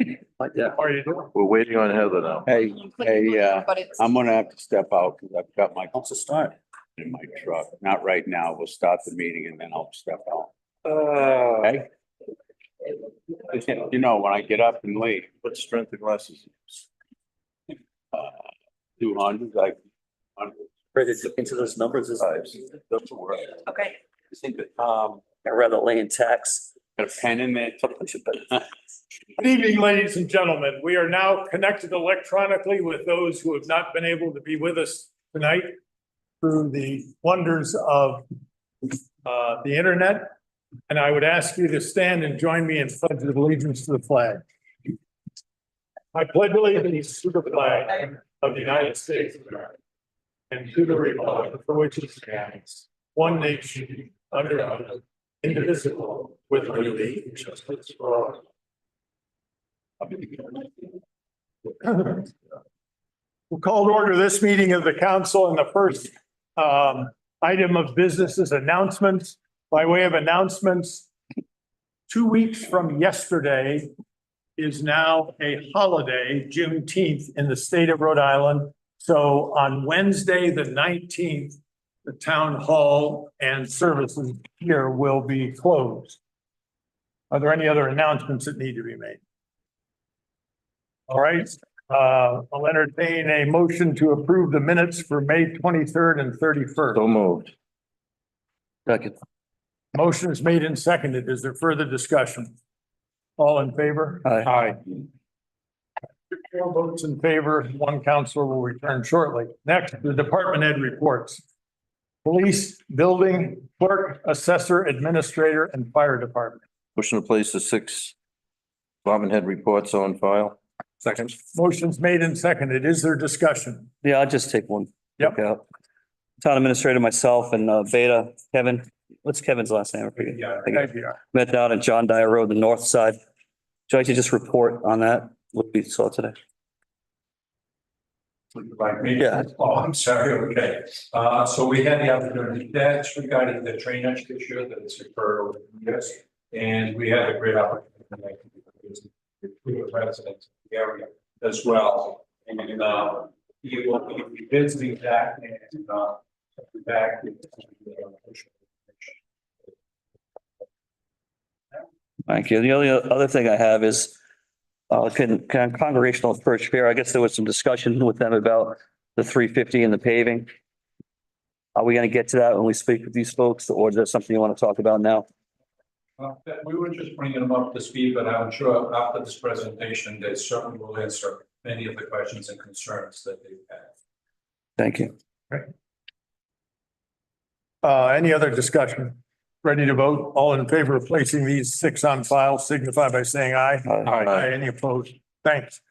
Yeah. How are you doing? We're waiting on Heather now. Hey, But it's. I'm gonna have to step out because I've got my start in my truck. Not right now. We'll start the meeting and then I'll step out. Okay? You know, when I get up and leave, What strength of glasses? 200, like. Ready to look into those numbers as That's all right. Okay. I think that, I'd rather lay in tax. Got a pen in there. Good evening, ladies and gentlemen. We are now connected electronically with those who have not been able to be with us tonight through the wonders of the internet. And I would ask you to stand and join me in pledge of allegiance to the flag. I pledge allegiance to the flag of the United States of America and to the republic for which it stands, one nation, under God, indivisible, with liberty and justice for all. We'll call to order this meeting of the council, and the first item of business is announcements. By way of announcements, 2 weeks from yesterday is now a holiday, Juneteenth, in the state of Rhode Island. So on Wednesday, the 19th, the town hall and services here will be closed. Are there any other announcements that need to be made? All right, I'll entertain a motion to approve the minutes for May 23rd and 31st. so moved. Second. Motion is made and seconded. Is there further discussion? All in favor? Aye. Aye. 4 votes in favor, 1 counselor will return shortly. Next, the department head reports. Police, building, clerk, assessor, administrator, and fire department. Motion to place the 6 department head reports on file. Second. Motion's made and seconded. Is there discussion? Yeah, I'll just take one. Yep. Look out. Town administrator, myself and Beta, Kevin. What's Kevin's last name? I forget. Thank you. Met down at John Dyer Road, the north side. Would you like to just report on that, what we saw today? Like me? Yeah. Oh, I'm sorry, okay. So we had the opportunity, that's regarding the drainage issue that has occurred over the years. And we had a great opportunity to the residents of the area as well. And he will be visiting that and back. Thank you. The only other thing I have is Congregational Church Fair. I guess there was some discussion with them about the 350 and the paving. Are we going to get to that when we speak with these folks, or is that something you want to talk about now? We were just bringing them up to speed, but I'm sure after this presentation, they certainly will answer many of the questions and concerns that they've had. Thank you. Any other discussion? Ready to vote? All in favor of placing these 6 on file signify by saying aye. Aye. Any opposed? Thanks.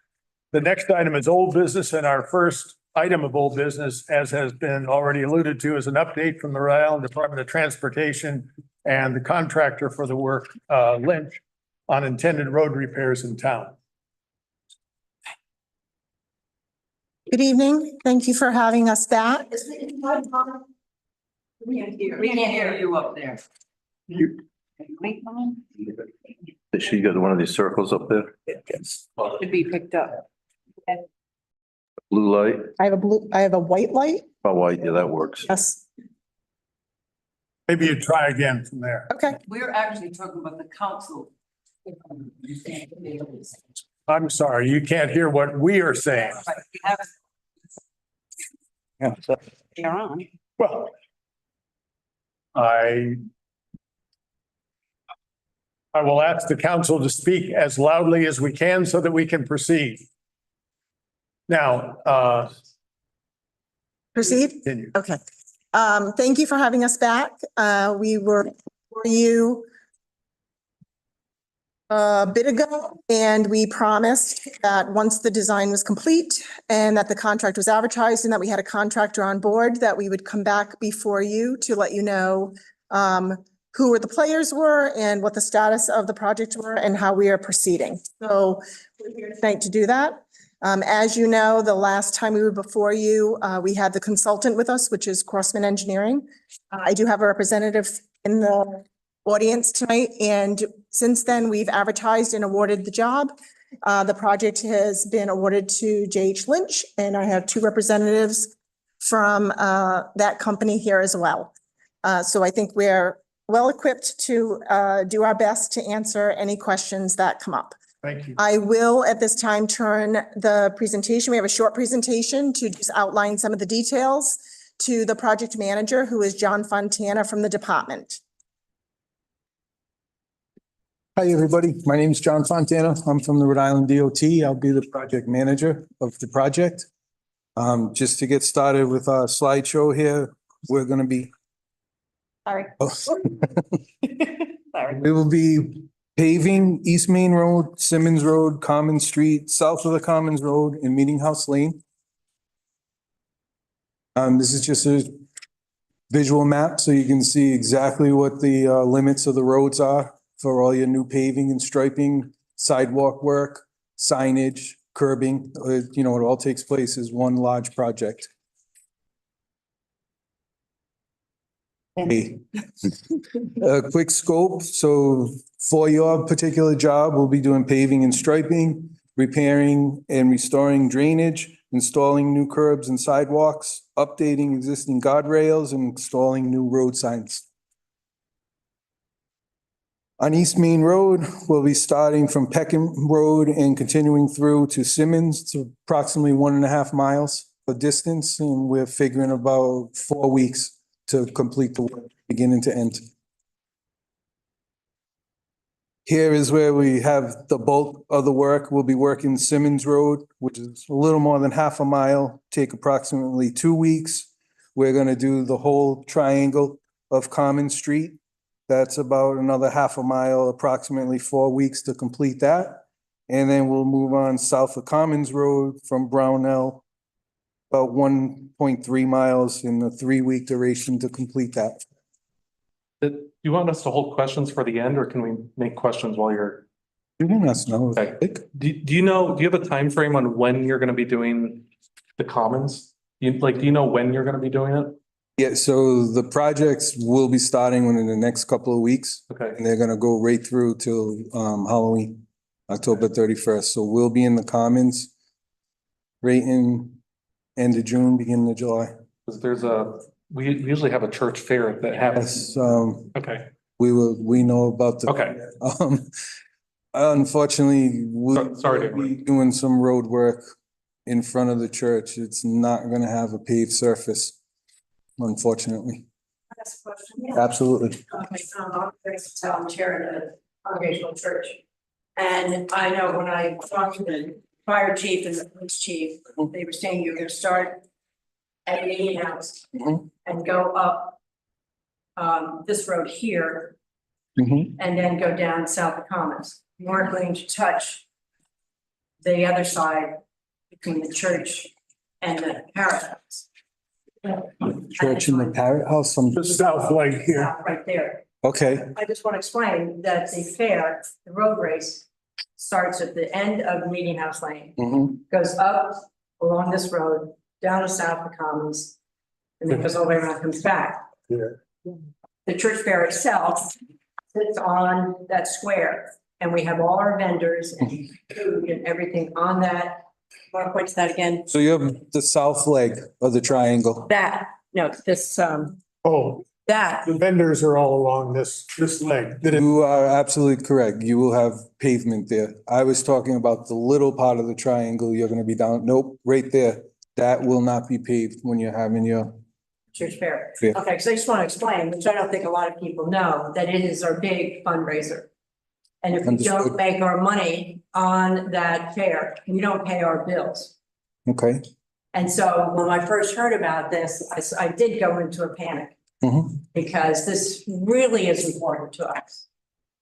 The next item is old business, and our first item of old business, as has been already alluded to, is an update from the Rhode Island Department of Transportation and the contractor for the work, Lynch, on intended road repairs in town. Good evening. Thank you for having us back. We can't hear you up there. Has she got one of these circles up there? Should be picked up. Blue light? I have a white light. Oh, white, yeah, that works. Yes. Maybe you try again from there. Okay. We're actually talking about the council. I'm sorry, you can't hear what we are saying. Yeah. So You're on. Well, I will ask the council to speak as loudly as we can so that we can proceed. Now, Proceed. continue. Okay. Thank you for having us back. We were for you a bit ago, and we promised that once the design was complete and that the contract was advertised and that we had a contractor on board, that we would come back before you to let you know who the players were and what the status of the project were and how we are proceeding. So we're here tonight to do that. As you know, the last time we were before you, we had the consultant with us, which is Crossman Engineering. I do have a representative in the audience tonight, and since then we've advertised and awarded the job. The project has been awarded to J.H. Lynch, and I have two representatives from that company here as well. So I think we're well equipped to do our best to answer any questions that come up. Thank you. I will at this time turn the presentation. We have a short presentation to just outline some of the details to the project manager, who is John Fontana from the department. Hi, everybody. My name is John Fontana. I'm from the Rhode Island DOT. I'll be the project manager of the project. Just to get started with our slideshow here, we're going to be. Sorry. We will be paving East Main Road, Simmons Road, Common Street, south of the Commons Road, and Meeting House Lane. This is just a visual map, so you can see exactly what the limits of the roads are for all your new paving and striping, sidewalk work, signage, curbing. It all takes place as one large project. A quick scope. So for your particular job, we'll be doing paving and striping, repairing and restoring drainage, installing new curbs and sidewalks, updating existing guardrails, and installing new road signs. On East Main Road, we'll be starting from Peckham Road and continuing through to Simmons. It's approximately 1.5 miles of distance, and we're figuring about 4 weeks to complete the work, beginning to end. Here is where we have the bulk of the work. We'll be working Simmons Road, which is a little more than 1/2 mile, take approximately 2 weeks. We're going to do the whole triangle of Common Street. That's about another 1/2 mile, approximately 4 weeks to complete that. And then we'll move on south of Commons Road from Brownell, about 1.3 miles in a 3-week duration to complete that. Do you want us to hold questions for the end, or can we make questions while you're? You can let us know. Okay. Do you have a time frame on when you're gonna be doing the commons? Do you know when you're gonna be doing it? Yeah, so the projects will be starting within the next couple of weeks. Okay. And they're gonna go right through till Halloween, October 31st. So we'll be in the Commons right in end of June, beginning of July. Because we usually have a church fair that happens. Yes, Okay, we know about the. okay. Unfortunately, we'll Sorry to be doing some road work in front of the church. It's not gonna have a paved surface, unfortunately. That's a question. Absolutely. Okay, I'm Grace Patel, I'm chair of the Congregational Church. And I know when I talked to the fire chief and the police chief, they were saying you're gonna start at Meeting House Mhm. and go up this road here Mhm. and then go down South of Commons. You weren't going to touch the other side between the church and the parish house. Church in the Parrot House, Just south leg here. Right there. okay, I just want to explain that the fair, the road race, starts at the end of Meeting House Lane, mhm, goes up along this road, down to South of Commons, and then goes all the way around, comes back. Yeah. The church fair itself sits on that square, and we have all our vendors and food and everything on that. Want to point to that again? so you have the south leg of the triangle. Oh, That, the vendors are all along this leg. You are absolutely correct. You will have pavement there. I was talking about the little part of the triangle you're gonna be down, nope, right there. That will not be paved when you're having your, church fair. Yeah. Okay, so I just want to explain, which I don't think a lot of people know, that it is our big fundraiser. And if we don't Understood. make our money on that fair, we don't pay our bills. okay? And so when I first heard about this, I did go into a panic Mhm. because this really is important to us.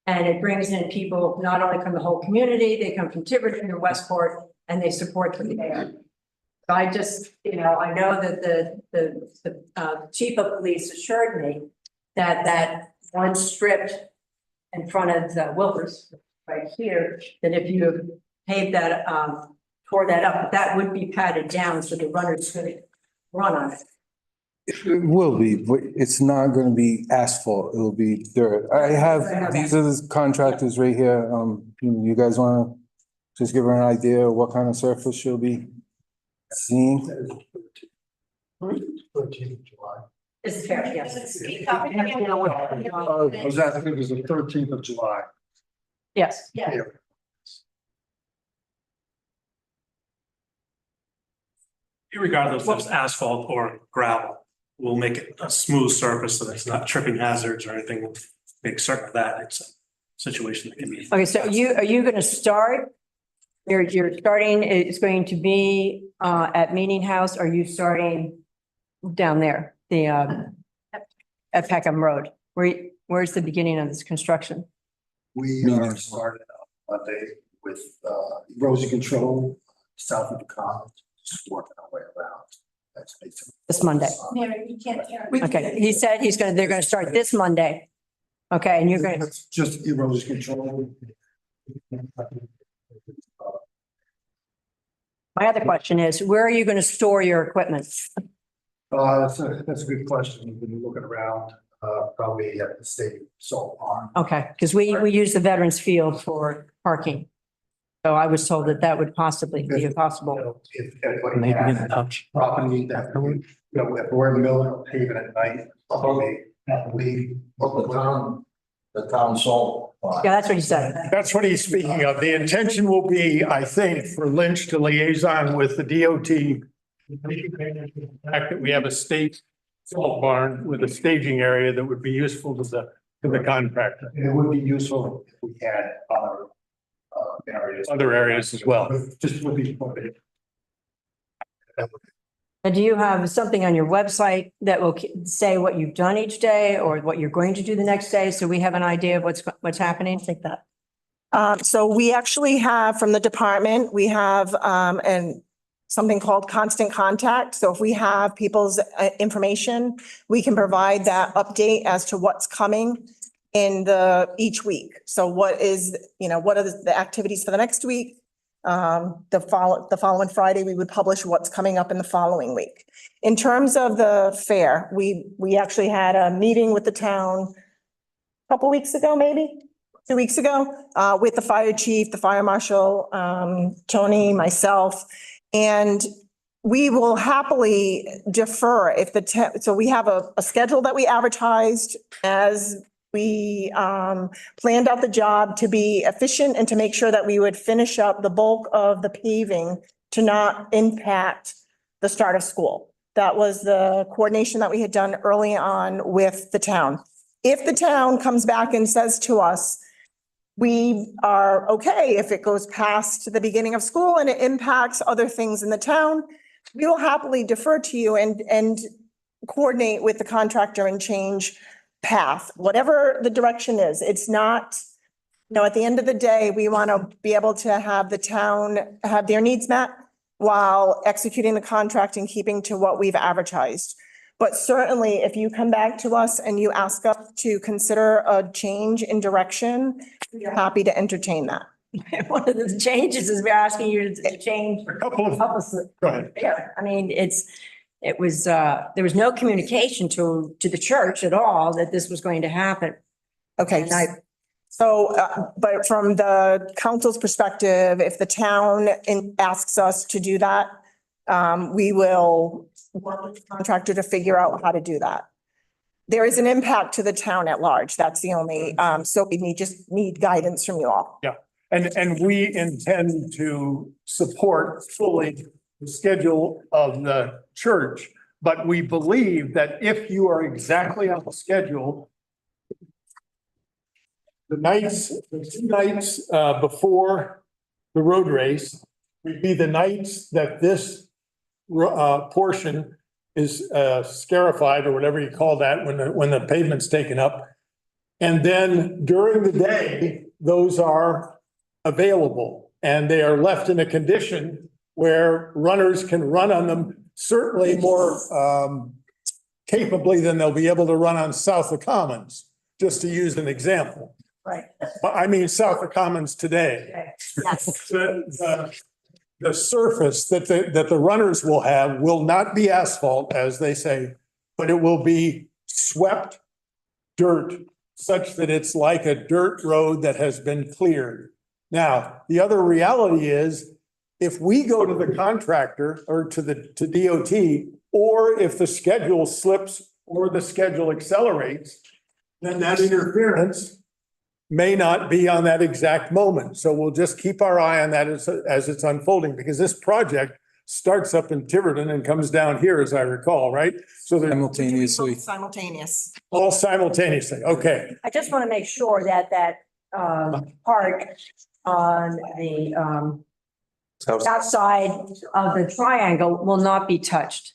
And it brings in people not only from the whole community, they come from Tiverton or Westport, and they support the fair. So I just, I know that the chief of police assured me that one strip in front of the Wilbers right here, that if you paved that, tore that up, that would be patted down so the runners could run on it. It will be, but it's not gonna be asphalt. It'll be dirt. These are the contractors right here. You guys wanna Just give her an idea of what kind of surface she'll be seeing. This is fair, yes. I was asking, it was the 13th of July. Yes. Regardless if it's asphalt or gravel, we'll make it a smooth surface so that it's not tripping hazards or anything. We'll make certain of that. It's a situation that can be. Okay, so are you gonna start? You're starting, it's going to be at Meeting House. Are you starting down there, at Peckham Road? Where's the beginning of this construction? We started on Monday with erosion control south of the common, just working our way around. That's basically. This Monday. Okay, he said they're gonna start this Monday. Okay, and you're gonna, Just erosion control. my other question is, where are you gonna store your equipment? That's a good question. We've been looking around, probably at the state salt farm. Okay, because we use the Veterans Field for parking. So I was told that would possibly be possible. If anybody Maybe has in touch. property that, you know, if we're in the middle of paving at night, probably, The town salt. Yeah, that's what he said. That's what he's speaking of. The intention will be, I think, for Lynch to liaison with the DOT. The fact that we have a state salt barn with a staging area that would be useful to the contractor. it would be useful if we had Other areas as well. Just would be. And do you have something on your website that will say what you've done each day or what you're going to do the next day? So we have an idea of what's happening? Take that. So we actually have from the department, we have something called constant contact. So if we have people's information, we can provide that update as to what's coming in each week. So what are the activities for the next week? The following Friday, we would publish what's coming up in the following week. In terms of the fair, we actually had a meeting with the town a couple weeks ago, maybe 2 weeks ago, with the fire chief, the fire marshal, Tony, myself, and we will happily defer if so we have a schedule that we advertised as we planned out the job to be efficient and to make sure that we would finish up the bulk of the paving to not impact the start of school. That was the coordination that we had done early on with the town. If the town comes back and says to us, we are okay if it goes past the beginning of school and it impacts other things in the town, we will happily defer to you and coordinate with the contractor and change path, whatever the direction is. It's not, at the end of the day, we want to be able to have the town have their needs met while executing the contract and keeping to what we've advertised. But certainly, if you come back to us and you ask us to consider a change in direction, we're happy to entertain that. One of the changes is we're asking you to change. A couple of, Help us. go ahead. Yeah, I mean, there was no communication to the church at all that this was going to happen. Okay. And But from the council's perspective, if the town asks us to do that, we will work with the contractor to figure out how to do that. There is an impact to the town at large. That's the only, so we just need guidance from you all. Yeah, and we intend to support fully the schedule of the church. But we believe that if you are exactly on the schedule, the two nights before the road race would be the nights that this portion is scarified or whatever you call that when the pavement's taken up. And then during the day, those are available and they are left in a condition where runners can run on them certainly more capably than they'll be able to run on South of Commons, just to use an example. Right. I mean, South of Commons today. Yes. The surface that the runners will have will not be asphalt, as they say, but it will be swept dirt such that it's like a dirt road that has been cleared. Now, the other reality is if we go to the contractor or to DOT, or if the schedule slips or the schedule accelerates, then that interference may not be on that exact moment. So we'll just keep our eye on that as it's unfolding, because this project starts up in Tiverton and comes down here, as I recall, right? So they're Simultaneously. Simultaneous. all simultaneously. Okay. I just want to make sure that part on the, south side of the triangle will not be touched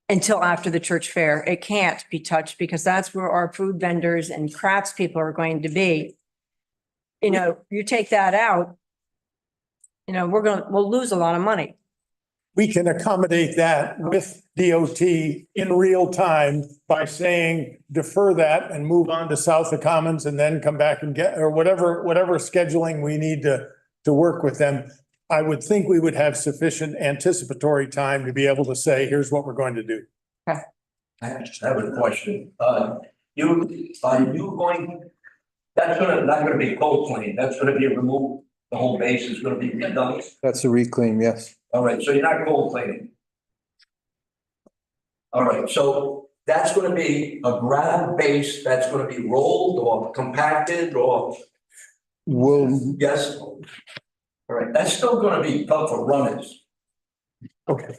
until after the church fair. It can't be touched because that's where our food vendors and crafts people are going to be. You know, you take that out, you know, we'll lose a lot of money. We can accommodate that with DOT in real time by saying defer that and move on to South of Commons and then come back and get, or whatever scheduling we need to work with them. I would think we would have sufficient anticipatory time to be able to say, here's what we're going to do. I just have a question. Are you going, that's not gonna be cold clean, that's gonna be removed, the whole base is gonna be redone? That's a reclaim, yes. All right, so you're not cold cleaning. All right, so that's gonna be a gravel base that's gonna be rolled or compacted or? Yes. All right, that's still gonna be tough for runners. Okay.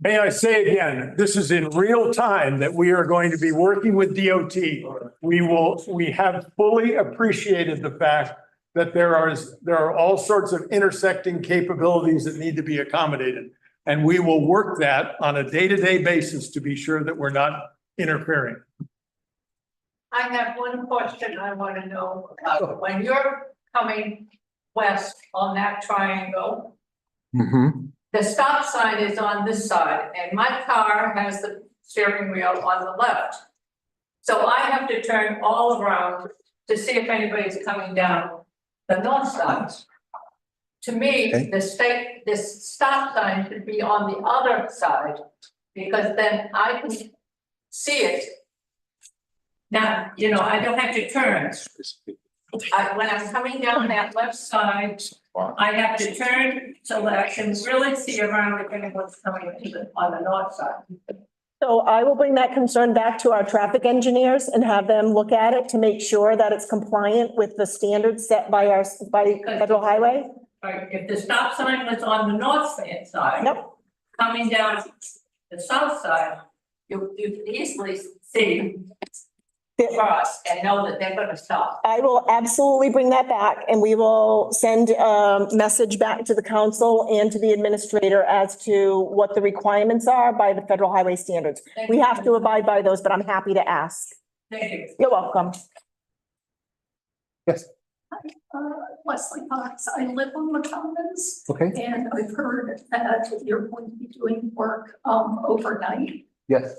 May I say again, this is in real time that we are going to be working with DOT. We have fully appreciated the fact that there are all sorts of intersecting capabilities that need to be accommodated. And we will work that on a day-to-day basis to be sure that we're not interfering. I have one question I want to know about. When you're coming west on that triangle, the stop sign is on this side and my car has the steering wheel on the left. So I have to turn all around to see if anybody's coming down the north side. To me, this stop sign should be on the other side because then I can see it. Now, you know, I don't have to turn. When I'm coming down that left side, I have to turn so that I can really see around if anyone's coming on the north side. So I will bring that concern back to our traffic engineers and have them look at it to make sure that it's compliant with the standards set by federal highway. Right, if the stop sign was on the north side. Yep. Coming down the south side, you could easily see across and know that they're gonna stop. I will absolutely bring that back and we will send a message back to the council and to the administrator as to what the requirements are by the federal highway standards. We have to abide by those, but I'm happy to ask. Thank you. You're welcome. Yes. Leslie Cox, I live on the Commons. Okay. And I've heard that you're going to be doing work overnight. Yes.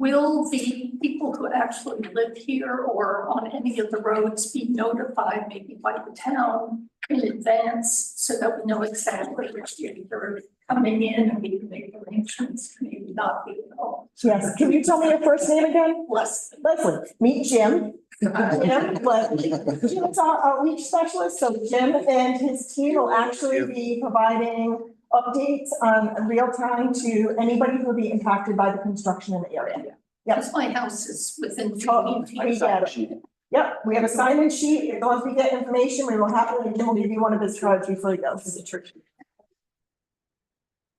Will the people who actually live here or on any of the roads be notified maybe by the town in advance so that we know exactly which day they're coming in and we can make arrangements, maybe not be at all? Yes. Can you tell me your first name again? Leslie. Leslie. Meet Jim. Jim is our outreach specialist. So Jim and his team will actually be providing updates on real time to anybody who will be impacted by the construction in the area. Yep. Because my house is within. We get it. Yep, we have a sign-in sheet. As long as we get information, we will happily, Jim will give you one of his cards before he goes.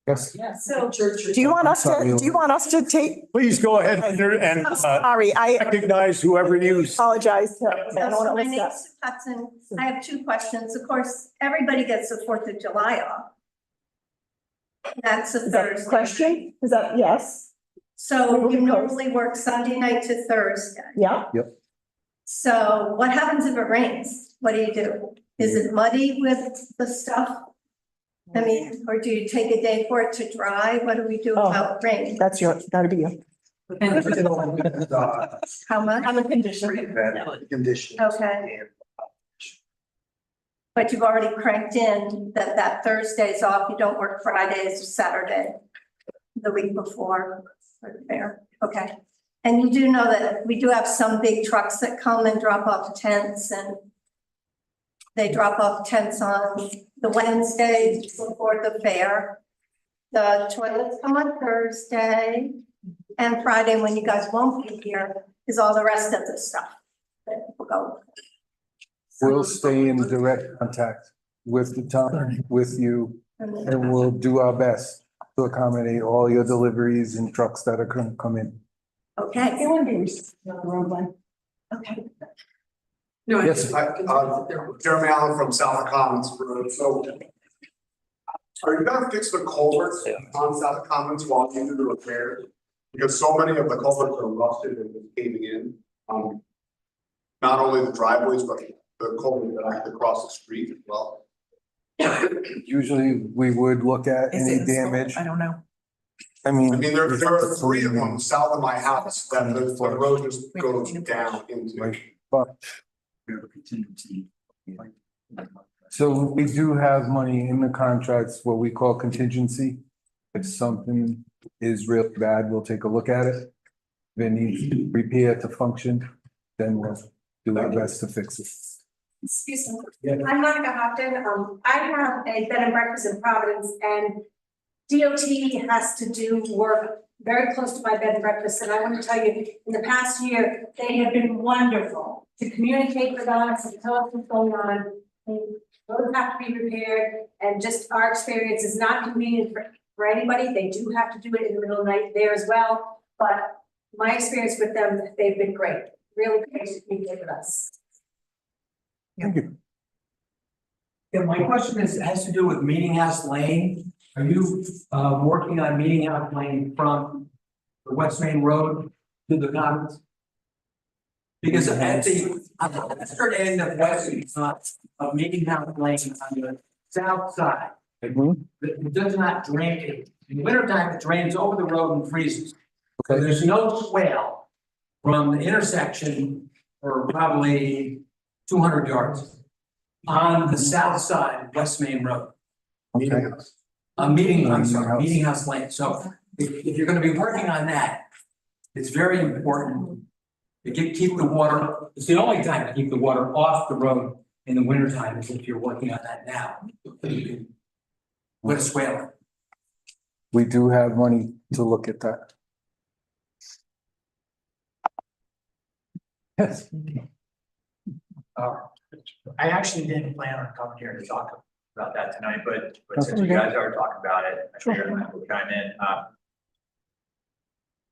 Yes. So Do you want us to take? Please go ahead and I'm sorry, I recognize whoever you. apologize. I don't want to my miss name's that. Hudson. I have two questions. Of course, everybody gets the 4th of July off. That's a Is that a Thursday. question? Is that, yes? So you normally work Sunday night to Thursday. Yeah. So what happens if it rains? What do you do? Is it muddy with the stuff? I mean, or do you take a day for it to dry? What do we do about rain? That's gotta be you. How much? I'm a condition. Condition. Okay. But you've already cranked in that Thursday's off. You don't work Fridays or Saturday, the week before for the fair. Okay. And you do know that we do have some big trucks that come and drop off tents and They drop off tents on the Wednesday before the fair. The toilets come on Thursday, and Friday, when you guys won't be here, is all the rest of the stuff that will go. We'll stay in direct contact with the town, with you, and we'll do our best to accommodate all your deliveries and trucks that are gonna come in. Okay. It wouldn't be restricted on the roadway. Okay. No, Yes. Jeremy Allen from South Commons Road, so. Are you gonna fix the culverts on South Commons while you do the repair? Because so many of the culverts are rusted and caving in. Not only the driveways, but the culvert that I have to cross the street as well. Usually, we would look at any damage. I don't know. I mean. There are three of them south of my house that the road just goes down into. Right, but. So we do have money in the contracts, what we call contingency. If something is real bad, we'll take a look at it. If it needs repair to function, then we'll do our best to fix it. Excuse me, I'm Monica Hopton. I have a bed and breakfast in Providence, and DOT has to do work very close to my bed and breakfast. And I want to tell you, in the past year, they have been wonderful to communicate with us and tell us what's going on. Roads have to be repaired, and just our experience is not convenient for anybody. They do have to do it in the middle of the night there as well. But my experience with them, they've been great, really great to communicate with us. Thank you. Yeah, my question has to do with Meeting House Lane. Are you working on Meeting House Lane from the West Main Road to the Commons? Because at the western end of of Meeting House Lane on the south side, it does not drain. In the wintertime, it drains over the road and freezes. So there's no swale from the intersection for probably 200 yards on the south side of West Main Road. Okay. Meeting House Lane. So if you're gonna be working on that, it's very important to keep the water, it's the only time to keep the water off the road in the wintertime is if you're working on that now. With a swale. We do have money to look at that. Yes. I actually didn't plan on coming here to talk about that tonight, but since you guys are talking about it, I figured I would chime in.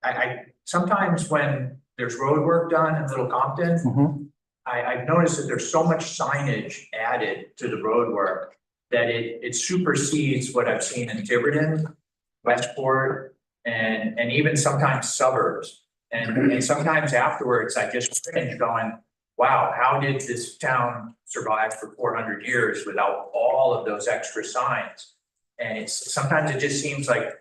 I sometimes when there's road work done in Little Compton, I've noticed that there's so much signage added to the road work that it supersedes what I've seen in Tiverton, Westport, and even sometimes suburbs. And sometimes afterwards, I just cringe going, wow, how did this town survive for 400 years without all of those extra signs? And sometimes it just seems like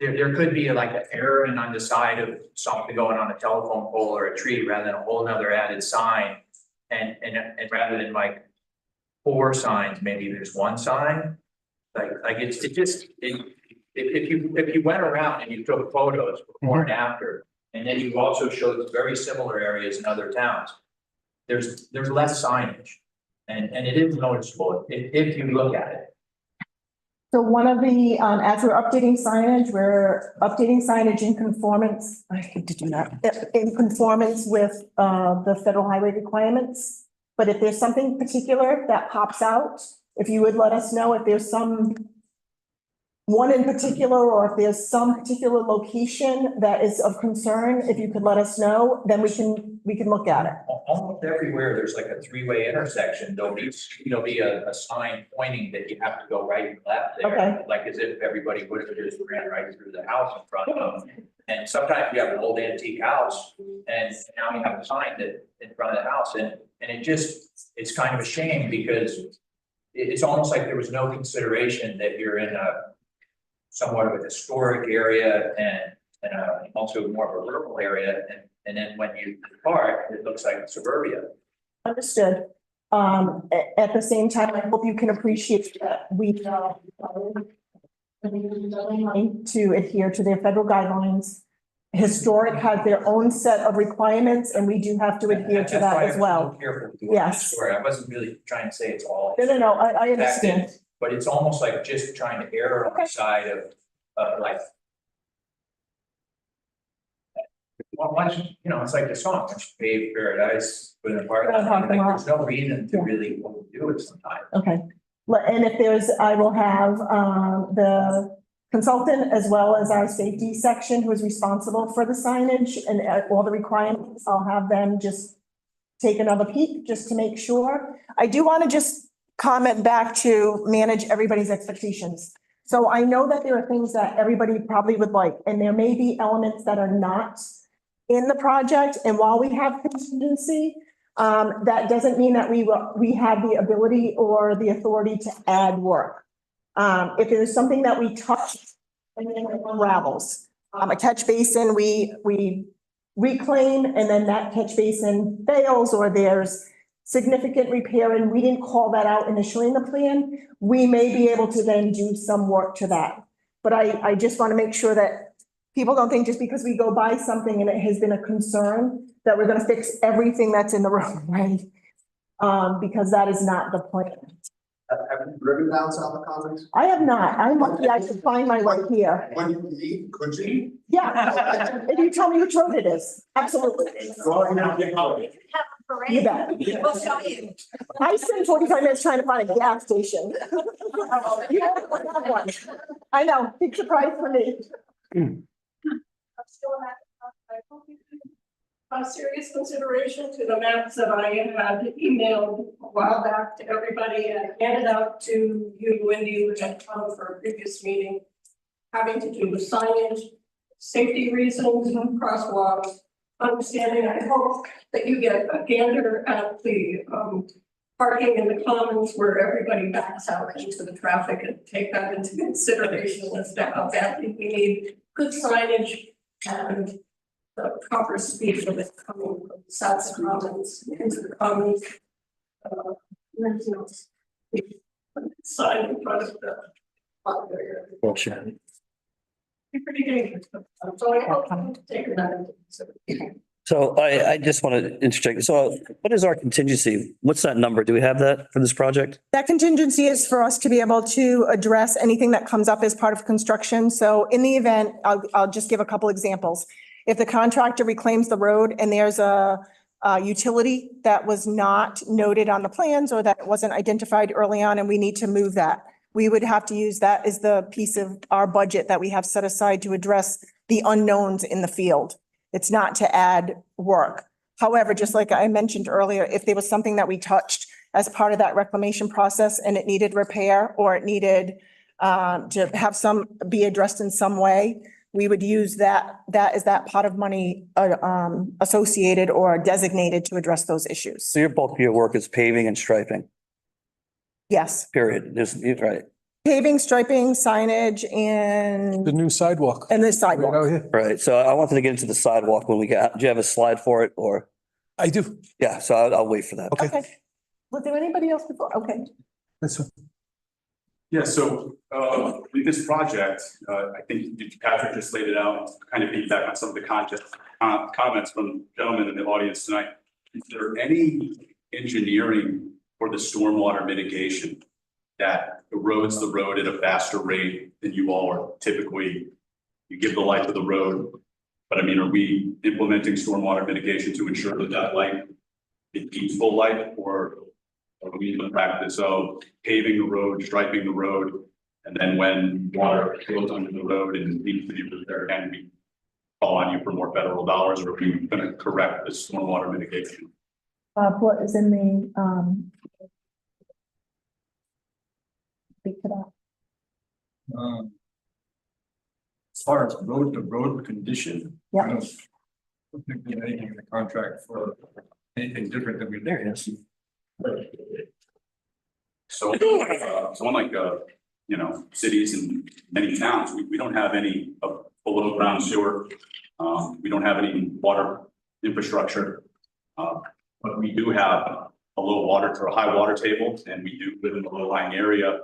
there could be like an errand on the side of something going on a telephone pole or a tree rather than a whole nother added sign. And rather than like 4 signs, maybe there's 1 sign. Like if you went around and you took photos before and after, and then you also showed very similar areas in other towns, there's less signage, and it is noticeable if you look at it. So one of the, as we're updating signage in conformance, I hate to do that, in conformance with the federal highway requirements. But if there's something particular that pops out, if you would let us know if there's one in particular, or if there's some particular location that is of concern, if you could let us know, then we can look at it. Almost everywhere, there's like a 3-way intersection, there'll be a sign pointing that you have to go right and left there. Okay. Like as if everybody would have just ran right through the house in front of them. And sometimes you have an old antique house, and now you have a sign that in front of the house, and it's kind of a shame because it's almost like there was no consideration that you're in a somewhat of a historic area and also more of a rural area, and then when you depart, it looks like suburbia. Understood. At the same time, I hope you can appreciate that we to adhere to their federal guidelines. Historic has their own set of requirements and we do have to adhere to That's why that I as was well. so careful with the Yes. story. I wasn't really trying to say it's all. No, I understand. affected, But it's almost like just trying to err on the side of like. Well, once, you know, it's like the song, once you pave paradise, put in a park, like, there's no reason to really do it sometimes. Okay, and if there's, I will have, the consultant as well as our safety section who is responsible for the signage and all the requirements. I'll have them just take another peek just to make sure. I do want to just comment back to manage everybody's expectations. So I know that there are things that everybody probably would like, and there may be elements that are not in the project. And while we have contingency, that doesn't mean that we have the ability or the authority to add work. If there's something that we touch and then it unravels, a catch basin, we reclaim and then that catch basin fails or there's significant repair and we didn't call that out initially in the plan, we may be able to then do some work to that. But I just want to make sure that people don't think just because we go buy something and it has been a concern that we're going to fix everything that's in the roadway. Because that is not the plan. Have you driven down South Commons? I have not. I'm lucky I could find my way here. When you leave, could you? Yeah. And you tell me which road it is. Absolutely. You bet. We'll show you. I spent 45 minutes trying to find a gas station. You have one. I know, big surprise for me. Serious consideration to the maps that I had emailed a while back to everybody and handed out to you, Wendy, which had come for a previous meeting, having to do with signage, safety reasons, crosswalks, understanding. I hope that you get a gander at the parking in the commons where everybody backs out into the traffic and take that into consideration as to how badly we need good signage and the proper speed of it coming from South Commons into the commons. There's no sign in front of the. Bullshit. Be pretty dangerous, so I hope you take that into consideration. So I just want to interject. So what is our contingency? What's that number? Do we have that for this project? That contingency is for us to be able to address anything that comes up as part of construction. So in the event, I'll just give a couple examples. If the contractor reclaims the road and there's a utility that was not noted on the plans or that wasn't identified early on and we need to move that, we would have to use that as the piece of our budget that we have set aside to address the unknowns in the field. It's not to add work. However, just like I mentioned earlier, if there was something that we touched as part of that reclamation process and it needed repair or it needed to have be addressed in some way, we would use that is that pot of money associated or designated to address those issues. So your bulk of your work is paving and striping, Yes, period. You're right. paving, striping, signage, and The new sidewalk. the Right sidewalk. out here. Right. So I wanted to get into the sidewalk when we do you have a slide for it or? I do. Yeah, so I'll wait for that. Okay. Okay. Was there anybody else before? Okay. This one. Yeah, so with this project, I think Patrick just laid it out, kind of feedback on some of the comments from gentlemen in the audience tonight. Is there any engineering for the stormwater mitigation that erodes the road at a faster rate than you all are typically? You give the life of the road, but I mean, are we implementing stormwater mitigation to ensure that that light it keeps full life, or are we in the practice of paving the road, striping the road, and then when water goes under the road and needs to be repaired, and we call on you for more federal dollars, or are we going to correct the stormwater mitigation? What is in the speak to that. As far as the road condition. Yeah. I don't think there's anything in the contract for anything different than we. There it is. So, unlike, cities and many towns, we don't have any below ground sewer. We don't have any water infrastructure. But we do have a high water table, and we do live in a low lying area.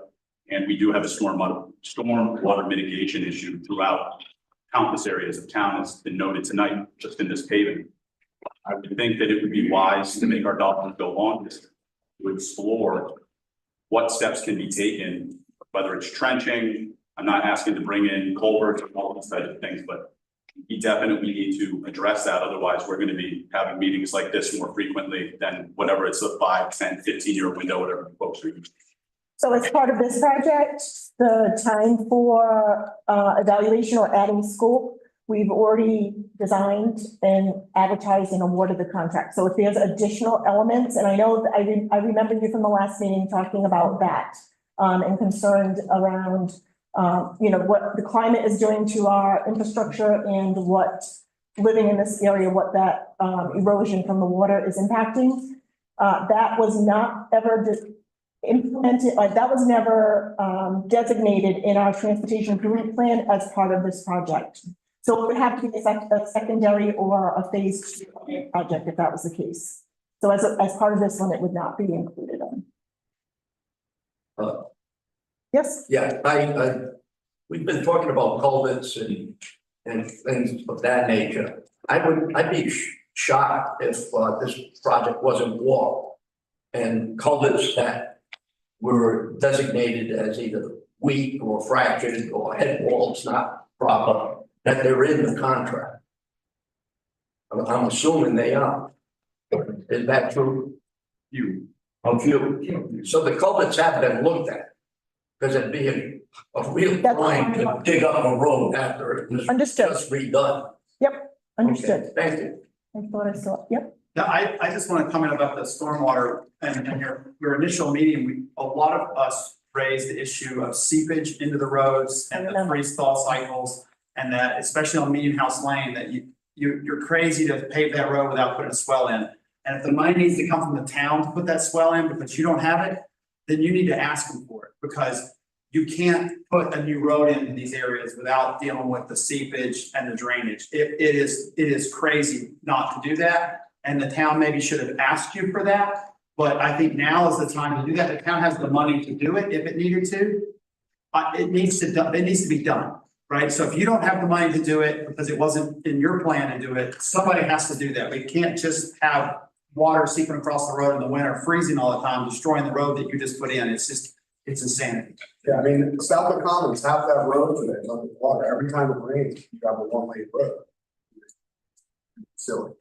And we do have a storm water mitigation issue throughout countless areas of town has been noted tonight, just in this paving. I would think that it would be wise to make our dollars go on this, to explore what steps can be taken, whether it's trenching. I'm not asking to bring in culverts and all those types of things, but we definitely need to address that. Otherwise, we're going to be having meetings like this more frequently than whatever it's a 5, 10, 15-year window, whatever folks are using. So as part of this project, the time for evaluation or adding scope, we've already designed and advertised and awarded the contract. So if there's additional elements, and I know, I remember you from the last meeting talking about that, and concerned around, what the climate is doing to our infrastructure and what living in this area, what that erosion from the water is impacting. That was not ever implemented, like that was never designated in our transportation improvement plan as part of this project. So it would have to be a secondary or a phase 2 project if that was the case. So as part of this one, it would not be included in. Yes? Yeah, we've been talking about culverts and things of that nature. I'd be shocked if this project wasn't walked and culverts that were designated as either weak or fractured or head walls not proper, that they're in the contract. I'm assuming they are. Is that true? You. Of you. So the culverts have been looked at. Because it'd be a real crime to dig up a road after it was just redone. Yep, understood. Okay, thank you. I thought I saw, yep. Now, I just want to comment about the stormwater and your initial meeting, a lot of us raised the issue of seepage into the roads and the freeze thaw cycles. And that, especially on Meeting House Lane, that you're crazy to pave that road without putting a swell in. And if the money needs to come from the town to put that swell in because you don't have it, then you need to ask them for it, because you can't put a new road into these areas without dealing with the seepage and the drainage. It is crazy not to do that. And the town maybe should have asked you for that. But I think now is the time to do that. The town has the money to do it if it needed to. It needs to be done, right? So if you don't have the money to do it because it wasn't in your plan to do it, somebody has to do that. We can't just have water seeping across the road in the winter, freezing all the time, destroying the road that you just put in. It's insanity. Yeah, I mean, South of Commons, half that road today is under water. Every time it rains, you have a one-lane road. Silly.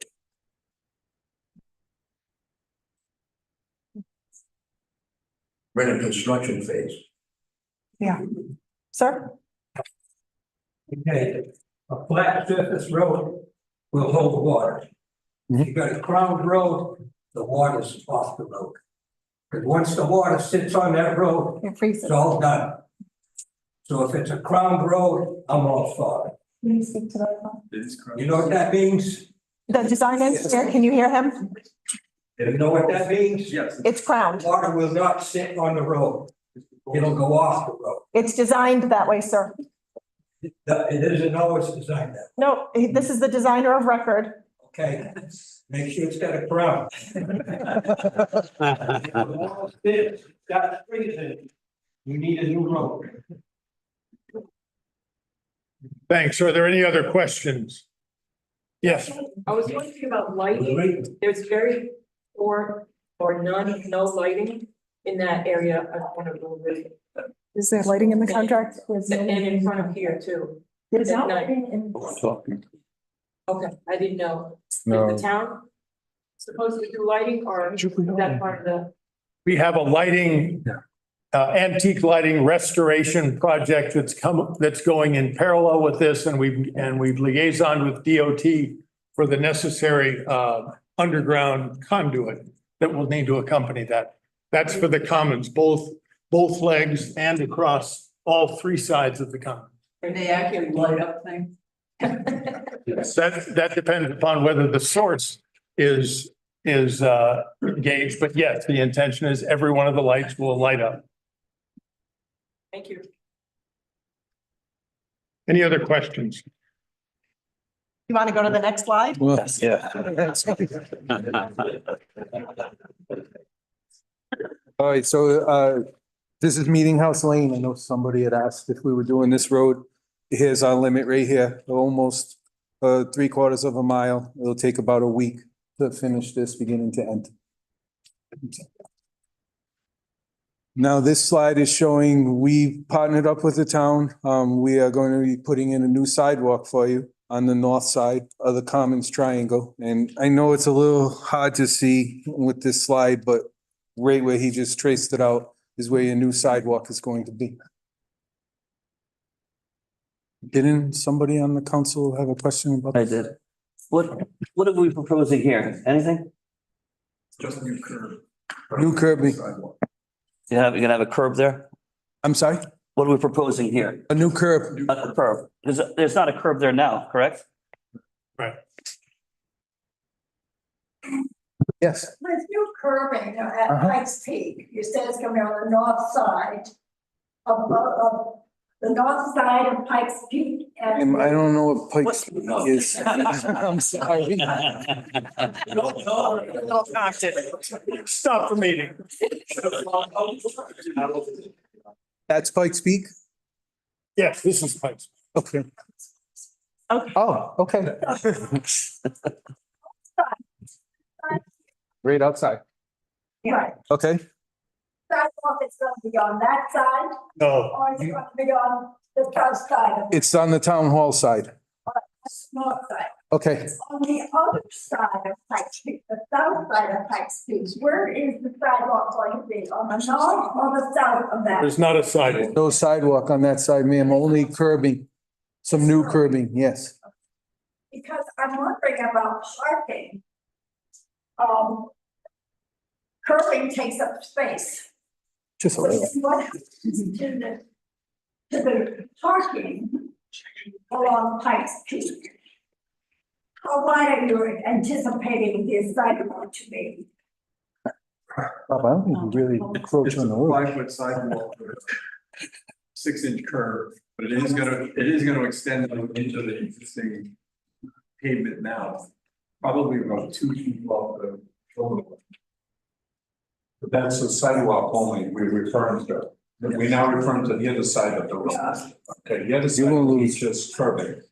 We're in a construction phase. Yeah. Sir? Okay, a flat surface road will hold water. If you got a crowned road, the water's off the road. Because once the water sits on that road, it's all done. So if it's a crowned road, I'm all for it. Can you speak to that? You know what that means? The design engineer, can you hear him? You know what that means? Yes. It's crowned. Water will not sit on the road. It'll go off the road. It's designed that way, sir. It isn't always designed that. No, this is the designer of record. Okay, make sure it's got a crown. That's freezing. You need a new road. Thanks. Are there any other questions? Yes. I was wondering about lighting. There's very poor or no lighting in that area. I want to go with it. Is there lighting in the contract? And in front of here too. There's At not night. lighting in. Talking. Okay, I didn't know. No. Is the town supposed to do lighting or is that part of the? We have a lighting, antique lighting restoration project that's going in parallel with this, and we've liaisoned with DOT for the necessary underground conduit that will need to accompany that. That's for the commons, both legs and across all three sides of the common. Are they actually light up things? That depends upon whether the source is engaged, but yes, the intention is every one of the lights will light up. Thank you. Any other questions? You want to go to the next slide? Yeah. All right, so this is Meeting House Lane. I know somebody had asked if we were doing this road. here's our limit right here, almost 3/4 of a mile. It'll take about a week to finish this beginning to end. Now, this slide is showing we partnered up with the town. We are going to be putting in a new sidewalk for you on the north side of the Commons Triangle. And I know it's a little hard to see with this slide, but right where he just traced it out is where your new sidewalk is going to be. Didn't somebody on the council have a question about? I did. What are we proposing here? Anything? Just a new curb. New curbing. You're gonna have a curb there? I'm sorry? What are we proposing here? A new curb. A curb. There's not a curb there now, correct? Right. Yes. With new curbing at Pikes Peak, you said it's gonna be on the north side of the north side of Pikes Peak. And I don't know what Pikes is. I'm sorry. Stop the meeting. That's Pikes Peak? Yes, this is Pikes. Okay. Oh, okay. Right outside. Right, Okay. sidewalk is gonna be on that side, No. or it's gonna be on the south side of the It's on the town hall side. north side. Okay. On the other side of Pikes Peak, the south side of Pikes Peak, where is the sidewalk going to be? On the north or the south of that? There's not a sidewalk. No sidewalk on that side, ma'am, only curbing. Some new curbing, yes. Because I'm wondering about parking. Curbing takes up space. Just a little. What happens to the parking along Pikes Peak? How wide are you anticipating the sidewalk to be? Bob, I don't think we really encroach on the road. 5-foot sidewalk with a 6-inch curve, but it is gonna extend into the existing pavement now, probably about 2 feet off the shoulder. But that's the sidewalk only we're referring to. We now referring to the other side of the road. Okay, the other side is just curbing.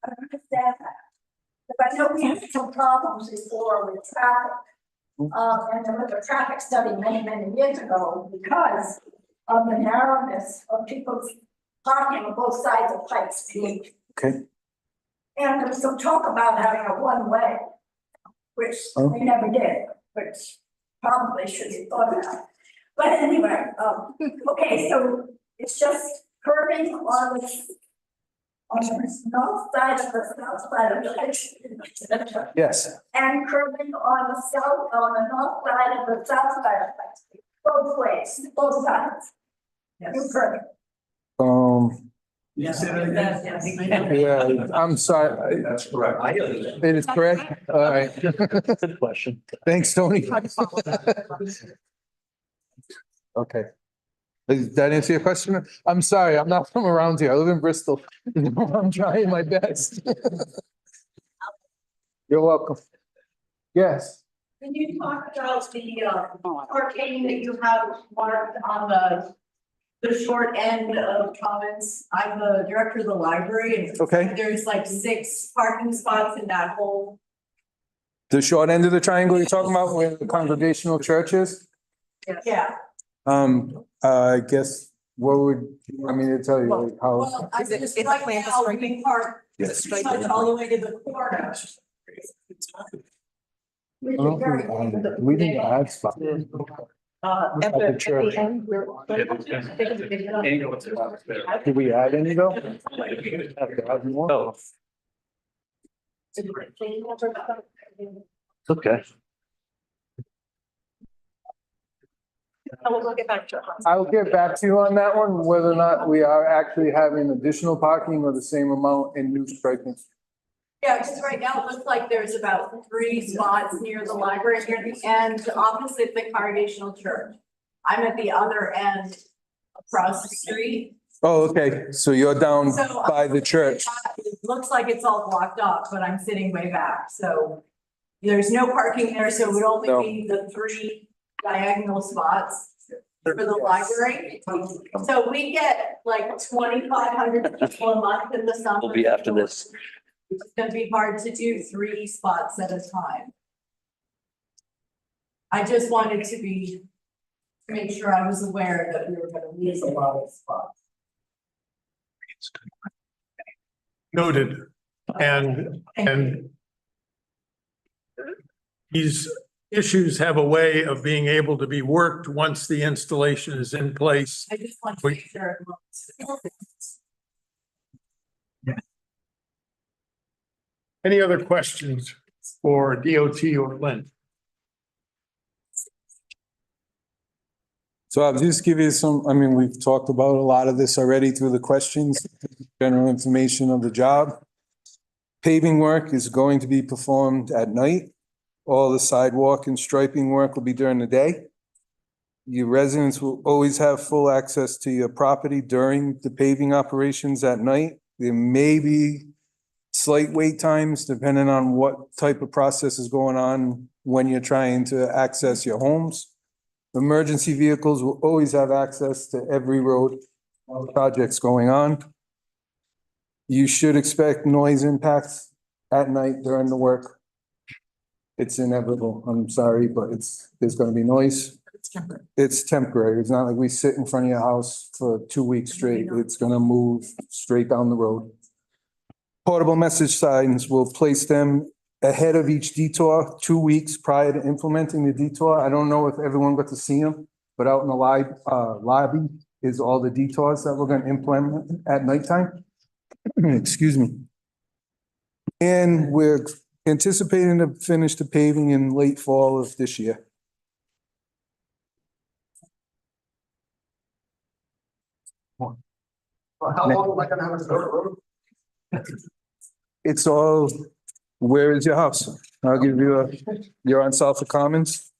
I understand that. But I know we had some problems before with traffic. And there was a traffic study many, many years ago because of the narrowness of people's parking on both sides of Pikes Peak. Okay. And there was some talk about having a one-way, which they never did, which probably should be thought about. But anyway, okay, so it's just curbing on the north side of the south side of the Pikes Peak. Yes. And curbing on the north side of the south side of Pikes Peak, both ways, both sides. New curbing. Yes. Yeah, I'm sorry. That's correct. It is correct? All right. Good question. Thanks, Tony. Okay. Does that answer your question? I'm sorry, I'm not from around here. I live in Bristol. I'm trying my best. You're welcome. Yes. Can you talk about the parking that you have marked on the short end of Commons? I'm the director of the library and Okay. there's like 6 parking spots in that whole. The short end of the triangle you're talking about where the congregational church is? Yeah. I guess, what would you want me to tell you? Like how? Well, I just right now, we park Yes. all the way to the corner. I don't think we didn't add spots. At the church. end, we're. Did we add any though? Have to add more? Oh, okay. We'll get back to it. I'll get back to you on that one, whether or not we are actually having additional parking or the same amount in new striping. Yeah, because right now it looks like there's about 3 spots near the library near the end, opposite the Congregational Church. I'm at the other end across the street. Oh, okay, so you're down So, by the church. It looks like it's all blocked off, but I'm sitting way back, so there's no parking there, so it would only No. be the 3 diagonal spots. for the library. So we get like 2,500 people a month in the summer. Will be after this. It's gonna be hard to do 3 spots at a time. I just wanted to make sure I was aware that we were gonna lose a lot of spots. Noted. And these issues have a way of being able to be worked once the installation is in place. I just want to make sure. Any other questions for DOT or Lynn? So I'll just give you some, I mean, we've talked about a lot of this already through the questions, general information of the job. Paving work is going to be performed at night. All the sidewalk and striping work will be during the day. Your residents will always have full access to your property during the paving operations at night. There may be slight wait times depending on what type of process is going on when you're trying to access your homes. Emergency vehicles will always have access to every road while the project's going on. You should expect noise impacts at night during the work. It's inevitable. I'm sorry, but there's gonna be noise. It's temporary. It's temporary. It's not like we sit in front of your house for 2 weeks straight. It's gonna move straight down the road. Portable message signs, will place them ahead of each detour, 2 weeks prior to implementing the detour. I don't know if everyone got to see them, but out in the lobby is all the detours that we're gonna implement at nighttime. Excuse me. And we're anticipating to finish the paving in late fall of this year. Well, how long am I gonna have a dirt road? It's all, where is your house? I'll give you you're on South Commons.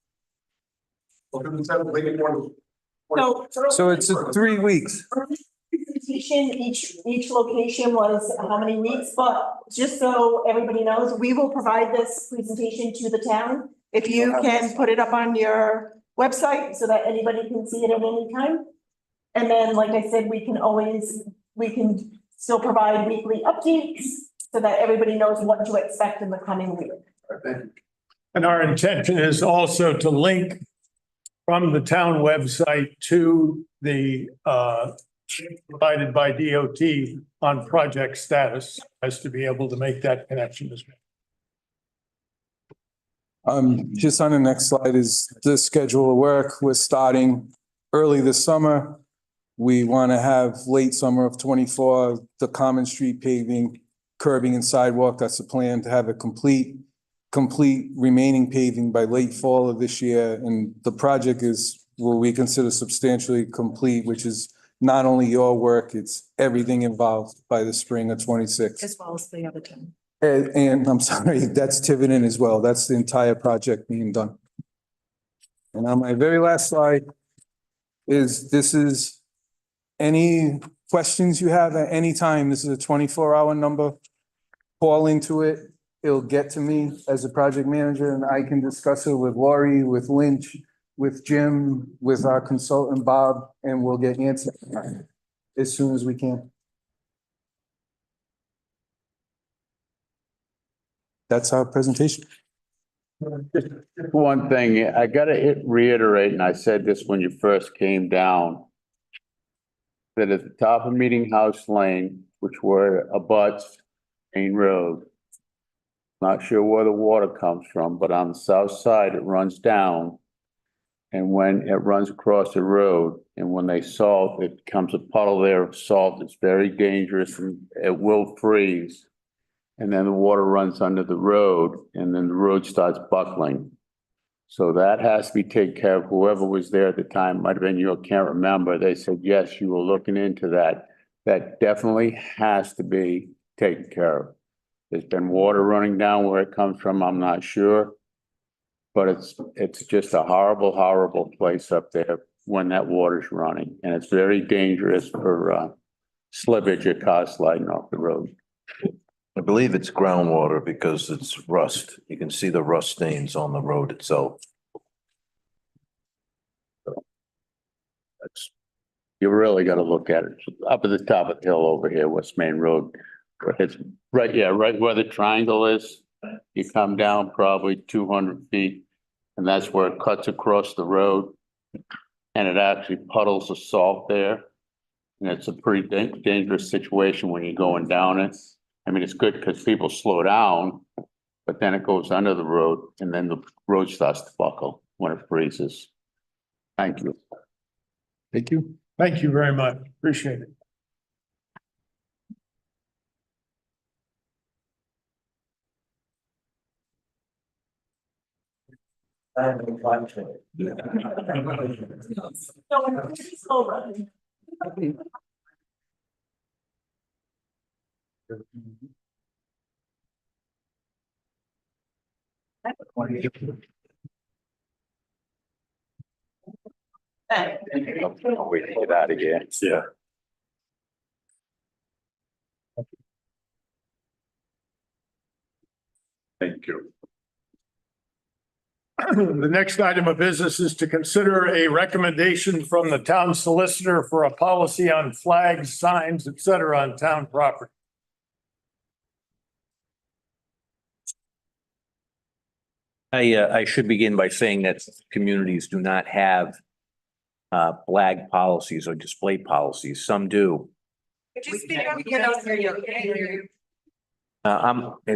So it's 3 weeks. Presentation, each location was how many weeks, but just so everybody knows, we will provide this presentation to the town. If you can put it up on your website so that anybody can see it at any time. And then, like I said, we can still provide weekly updates so that everybody knows what to expect in the coming week. And our intention is also to link from the town website to the provided by DOT on project status, as to be able to make that connection as well. Just on the next slide is the schedule of work. We're starting early this summer. We want to have late summer of 24, the Common Street paving, curbing and sidewalk. That's the plan, to have a complete remaining paving by late fall of this year. And the project is what we consider substantially complete, which is not only your work, it's everything involved by the spring of 26. As well as the other town. And I'm sorry, that's Tiverton as well. That's the entire project being done. And on my very last slide is any questions you have at any time. This is a 24-hour number. Call into it. It'll get to me as a project manager, and I can discuss it with Lori, with Lynch, with Jim, with our consultant, Bob, and we'll get answers as soon as we can. That's our presentation. One thing, I gotta reiterate, and I said this when you first came down, that at the top of Meeting House Lane, which were abuts Main Road, not sure where the water comes from, but on the south side, it runs down. And when it runs across the road, and when they salt, it becomes a puddle there of salt. It's very dangerous and it will freeze. And then the water runs under the road, and then the road starts buckling. So that has to be taken care of. Whoever was there at the time, might have been you, I can't remember. They said, yes, you were looking into that. That definitely has to be taken care of. There's been water running down where it comes from, I'm not sure. But it's just a horrible, horrible place up there when that water's running. And it's very dangerous for slippage of cars sliding off the road. I believe it's groundwater because it's rust. You can see the rust stains on the road itself. you really gotta look at it. Up at the top of the hill over here, West Main Road. It's right, yeah, right where the triangle is. You come down probably 200 feet, and that's where it cuts across the road. And it actually puddles of salt there. And it's a pretty dangerous situation when you're going down it. I mean, it's good because people slow down, but then it goes under the road and then the road starts to buckle when it freezes. Thank you. Thank you. Thank you very much. Appreciate it. I'll wait to get out of here. Yeah. Thank you. The next item of business is to consider a recommendation from the town solicitor for a policy on flags, signs, et cetera, on town property. I should begin by saying that communities do not have flag policies or display policies. Some do. Could you speak up? We cannot hear you. Can't hear you.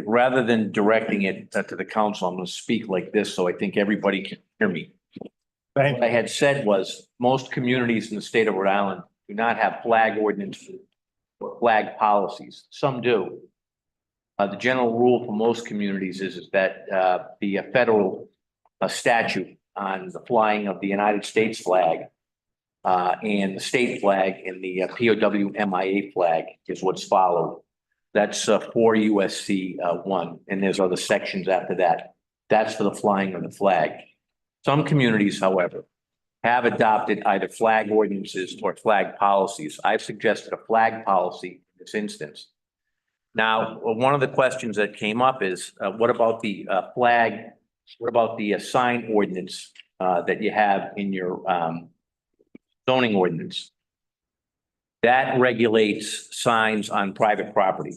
Rather than directing it to the council, I'm going to speak like this so I think everybody can hear me. What I had said was most communities in the state of Rhode Island do not have flag ordinances or flag policies. Some do. The general rule for most communities is that the federal statute on the flying of the United States flag and the state flag and the POW MIA flag is what's followed. That's 4 USC 1, and there's other sections after that. That's for the flying of the flag. Some communities, however, have adopted either flag ordinances or flag policies. I've suggested a flag policy in this instance. Now, one of the questions that came up is, what about the flag? What about the sign ordinance that you have in your zoning ordinance? That regulates signs on private property.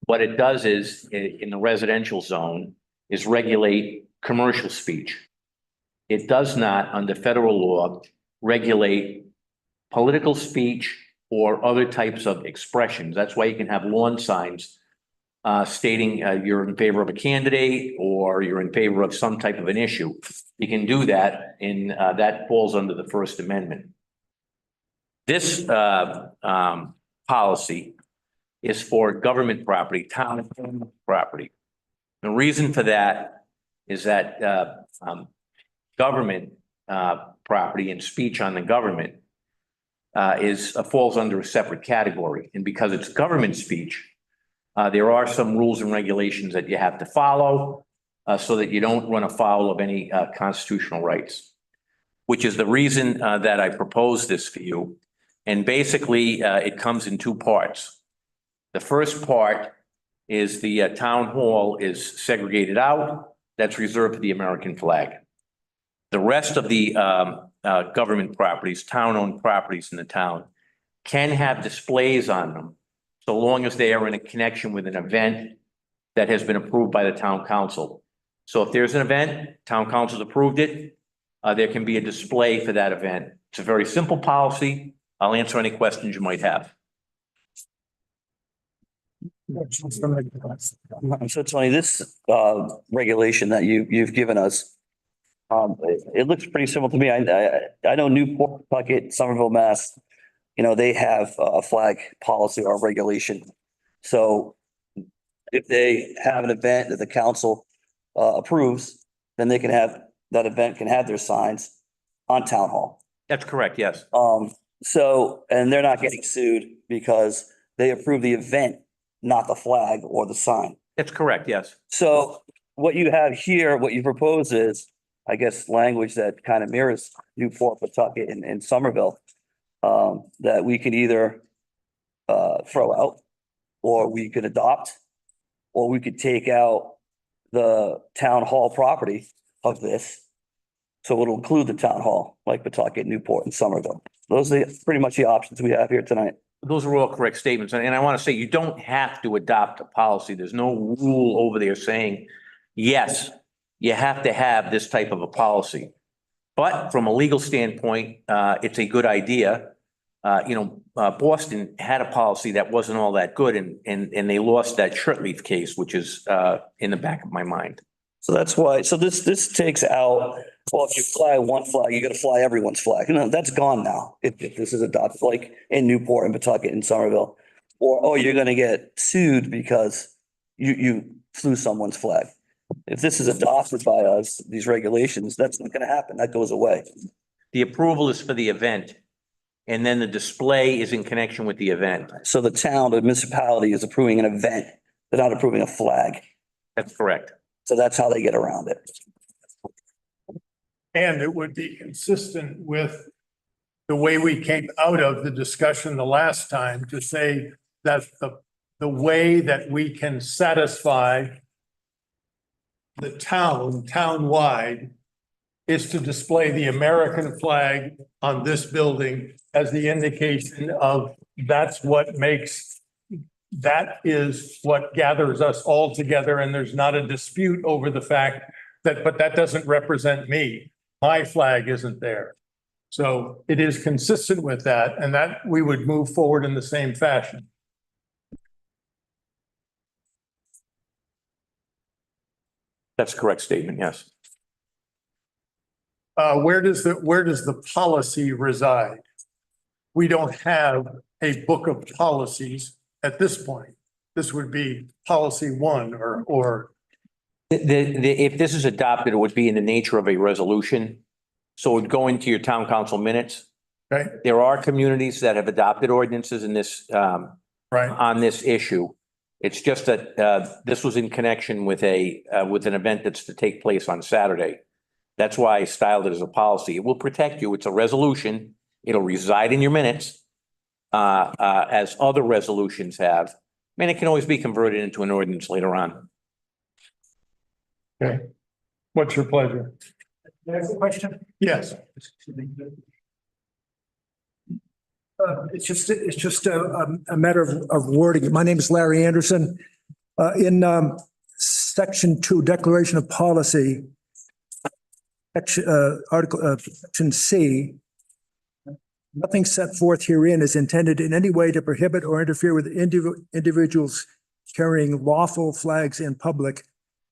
What it does is, in the residential zone, is regulate commercial speech. It does not, under federal law, regulate political speech or other types of expressions. That's why you can have lawn signs stating you're in favor of a candidate or you're in favor of some type of an issue. You can do that, and that falls under the First Amendment. This policy is for government property, town property. The reason for that is that government property and speech on the government falls under a separate category. And because it's government speech, there are some rules and regulations that you have to follow so that you don't run afoul of any constitutional rights, which is the reason that I proposed this for you. And basically, it comes in two parts. The first part is the town hall is segregated out. That's reserved for the American flag. The rest of the government properties, town-owned properties in the town, can have displays on them so long as they are in a connection with an event that has been approved by the town council. So if there's an event, town council's approved it, there can be a display for that event. It's a very simple policy. I'll answer any questions you might have. So Tony, this regulation that you've given us, it looks pretty simple to me. I know Newport, Puckett, Somerville, Mass, they have a flag policy or regulation. So if they have an event that the council approves, then they can have, that event can have their signs on town hall. That's correct, yes. So, and they're not getting sued because they approve the event, not the flag or the sign. That's correct, yes. So what you have here, what you propose is, I guess, language that kind of mirrors Newport, Pawtucket, and Somerville, that we can either throw out, or we could adopt, or we could take out the town hall property of this So it'll include the town hall, like Pawtucket, Newport and Somerville. Those are pretty much the options we have here tonight. Those are all correct statements. And I want to say, you don't have to adopt a policy. There's no rule over there saying, yes, you have to have this type of a policy. But from a legal standpoint, it's a good idea. Boston had a policy that wasn't all that good and they lost that shirt leaf case, which is in the back of my mind. So that's why, so this takes out, well, if you fly one flag, you gotta fly everyone's flag. No, that's gone now. If this is adopted, like in Newport and Pawtucket and Somerville. Or, oh, you're gonna get sued because you flew someone's flag. If this is adopted by us, these regulations, that's not gonna happen. That goes away. The approval is for the event. And then the display is in connection with the event. So the town, the municipality is approving an event. They're not approving a flag. That's correct. So that's how they get around it. And it would be consistent with the way we came out of the discussion the last time to say that the way that we can satisfy the townwide is to display the American flag on this building as the indication of that is what gathers us all together. And there's not a dispute over the fact but that doesn't represent me. My flag isn't there. So it is consistent with that, and that we would move forward in the same fashion. That's a correct statement, yes. Where does the policy reside? We don't have a book of policies at this point. This would be policy one or. If this is adopted, it would be in the nature of a resolution. So it would go into your town council minutes. Right. There are communities that have adopted ordinances in this, right, on this issue. It's just that, this was in connection with with an event that's to take place on Saturday. That's why I styled it as a policy. It will protect you. It's a resolution. It'll reside in your minutes, as other resolutions have. And it can always be converted into an ordinance later on. Okay. What's your pleasure? There's a question. Yes. It's just a matter of wording. My name is Larry Anderson. In section 2, declaration of policy, section C, nothing set forth herein is intended in any way to prohibit or interfere with individuals carrying lawful flags in public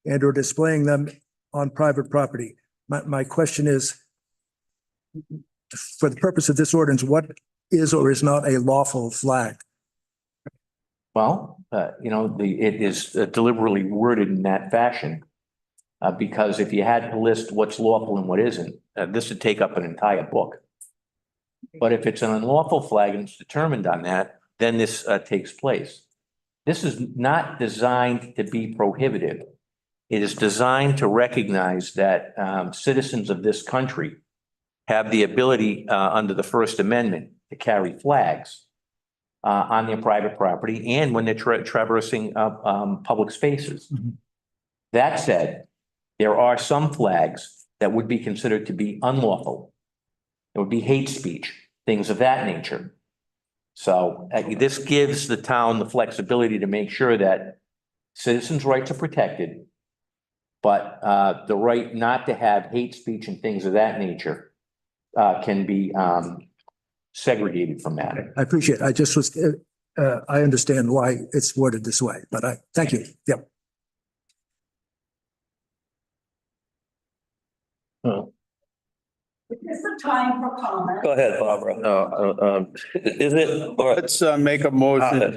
and or displaying them on private property. My question is, for the purpose of this ordinance, what is or is not a lawful flag? Well, it is deliberately worded in that fashion. Because if you had to list what's lawful and what isn't, this would take up an entire book. But if it's an unlawful flag and it's determined on that, then this takes place. This is not designed to be prohibitive. It is designed to recognize that citizens of this country have the ability under the First Amendment to carry flags on their private property and when they're traversing public spaces. Mm-hmm. That said, there are some flags that would be considered to be unlawful. It would be hate speech, things of that nature. So this gives the town the flexibility to make sure that citizens' rights are protected, but the right not to have hate speech and things of that nature can be segregated from that. I appreciate it. I just was, I understand why it's worded this way, but thank you. Yep. Is the time for comment? Go ahead, Barbara. Is it? Let's make a motion.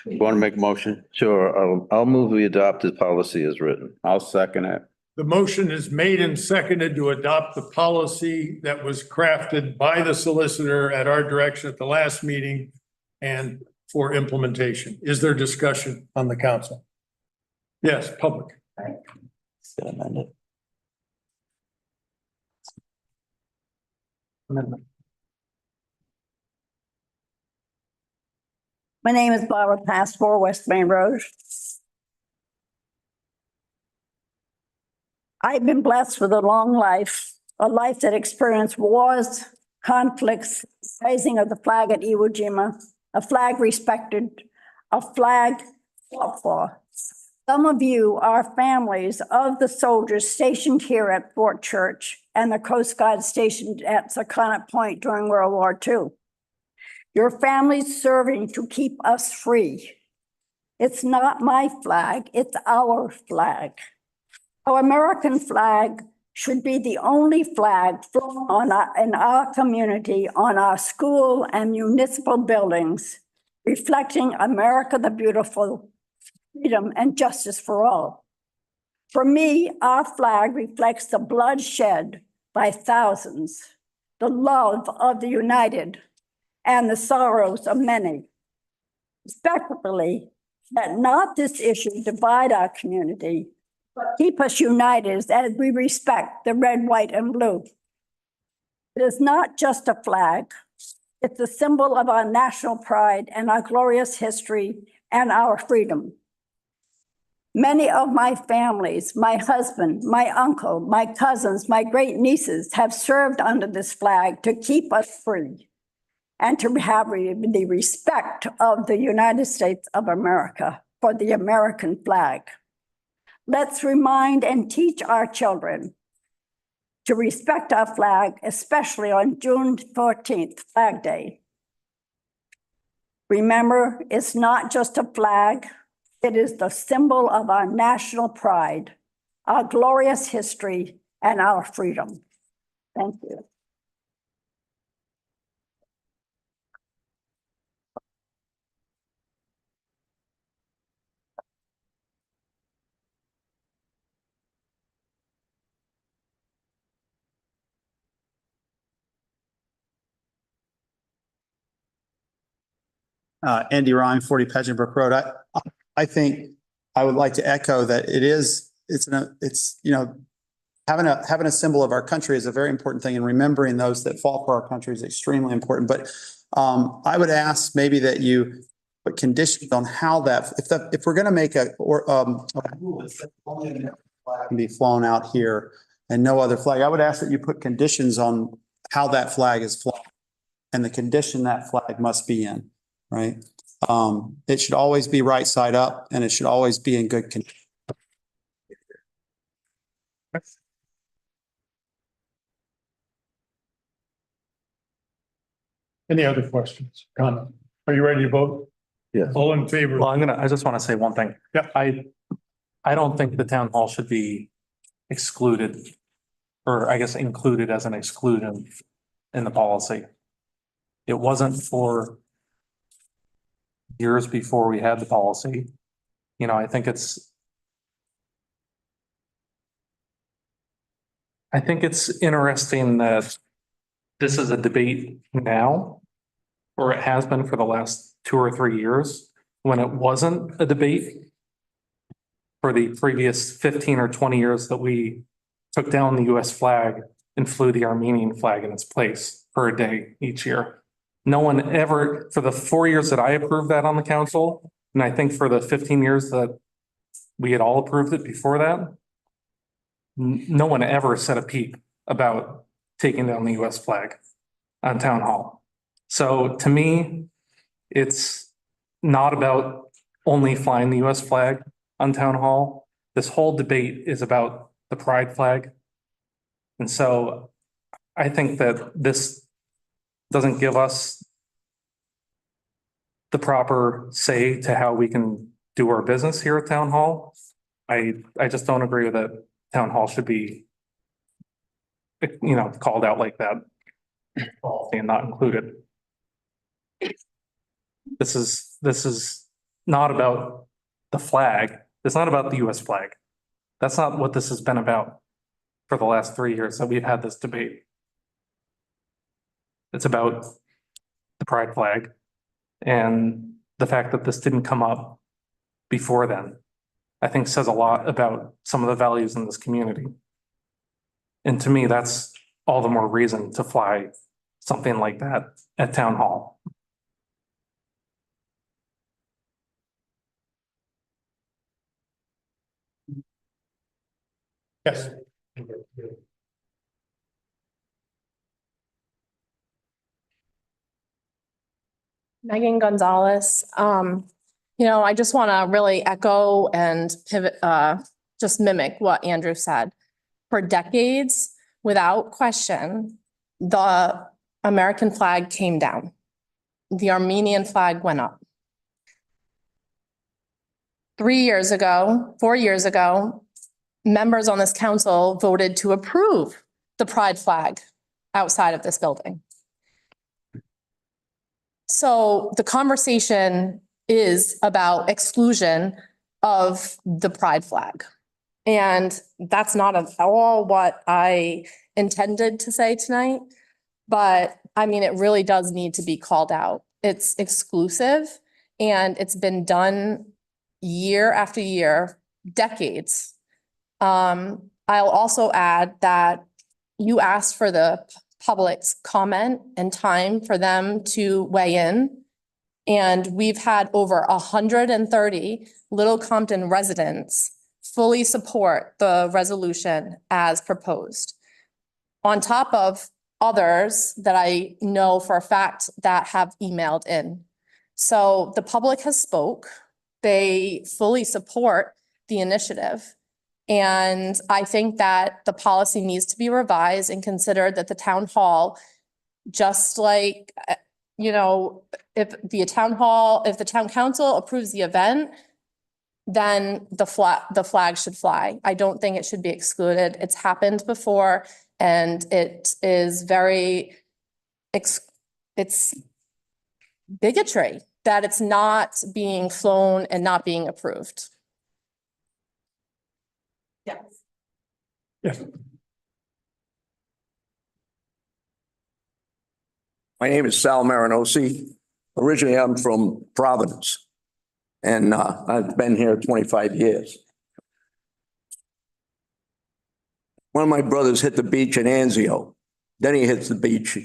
You want to make a motion? Sure, I'll move we adopt the policy as written. I'll second it. The motion is made and seconded to adopt the policy that was crafted by the solicitor at our direction at the last meeting and for implementation. Is there discussion on the council? Yes, public. My name is Barbara Passport, West Main Road. I've been blessed with a long life a life that experienced wars, conflicts, raising of the flag at Iwo Jima, a flag respected, a flag fought for. Some of you are families of the soldiers stationed here at Fort Church and the Coast Guard stationed at Secana Point during World War II. Your families serving to keep us free. It's not my flag, it's our flag. Our American flag should be the only flag flown in our community, on our school and municipal buildings, reflecting America the Beautiful, freedom and justice for all. For me, our flag reflects the blood shed by thousands, the love of the united, and the sorrows of many. Respectfully, let not this issue divide our community, but keep us united as we respect the red, white, and blue. It is not just a flag. It's a symbol of our national pride and our glorious history and our freedom. Many of my families, my husband, my uncle, my cousins, my great nieces have served under this flag to keep us free and to have the respect of the United States of America for the American flag. Let's remind and teach our children to respect our flag, especially on June 14th, Flag Day. Remember, it's not just a flag, it is the symbol of our national pride, our glorious history, and our freedom. Thank you. Andy Ryan, 40 Pageant Road. I think I would like to echo that having a symbol of our country is a very important thing, and remembering those that fought for our country is extremely important. But I would ask maybe that you put conditions on how that, if we're going to make a rule that only a flag can be flown out here and no other flag, I would ask that you put conditions on how that flag is flown and the condition that flag must be in. Right. It should always be right side up, and it should always be in good condition. Any other questions? Comment? Are you ready to vote? Yes. All in favor? Well, I just want to say one thing. Yeah. I don't think the town hall should be excluded, or I guess included as an exclusion in the policy. It wasn't for years before we had the policy. You know, I think it's interesting that this is a debate now, or it has been for the last 2 or 3 years, when it wasn't a debate for the previous 15 or 20 years that we took down the US flag and flew the Armenian flag in its place for a day each year. No one ever, for the 4 years that I approved that on the council, and I think for the 15 years that we had all approved it before that, no one ever said a peep about taking down the US flag on town hall. So to me, it's not about only flying the US flag on town hall. This whole debate is about the pride flag. And so I think that this doesn't give us the proper say to how we can do our business here at town hall. I just don't agree with that town hall should be, you know, called out like that and not included. This is not about the flag. It's not about the US flag. That's not what this has been about for the last 3 years that we've had this debate. It's about the pride flag and the fact that this didn't come up before then, I think says a lot about some of the values in this community. And to me, that's all the more reason to fly something like that at town hall. Yes. Megan Gonzalez. I just want to really echo and pivot, just mimic what Andrew said. For decades, without question, the American flag came down. The Armenian flag went up. 4 years ago, members on this council voted to approve the pride flag outside of this building. So the conversation is about exclusion of the pride flag. And that's not at all what I intended to say tonight. But I mean, it really does need to be called out. It's exclusive and it's been done year after year, decades. I'll also add that you asked for the public's comment and time for them to weigh in. And we've had over 130 Little Compton residents fully support the resolution as proposed. On top of others that I know for a fact that have emailed in. So the public has spoke. They fully support the initiative. And I think that the policy needs to be revised and considered that the town hall, just like, if the town council approves the event, then the flag should fly. I don't think it should be excluded. It's happened before and it is it's bigotry that it's not being flown and not being approved. Yes. Yes. My name is Sal Marinosi. Originally, I'm from Providence, and I've been here 25 years. One of my brothers hit the beach in Anzio. Then he hits the beach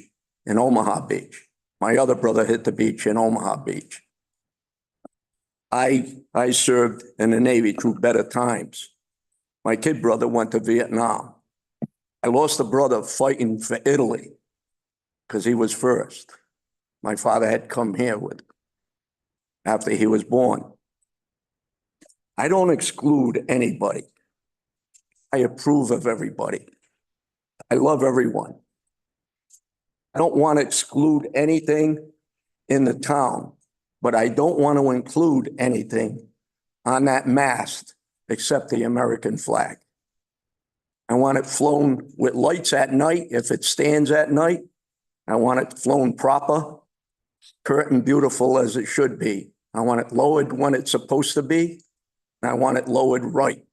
in Omaha Beach. My other brother hit the beach in Omaha Beach. I served in the Navy through better times. My kid brother went to Vietnam. I lost a brother fighting for Italy because he was first. My father had come here after he was born. I don't exclude anybody. I approve of everybody. I love everyone. I don't want to exclude anything in the town, but I don't want to include anything on that mast except the American flag. I want it flown with lights at night if it stands at night. I want it flown proper, curtain beautiful as it should be. I want it lowered when it's supposed to be, and I want it lowered right.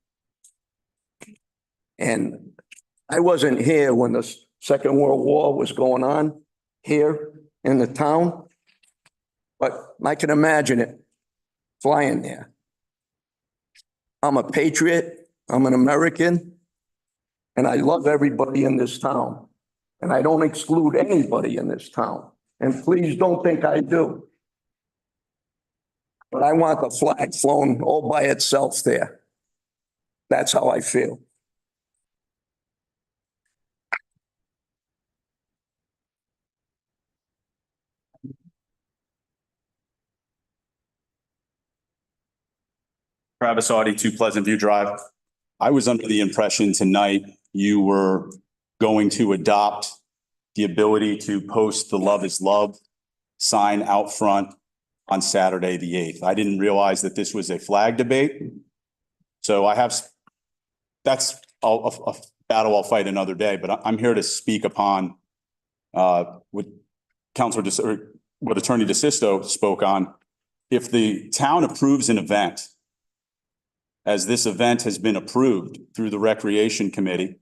And I wasn't here when the Second World War was going on here in the town, but I can imagine it flying there. I'm a patriot, I'm an American, and I love everybody in this town. And I don't exclude anybody in this town. And please don't think I do. But I want the flag flown all by itself there. That's how I feel. Travis Audi, 2 Pleasant View Drive. I was under the impression tonight you were going to adopt the ability to post the Love is Love sign out front on Saturday, the 8th. I didn't realize that this was a flag debate. So that's a battle I'll fight another day, but I'm here to speak upon what what Attorney DeSisto spoke on. If the town approves an event, as this event has been approved through the Recreation Committee,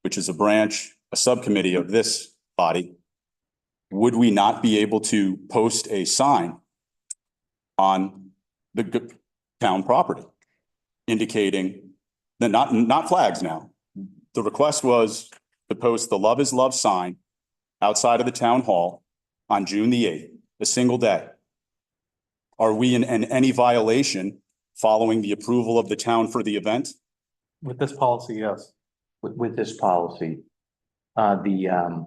which is a subcommittee of this body, would we not be able to post a sign on the town property indicating that not flags now? The request was to post the Love is Love sign outside of the town hall on June the 8th, a single day. Are we in any violation following the approval of the town for the event? With this policy, yes. With this policy, the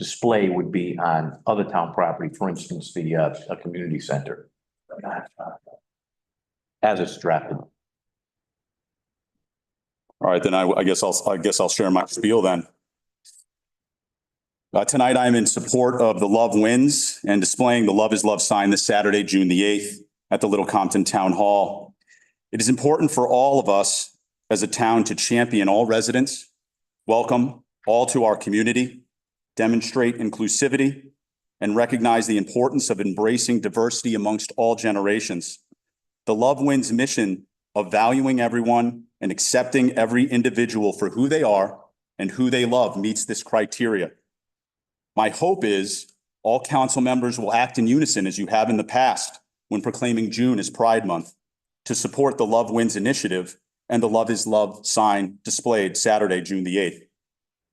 display would be on other town property, for instance, the, a community center. As it's drafted. All right, then I guess I'll share my spiel then. Tonight, I'm in support of the Love Wins and displaying the Love is Love sign this Saturday, June the 8th at the Little Compton Town Hall. It is important for all of us as a town to champion all residents, welcome all to our community, demonstrate inclusivity, and recognize the importance of embracing diversity amongst all generations. The Love Wins mission of valuing everyone and accepting every individual for who they are and who they love meets this criteria. My hope is all council members will act in unison as you have in the past when proclaiming June as Pride Month to support the Love Wins initiative and the Love is Love sign displayed Saturday, June the 8th.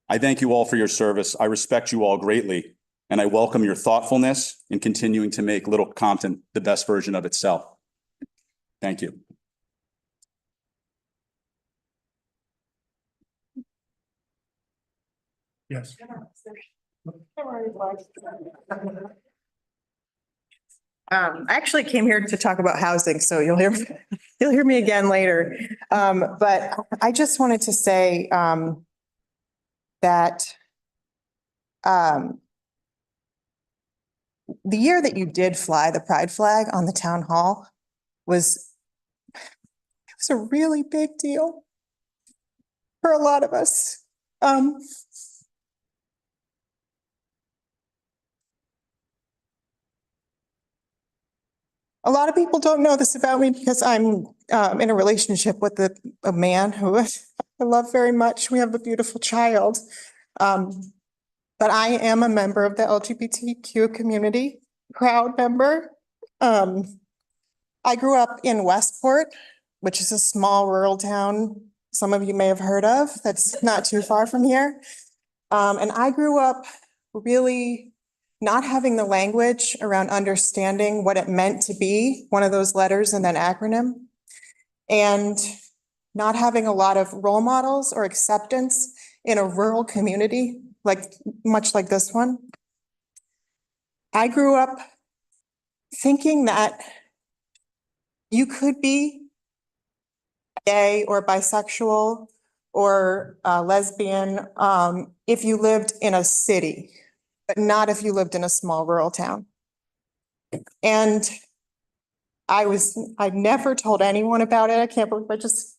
I thank you all for your service. I respect you all greatly, and I welcome your thoughtfulness in continuing to make Little Compton the best version of itself. Thank you. Yes. I actually came here to talk about housing, so you'll hear me again later. But I just wanted to say, that, the year that you did fly the pride flag on the town hall was a really big deal for a lot of us. A lot of people don't know this about me because I'm in a relationship with a man who I love very much. We have a beautiful child. But I am a member of the LGBTQ community, proud member. I grew up in Westport, which is a small rural town some of you may have heard of. That's not too far from here. And I grew up really not having the language around understanding what it meant to be one of those letters in an acronym, and not having a lot of role models or acceptance in a rural community, much like this one. I grew up thinking that you could be gay or bisexual or lesbian if you lived in a city, but not if you lived in a small rural town. And I never told anyone about it. I can't believe I just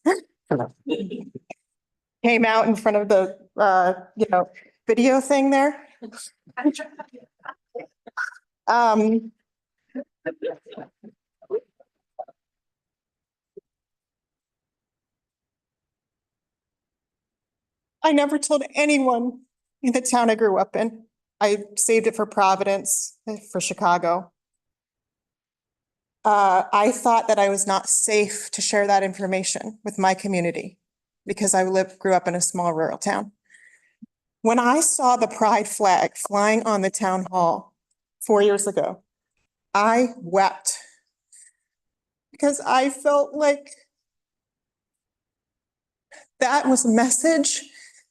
came out in front of the, video thing there. I never told anyone in the town I grew up in. I saved it for Providence, for Chicago. I thought that I was not safe to share that information with my community because I grew up in a small rural town. When I saw the pride flag flying on the town hall 4 years ago, I wept because I felt like that was a message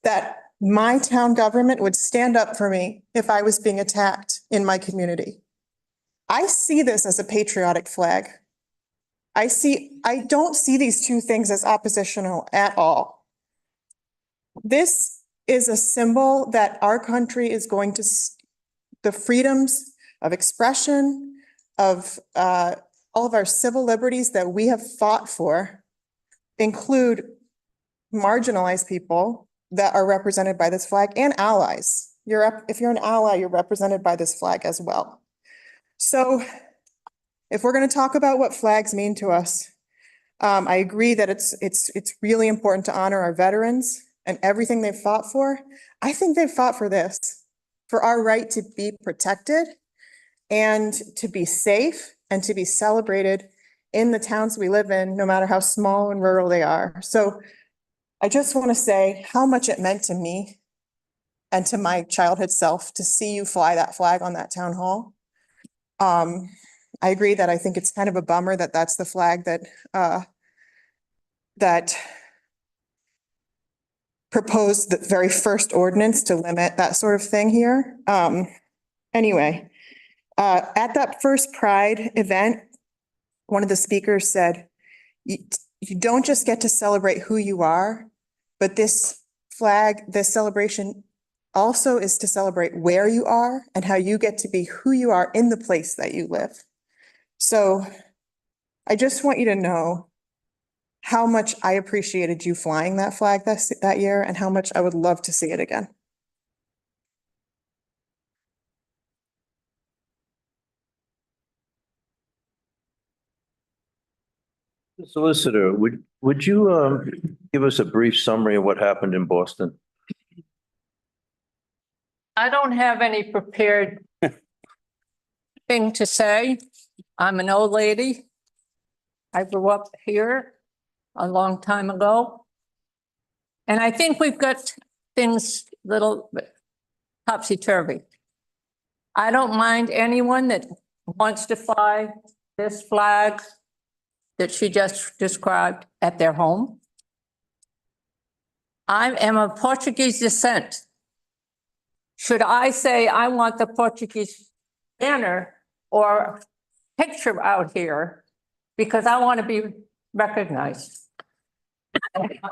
that my town government would stand up for me if I was being attacked in my community. I see this as a patriotic flag. I don't see these two things as oppositional at all. This is a symbol that our country is going to, the freedoms of expression, of all of our civil liberties that we have fought for, include marginalized people that are represented by this flag and allies. If you're an ally, you're represented by this flag as well. So if we're going to talk about what flags mean to us, I agree that it's really important to honor our veterans and everything they've fought for. I think they've fought for this, for our right to be protected and to be safe and to be celebrated in the towns we live in, no matter how small and rural they are. So I just want to say how much it meant to me and to my childhood self to see you fly that flag on that town hall. I agree that I think it's kind of a bummer that that's the flag that proposed the very first ordinance to limit that sort of thing here. Anyway, at that first Pride event, one of the speakers said, you don't just get to celebrate who you are, but this flag, this celebration also is to celebrate where you are and how you get to be who you are in the place that you live. So I just want you to know how much I appreciated you flying that flag that year and how much I would love to see it again. Solicitor, would you give us a brief summary of what happened in Boston? I don't have any prepared thing to say. I'm an old lady. I grew up here a long time ago. And I think we've got things little bit topsy-turvy. I don't mind anyone that wants to fly this flag that she just described at their home. I am of Portuguese descent. Should I say I want the Portuguese banner or picture out here because I want to be recognized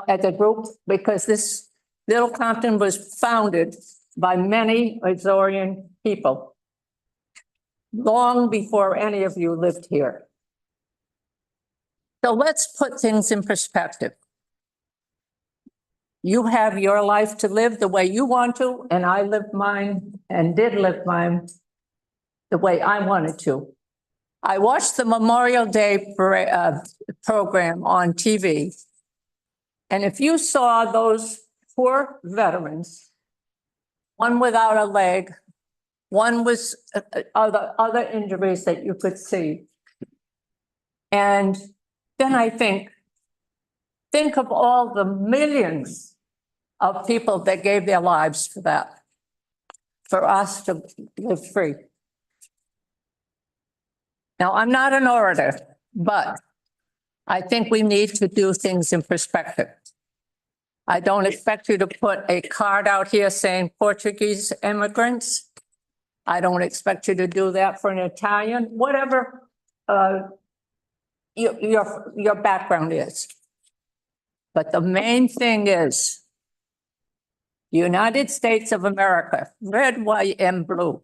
as a group, because this little Compton was founded by many Azorean people long before any of you lived here. So let's put things in perspective. You have your life to live the way you want to, and I lived mine and did live mine the way I wanted to. I watched the Memorial Day program on TV. And if you saw those poor veterans, one without a leg, one with other injuries that you could see. And then I think of all the millions of people that gave their lives for that, for us to live free. Now, I'm not an orator, but I think we need to do things in perspective. I don't expect you to put a card out here saying Portuguese immigrants. I don't expect you to do that for an Italian, whatever your background is. But the main thing is United States of America, red, white, and blue,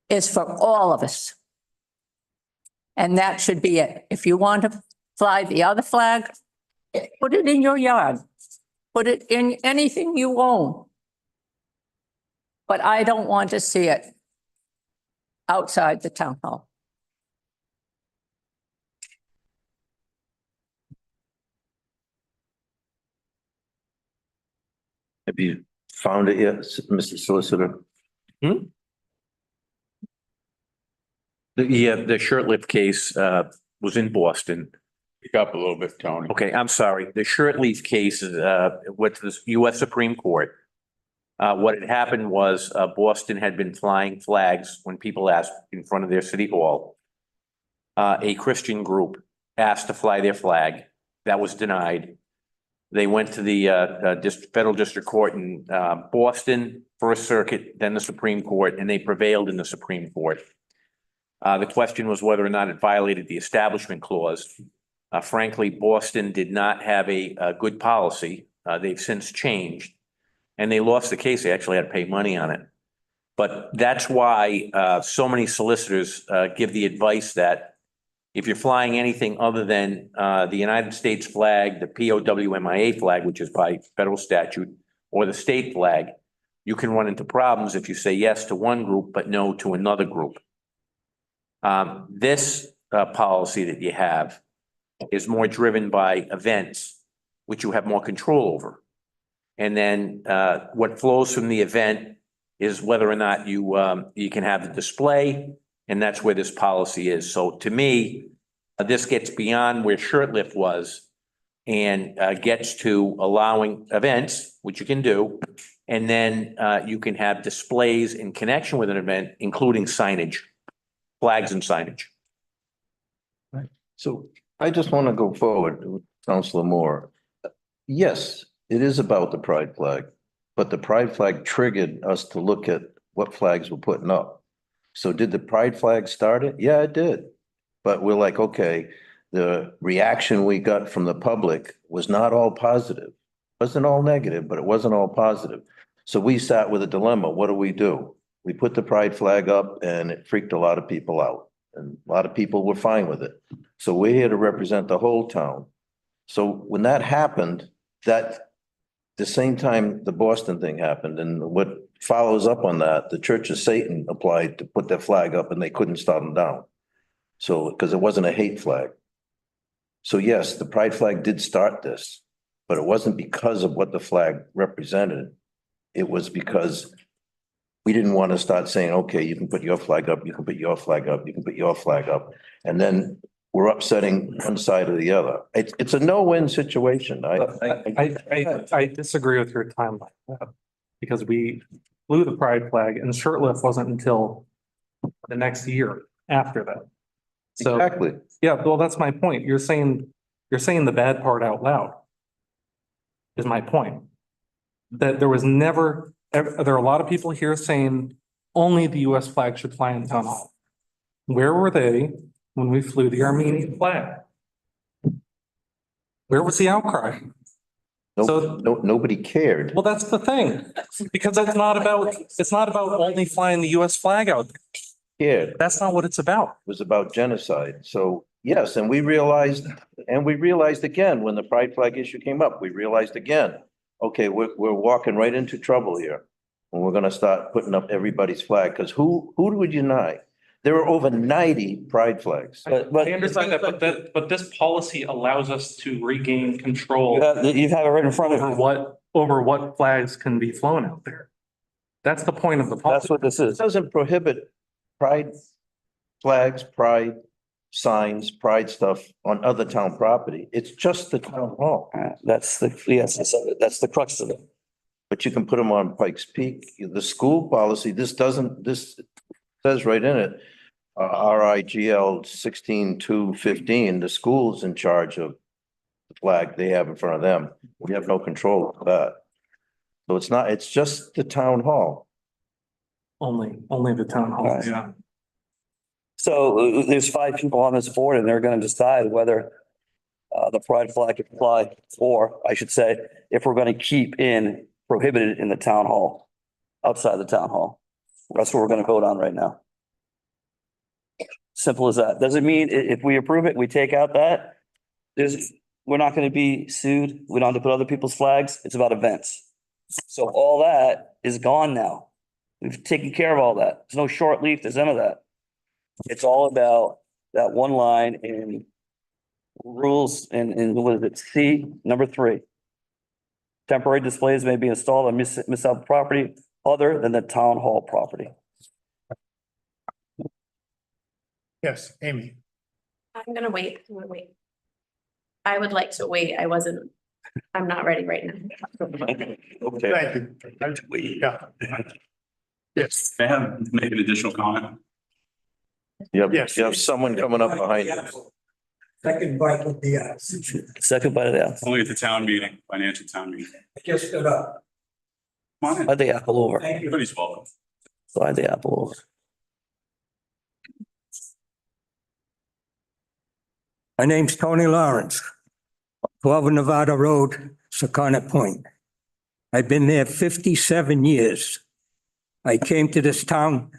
is for all of us. And that should be it. If you want to fly the other flag, put it in your yard. Put it in anything you own. But I don't want to see it outside the town hall. Have you found it yet, Mr. Solicitor? The Shirtlift case was in Boston. Pick up a little bit, Tony. Okay, I'm sorry. The Shirtleaf case went to the US Supreme Court. What had happened was Boston had been flying flags when people asked in front of their city hall. A Christian group asked to fly their flag. That was denied. They went to the federal district court in Boston, First Circuit, then the Supreme Court, and they prevailed in the Supreme Court. The question was whether or not it violated the Establishment Clause. Frankly, Boston did not have a good policy. They've since changed, and they lost the case. They actually had to pay money on it. But that's why so many solicitors give the advice that if you're flying anything other than the United States flag, the POWMIA flag, which is by federal statute, or the state flag, you can run into problems if you say yes to one group but no to another group. This policy that you have is more driven by events, which you have more control over. And then what flows from the event is whether or not you can have the display, and that's where this policy is. So to me, this gets beyond where Shirtlift was and gets to allowing events, which you can do, and then you can have displays in connection with an event, including signage, flags and signage. So I just want to go forward with Councilor Moore. Yes, it is about the pride flag, but the pride flag triggered us to look at what flags we're putting up. So did the pride flag start it? Yeah, it did. But we're like, okay, the reaction we got from the public was not all positive. Wasn't all negative, but it wasn't all positive. So we sat with a dilemma. What do? We put the pride flag up and it freaked a lot of people out. And a lot of people were fine with it. So we're here to represent the whole town. So when that happened, that the same time the Boston thing happened, and what follows up on that, the Church of Satan applied to put their flag up and they couldn't stop them down. So, because it wasn't a hate flag. So yes, the pride flag did start this, but it wasn't because of what the flag represented. It was because we didn't want to start saying, okay, you can put your flag up, you can put your flag up, you can put your flag up. And then we're upsetting one side or the other. It's a no-win situation. I disagree with your timeline. Because we flew the pride flag and shirtlift wasn't until the next year after that. So, exactly. Yeah, well, that's my point. You're saying the bad part out loud. Is my point. That there was never, there are a lot of people here saying only the US flag should fly in town hall. Where were they when we flew the Armenian flag? Where was the outcry? Nobody cared. Well, that's the thing, because it's not about only flying the US flag out. Yeah. That's not what it's about. It was about genocide. So yes, and we realized again, when the pride flag issue came up, we realized again, okay, we're walking right into trouble here. And we're gonna start putting up everybody's flag, because who would deny? There are over 90 pride flags. I understand that, but this policy allows us to regain control. You have it right in front of you. Over what flags can be flown out there. That's the point of the policy. That's what this is. It doesn't prohibit pride flags, pride signs, pride stuff on other town property. It's just the town hall. That's the crux of it. But you can put them on Pikes Peak. The school policy, this says right in it, RIGL 16-215, the school's in charge of the flag they have in front of them. We have no control of that. So it's just the town hall. Only the town hall, Right. yeah. So there's 5 people on this board and they're going to decide whether the pride flag can fly, or I should say, if we're going to keep in prohibited in the town hall, outside the town hall. That's what we're going to vote on right now. Simple as that. Doesn't mean if we approve it, we take out that. We're not going to be sued. We don't have to put other people's flags. It's about events. So all that is gone now. We've taken care of all that. There's no short leaf. There's none of that. It's all about that one line in rules and what is it? C, number 3. Temporary displays may be installed on municipal property other than the town hall property. Yes, Amy. I'm gonna wait. I would like to wait. I'm not ready right now. Okay. Thank you. Yeah. Yes. May I have make an additional comment? Yes. You have someone coming up behind you. Second bite of the apple. Second bite of the apple. Only at the town meeting, financial town meeting. I just stood up. Come on in. Slide the apple over. Thank you. Everybody's welcome. Slide the apple over. My name's Tony Lawrence, 12 Nevada Road, Secana Point. I've been there 57 years. I came to this town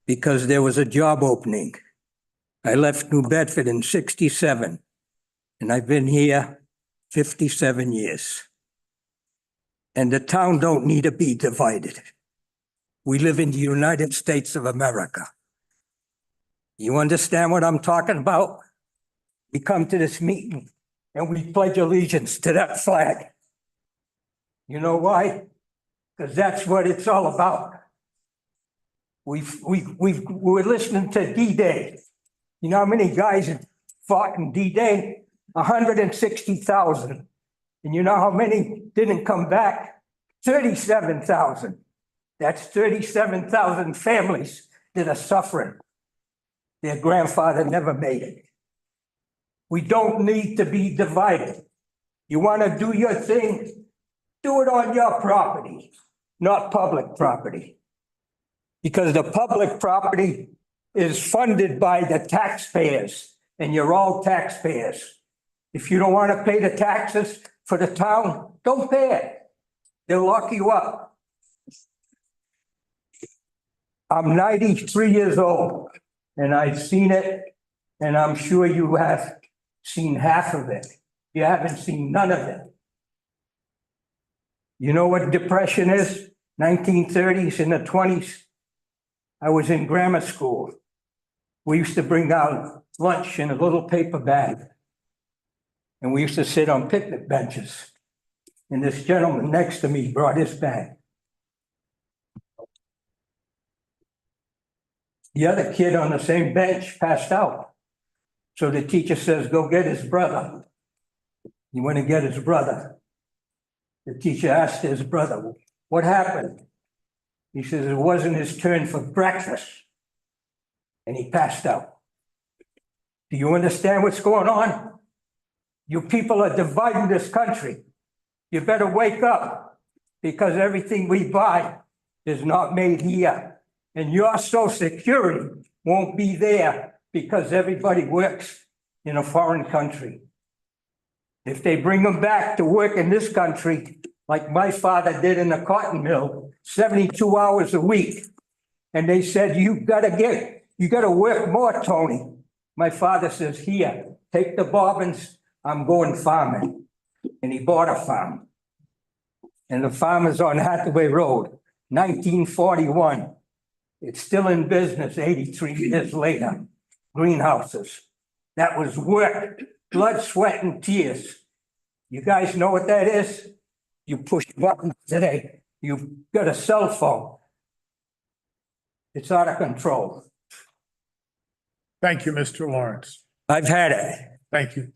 because there was a job opening. I left New Bedford in 67, and I've been here 57 years. And the town don't need to be divided. We live in the United States of America. You understand what I'm talking about? We come to this meeting and we pledge allegiance to that flag. You know why? Because that's what it's all about. We're listening to D-Day. You know how many guys fought in D-Day? 160,000. And you know how many didn't come back? 37,000. That's 37,000 families that are suffering. Their grandfather never made it. We don't need to be divided. You want to do your thing? do it on your property, not public property. Because the public property is funded by the taxpayers, and you're all taxpayers. If you don't want to pay the taxes for the town, don't pay it. They'll lock you up. I'm 93 years old, and I've seen it, and I'm sure you have seen half of it. You haven't seen none of it. You know what depression is? 1930s and the 20s. I was in grammar school. We used to bring out lunch in a little paper bag. And we used to sit on picnic benches. And this gentleman next to me brought his bag. The other kid on the same bench passed out. So the teacher says, go get his brother. He went to get his brother. The teacher asked his brother, what happened? He says, it wasn't his turn for breakfast. And he passed out. Do you understand what's going on? You people are dividing this country. You better wake up, because everything we buy is not made here. And your Social Security won't be there because everybody works in a foreign country. If they bring them back to work in this country, like my father did in the cotton mill, 72 hours a week, and they said, you gotta work more, Tony. My father says, here, take the bobbins, I'm going farming. And he bought a farm. And the farm is on Hathaway Road, 1941. It's still in business 83 years later. Greenhouses. That was work, blood, sweat, and tears. You guys know what that is? You push buttons today. You've got a cell phone. It's out of control. Thank you, Mr. Lawrence. I've had it. Thank you.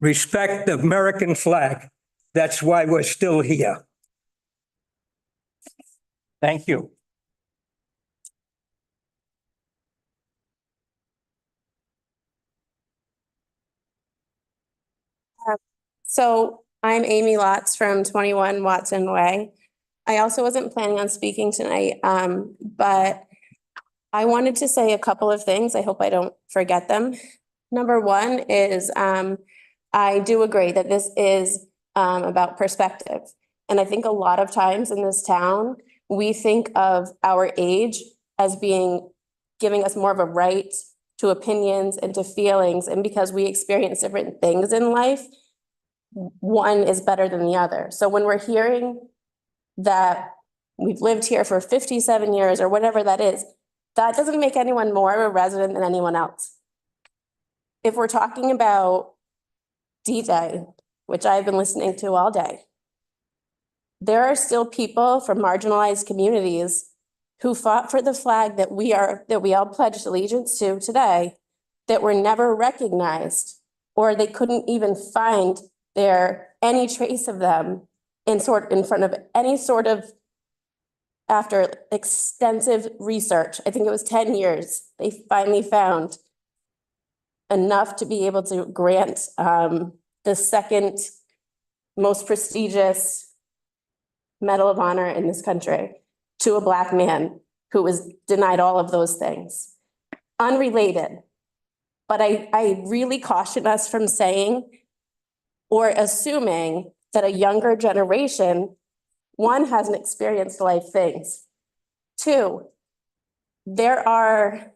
Respect the American flag. That's why we're still here. Thank you. So I'm Amy Lotz from 21 Watson Way. I also wasn't planning on speaking tonight, but I wanted to say a couple of things. I hope I don't forget them. Number one is I do agree that this is about perspective. And I think a lot of times in this town, we think of our age as giving us more of a right to opinions and to feelings. And because we experience different things in life, one is better than the other. So when we're hearing that we've lived here for 57 years or whatever that is, that doesn't make anyone more of a resident than anyone else. If we're talking about D-Day, which I've been listening to all day, there are still people from marginalized communities who fought for the flag that we all pledged allegiance to today that were never recognized, or they couldn't even find any trace of them in front of any sort of, after extensive research, I think it was 10 years, they finally found enough to be able to grant the second most prestigious Medal of Honor in this country to a Black man who was denied all of those things. Unrelated, but I really caution us from saying or assuming that a younger generation, one, hasn't experienced life things. Two, there are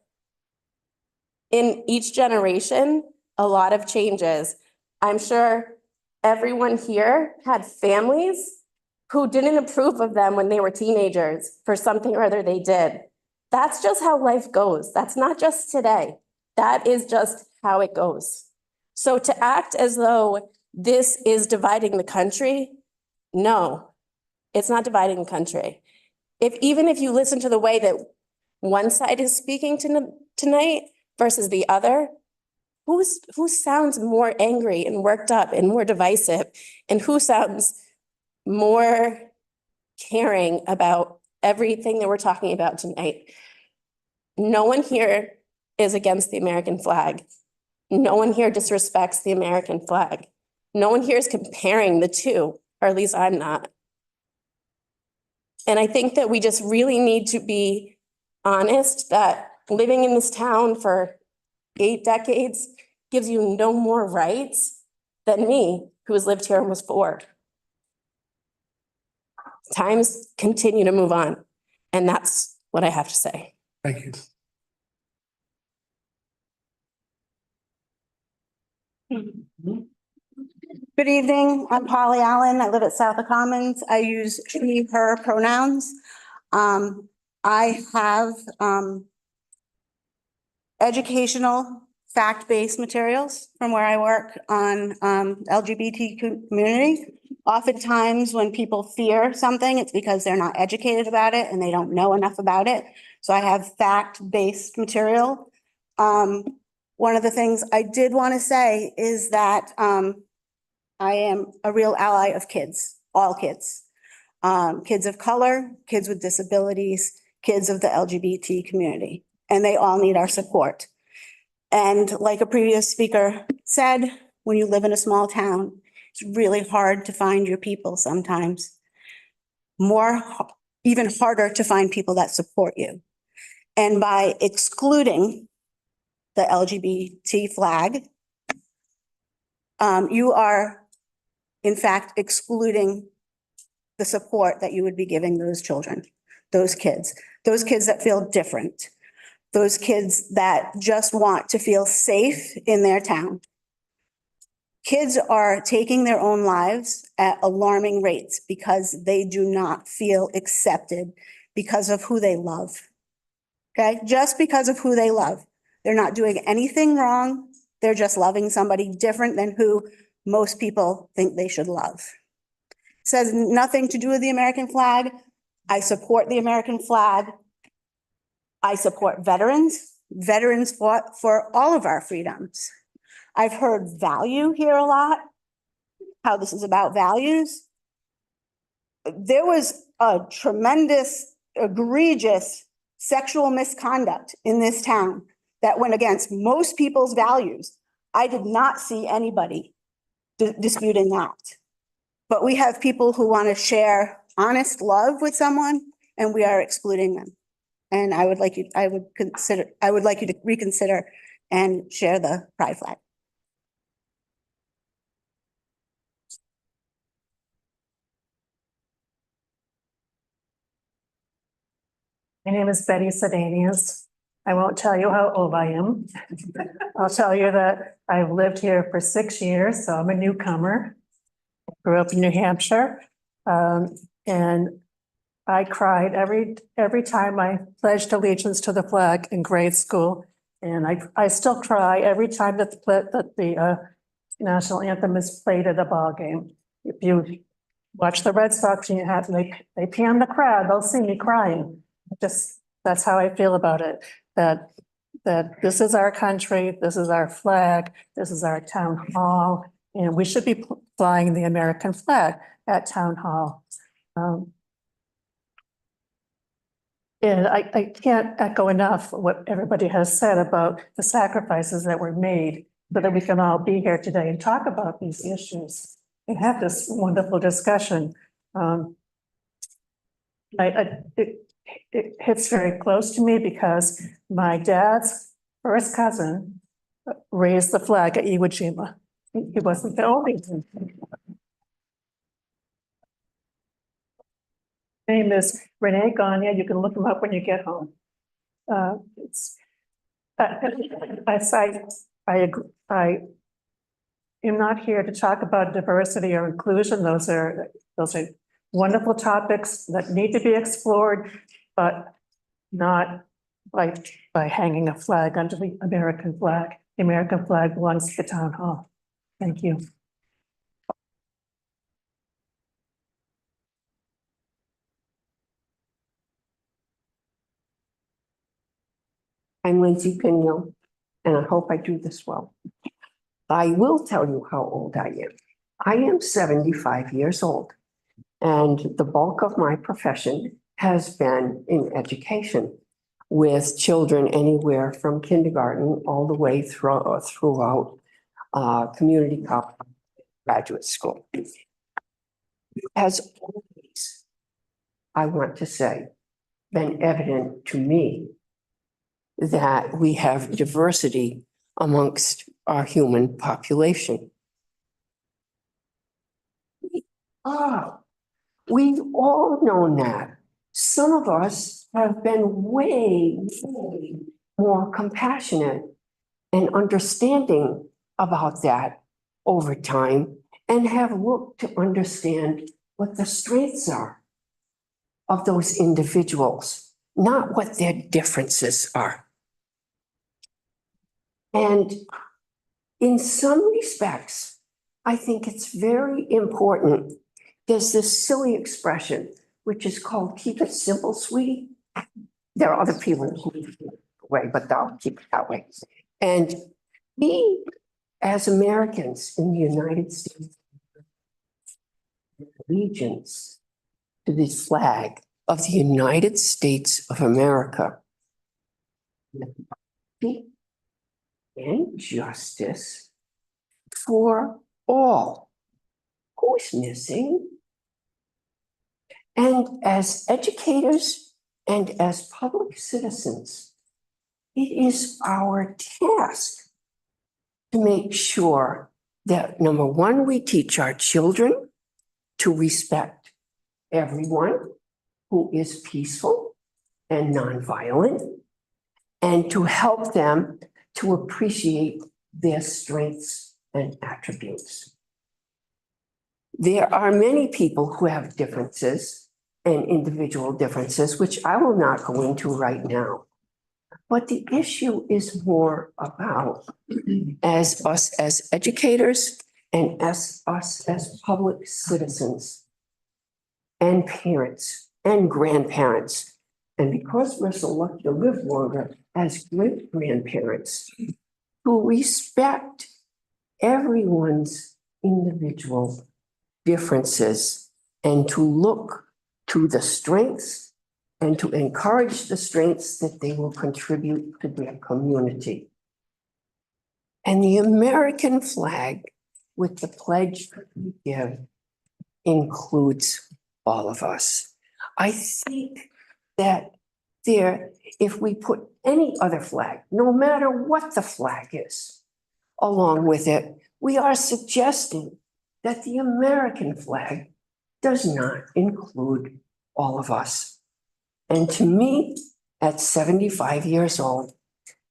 in each generation a lot of changes. I'm sure everyone here had families who didn't approve of them when they were teenagers for something or other they did. That's just how life goes. That's not just today. That is just how it goes. So to act as though this is dividing the country, no, it's not dividing the country. Even if you listen to the way that one side is speaking tonight versus the other, who sounds more angry and worked up and more divisive, and who sounds more caring about everything that we're talking about tonight? No one here is against the American flag. No one here disrespects the American flag. No one here is comparing the two. or at least I'm not. And I think that we just really need to be honest that living in this town for 8 decades gives you no more rights than me, who has lived here almost 4. Times continue to move on, and that's what I have to say. Thank you. Good evening, I'm Polly Allen. I live at South of Commons. I use she, her pronouns. I have educational, fact-based materials from where I work on LGBT community. Oftentimes, when people fear something, it's because they're not educated about it and they don't know enough about it. So I have fact-based material. One of the things I did want to say is that I am a real ally of kids, all kids. Kids of color, kids with disabilities, kids of the LGBT community, and they all need our support. And like a previous speaker said, when you live in a small town, it's really hard to find your people sometimes. Even harder to find people that support you. And by excluding the LGBT flag, you are, in fact, excluding the support that you would be giving those children, those kids that feel different, those kids that just want to feel safe in their town. Kids are taking their own lives at alarming rates because they do not feel accepted because of who they love. Okay, just because of who they love. They're not doing anything wrong. They're just loving somebody different than who most people think they should love. It says nothing to do with the American flag. I support the American flag. I support veterans. Veterans fought for all of our freedoms. I've heard value here a lot, how this is about values. There was a tremendous, egregious sexual misconduct in this town that went against most people's values. I did not see anybody disputing that. But we have people who want to share honest love with someone, and we are excluding them. And I would like you to reconsider and share the pride flag. My name is Betty Sedanius. I won't tell you how old I am. I'll tell you that I've lived here for 6 years, so I'm a newcomer. Grew up in New Hampshire, and I cried every time I pledged allegiance to the flag in grade school, and I still cry every time that the national anthem is played at a ball game. If you watch the Red Sox and they pan the crowd, they'll see me crying. That's how I feel about it. That this is our country, this is our flag, this is our town hall, and we should be flying the American flag at town hall. And I can't echo enough what everybody has said about the sacrifices that were made so that we can all be here today and talk about these issues and have this wonderful discussion. It hits very close to me because my dad's first cousin raised the flag at Iwo Jima. He wasn't the only one. Name is Renee Gagne. You can look him up when you get home. I am not here to talk about diversity or inclusion. Those are wonderful topics that need to be explored, but not by hanging a flag under the American flag. The American flag belongs to the town hall. Thank you. I'm Lindsay Pinion, and I hope I do this well. I will tell you how old I am. I am 75 years old, and the bulk of my profession has been in education with children anywhere from kindergarten all the way throughout community college, graduate school. has always, I want to say, been evident to me that we have diversity amongst our human population. We've all known that. Some of us have been way more compassionate and understanding about that over time and have looked to understand what the strengths are of those individuals, not what their differences are. And in some respects, I think it's very important. There's this silly expression, which is called keep it simple, sweetie. There are other people who feel that way, but I'll keep it that way. And we, as Americans in the United States, allegiance to the flag of the United States of America. And justice for all. Who is missing? And as educators and as public citizens, it is our task to make sure that, number one, we teach our children to respect everyone who is peaceful and nonviolent, and to help them to appreciate their strengths and attributes. There are many people who have differences and individual differences, which I will not go into right now. But the issue is more about as us as educators and as us as public citizens and parents and grandparents. And because we're so lucky to live longer as great-grandparents, to respect everyone's individual differences and to look to the strengths and to encourage the strengths that they will contribute to their community. And the American flag, with the pledge that we give, includes all of us. I think that if we put any other flag, no matter what the flag is, along with it, we are suggesting that the American flag does not include all of us. And to me, at 75 years old,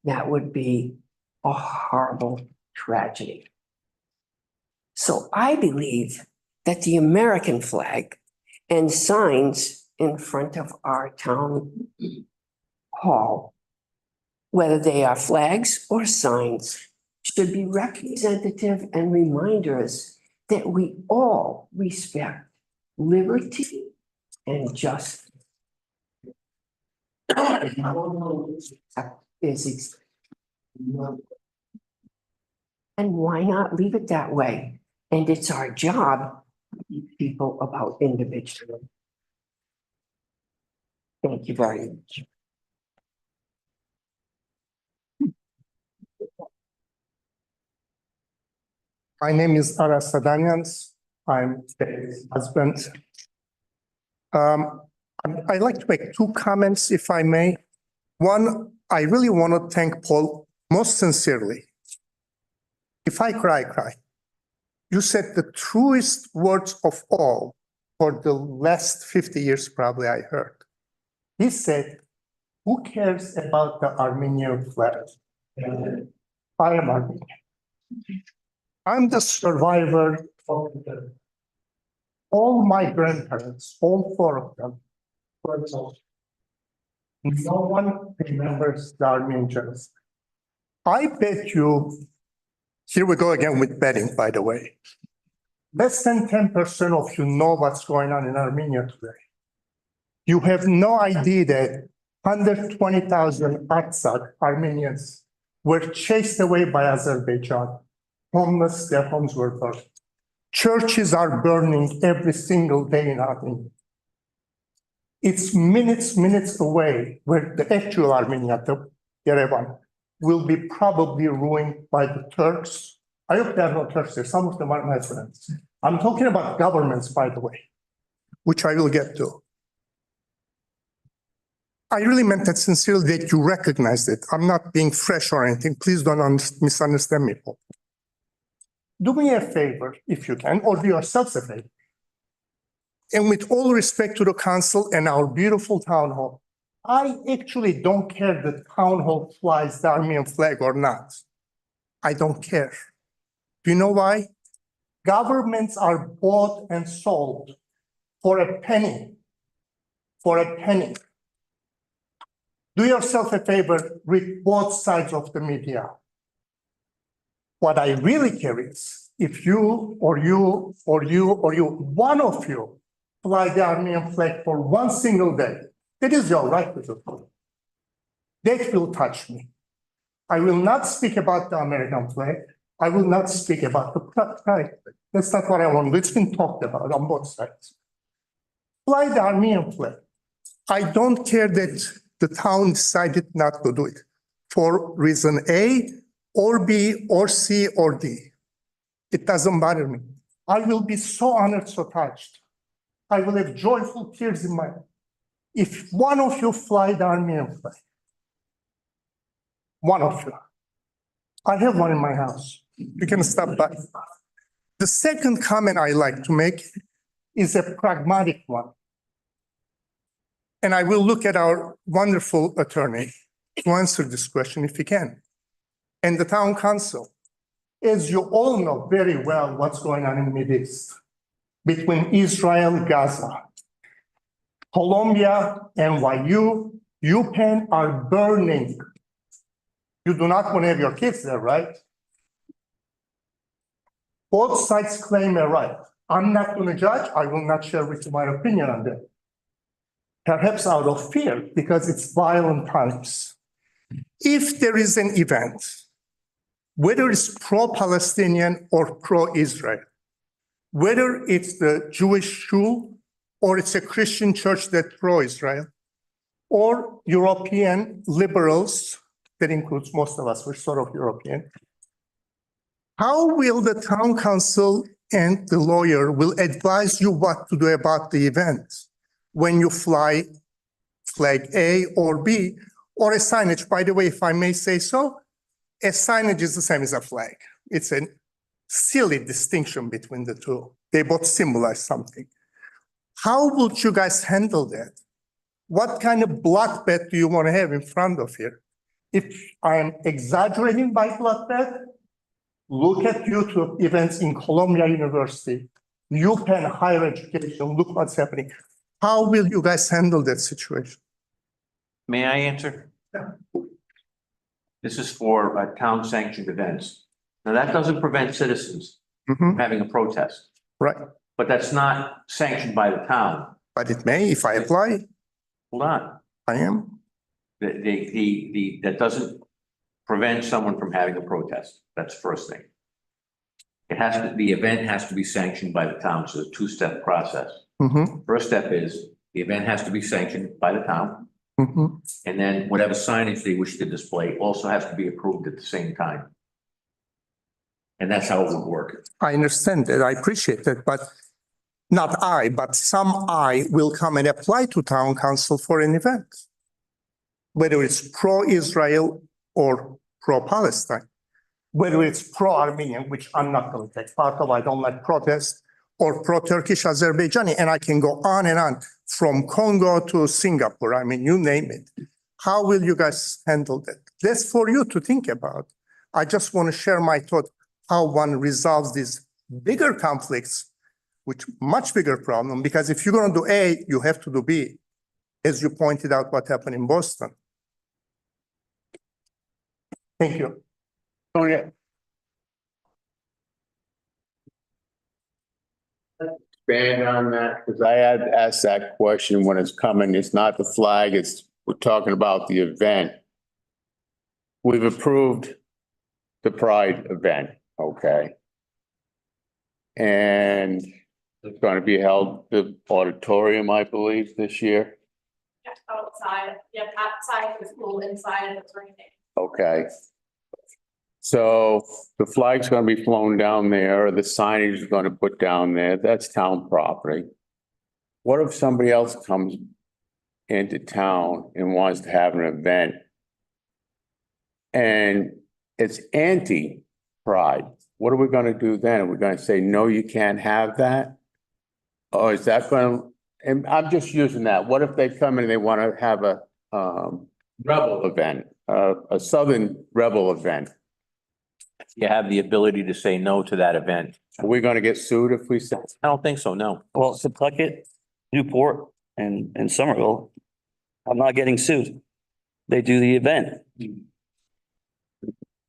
that would be a horrible tragedy. So I believe that the American flag and signs in front of our town hall, whether they are flags or signs, should be representative and reminders that we all respect liberty and justice. And why not leave it that way? And it's our job to teach people about individualism. Thank you very much. My name is Aras Sadanians. I'm Dave's husband. I'd like to make two comments, if I may. One, I really want to thank Paul most sincerely. If I cry, cry. You said the truest words of all for the last 50 years, probably I heard. He said, who cares about the Armenian flag? I am Armenian. I'm the survivor of all my grandparents, all four of them. No one remembers the Armenian genocide. I bet you, here we go again with betting, by the way. Less than 10% of you know what's going on in Armenia today. You have no idea that 120,000 Artsakh Armenians were chased away by Azerbaijan. Homeless, their homes were burned. Churches are burning every single day in Armenia. It's minutes away where the actual Armenia, the Yerevan, will be probably ruined by the Turks. I hope there are no Turks there. Some of them are my friends. I'm talking about governments, by the way. which I will get to. I really meant that sincerely that you recognized it. I'm not being fresh or anything. Please don't misunderstand me, Paul. Do me a favor, if you can, or do yourselves a favor. And with all respect to the council and our beautiful town hall, I actually don't care that town hall flies the Armenian flag or not. I don't care. Do you know why? Governments are bought and sold for a penny. For a penny. Do yourself a favor, read both sides of the media. What I really care is if you or you or you or you, one of you, fly the Armenian flag for one single day. That is your right to do. That will touch me. I will not speak about the American flag. I will not speak about the pride. That's not what I want. It's been talked about on both sides. Fly the Armenian flag. I don't care that the town decided not to do it for reason A or B or C or D. It doesn't bother me. I will be so honored, so touched. I will have joyful tears in my eyes. If one of you fly the Armenian flag, one of you, I have one in my house. You can stop by. The second comment I like to make is a pragmatic one. And I will look at our wonderful attorney to answer this question if he can. And the town council, as you all know very well what's going on in the Middle East, between Israel and Gaza, Colombia, NYU, UPenn are burning. You do not want to have your kids there, right? Both sides claim a right. I'm not going to judge. I will not share with you my opinion on that. Perhaps out of fear, because it's violent times. If there is an event, whether it's pro-Palestinian or pro-Israel, whether it's the Jewish shul or it's a Christian church that's pro-Israel, or European liberals, that includes most of us, we're sort of European, how will the town council and the lawyer will advise you what to do about the event when you fly flag A or B, or a signage? By the way, if I may say so, a signage is the same as a flag. It's a silly distinction between the two. They both symbolize something. How would you guys handle that? What kind of bloodbath do you want to have in front of here? If I'm exaggerating by bloodbath, look at YouTube events in Columbia University, UPenn higher education, look what's happening. How will you guys handle that situation? May I answer? Yeah. This is for town sanctioned events. Now, that doesn't prevent citizens from having a protest, Right, but that's not sanctioned by the town. but it may if I apply. Hold on. I am. That doesn't prevent someone from having a protest. That's the first thing. The event has to be sanctioned by the town, so it's a two-step process. First step is the event has to be sanctioned by the town. And then whatever signage they wish to display also has to be approved at the same time. And that's how it would work. I understand that. I appreciate that, but not I, but some I will come and apply to town council for an event, whether it's pro-Israel or pro-Palestine, whether it's pro-Armenian, which I'm not going to take part of. I don't like protest, or pro-Turkish Azerbaijani, and I can go on and on from Congo to Singapore. I mean, you name it. How will you guys handle that? That's for you to think about. I just want to share my thought how one resolves these bigger conflicts, which much bigger problem, because if you're going to do A, you have to do B, as you pointed out what happened in Boston. Thank you. Tony, expand on that, because I had asked that question when it's coming. It's not the flag, we're talking about the event. We've approved the Pride event, okay? And it's going to be held at the auditorium, I believe, this year. Outside, outside the school, inside of the raining. Okay. So the flag's going to be flown down there, or the signage is going to put down there. That's town property. what if somebody else comes into town and wants to have an event? And it's anti-pride. What are we gonna do then? Are we gonna say, no, you can't have that? Or is that gonna, and I'm just using that. What if they come in and they wanna have a rebel event, a Southern rebel event? You have the ability to say no to that event. Are we gonna get sued if we say? I don't think so, no. Well, Pawtucket, Newport and Somerville, I'm not getting sued. They do the event.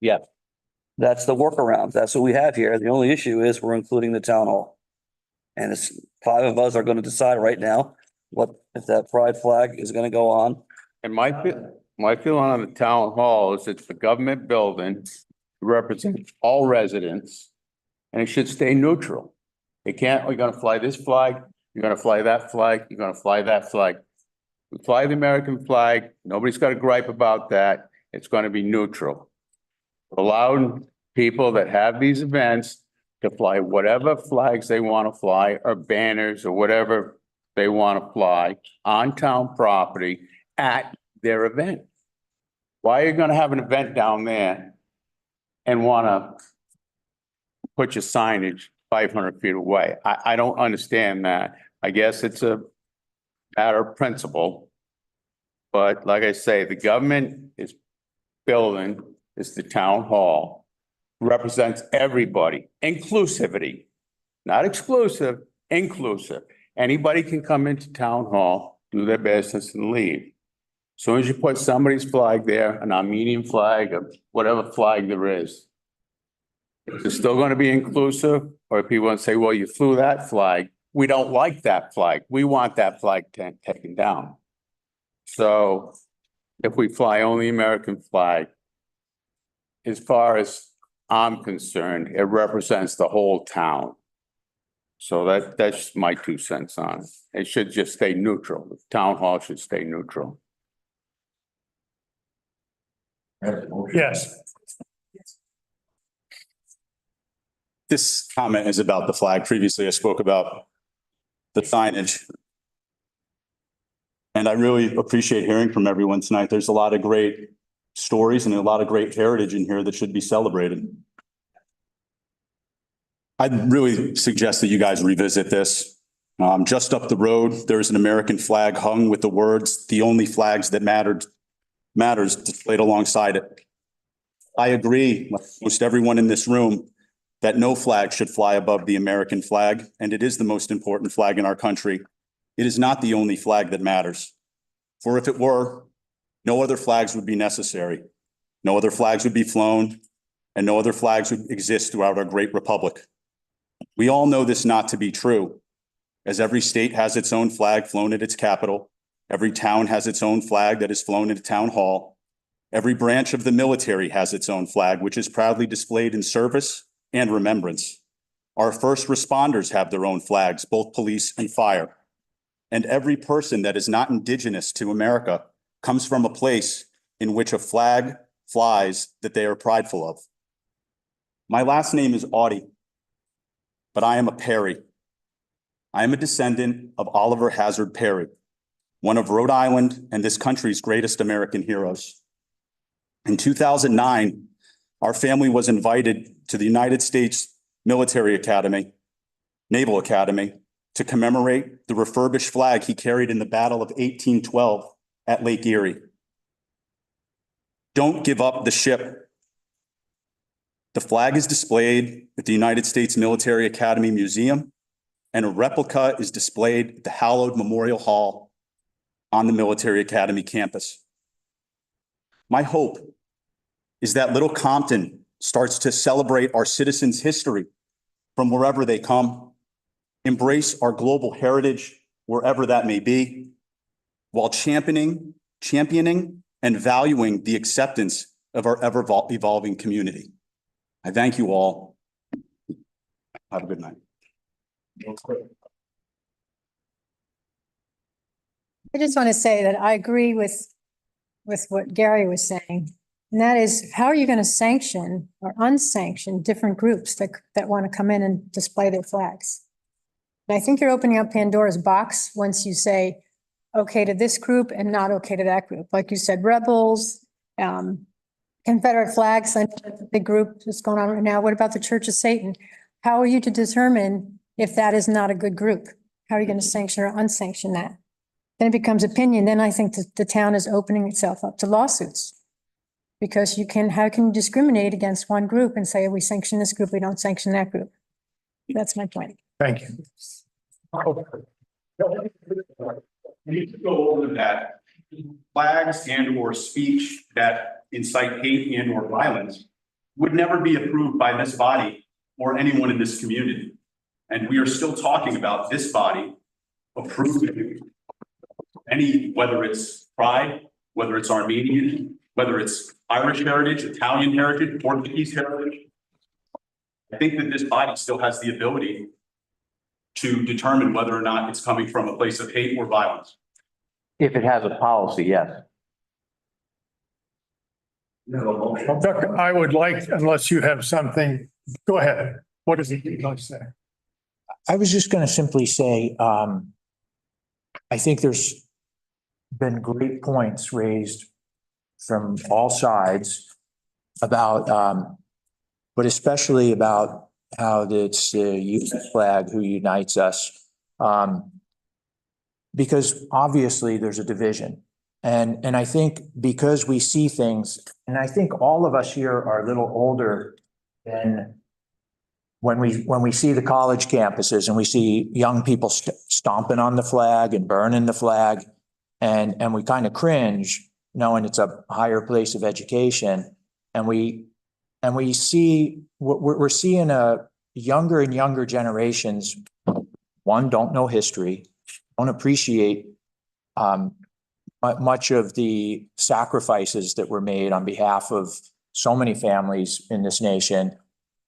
Yeah. That's the workaround. That's what we have here. The only issue is we're including the town hall. And it's 5 of us are going to decide right now what, if that pride flag is going to go on. And my feeling on the town hall is it's the government building, it represents all residents, and it should stay neutral. It can't, we're gonna fly this flag, you're gonna fly that flag, you're gonna fly that flag. We fly the American flag, nobody's got a gripe about that, it's gonna be neutral. Allowing people that have these events to fly whatever flags they want to fly, or banners, or whatever they want to fly on town property at their event. Why are you gonna have an event down there and wanna put your signage 500 feet away? I don't understand that. I guess it's a matter of principle. But like I say, the government is building, is the town hall, represents everybody, inclusivity, not exclusive, inclusive. Anybody can come into town hall, do their business and leave. As soon as you put somebody's flag there, an Armenian flag, or whatever flag there is, it's still going to be inclusive, or people want to say, well, you flew that flag. We don't like that flag. We want that flag taken down. So if we fly only American flag, as far as I'm concerned, it represents the whole town. So that's my 2 cents on it. It should just stay neutral. The town hall should stay neutral. Yes. This comment is about the flag. Previously, I spoke about the signage. And I really appreciate hearing from everyone tonight. There's a lot of great stories and a lot of great heritage in here that should be celebrated. I'd really suggest that you guys revisit this. Just up the road, there's an American flag hung with the words, "The only flags that matters," displayed alongside it. I agree with most everyone in this room that no flag should fly above the American flag, and it is the most important flag in our country. It is not the only flag that matters. For if it were, no other flags would be necessary. No other flags would be flown, and no other flags would exist throughout our great republic. We all know this not to be true, as every state has its own flag flown at its capital. Every town has its own flag that is flown at a town hall. Every branch of the military has its own flag, which is proudly displayed in service and remembrance. Our first responders have their own flags, both police and fire. And every person that is not indigenous to America comes from a place in which a flag flies that they are prideful of. My last name is Audie, but I am a Perry. I am a descendant of Oliver Hazard Perry, one of Rhode Island and this country's greatest American heroes. In 2009, our family was invited to the United States Military Academy, Naval Academy, to commemorate the refurbished flag he carried in the Battle of 1812 at Lake Erie. Don't give up the ship. The flag is displayed at the United States Military Academy Museum, and a replica is displayed at the hallowed Memorial Hall on the Military Academy campus. My hope is that little Compton starts to celebrate our citizens' history from wherever they come, embrace our global heritage wherever that may be, while championing and valuing the acceptance of our ever-evolving community. I thank you all. Have a good night. I just want to say that I agree with what Gary was saying. And that is, how are you going to sanction or unsanction different groups that want to come in and display their flags? And I think you're opening up Pandora's box once you say, okay to this group and not okay to that group. Like you said, rebels, Confederate flags, I know that's a big group that's going on right now. What about the Church of Satan? How are you to determine if that is not a good group? How are you going to sanction or unsanction that? Then it becomes opinion. Then I think that the town is opening itself up to lawsuits. Because how can you discriminate against one group and say, we sanction this group, we don't sanction that group? That's my point. Thank you. We need to go over that flags and or speech that incite hate and or violence would never be approved by this body or anyone in this community. And we are still talking about this body approving whether it's pride, whether it's Armenian, whether it's Irish heritage, Italian heritage, Portuguese heritage. I think that this body still has the ability to determine whether or not it's coming from a place of hate or violence. If it has a policy, yes. Well, Doug, I would like, unless you have something, go ahead. What does he like to say? I was just going to simply say, I think there's been great points raised from all sides about, but especially about how it's the US flag who unites us. Because obviously there's a division. And I think because we see things, and I think all of us here are a little older than when we see the college campuses and we see young people stomping on the flag and burning the flag, and we kind of cringe knowing it's a higher place of education. And we see we're seeing a younger and younger generations, one, don't know history, don't appreciate much of the sacrifices that were made on behalf of so many families in this nation,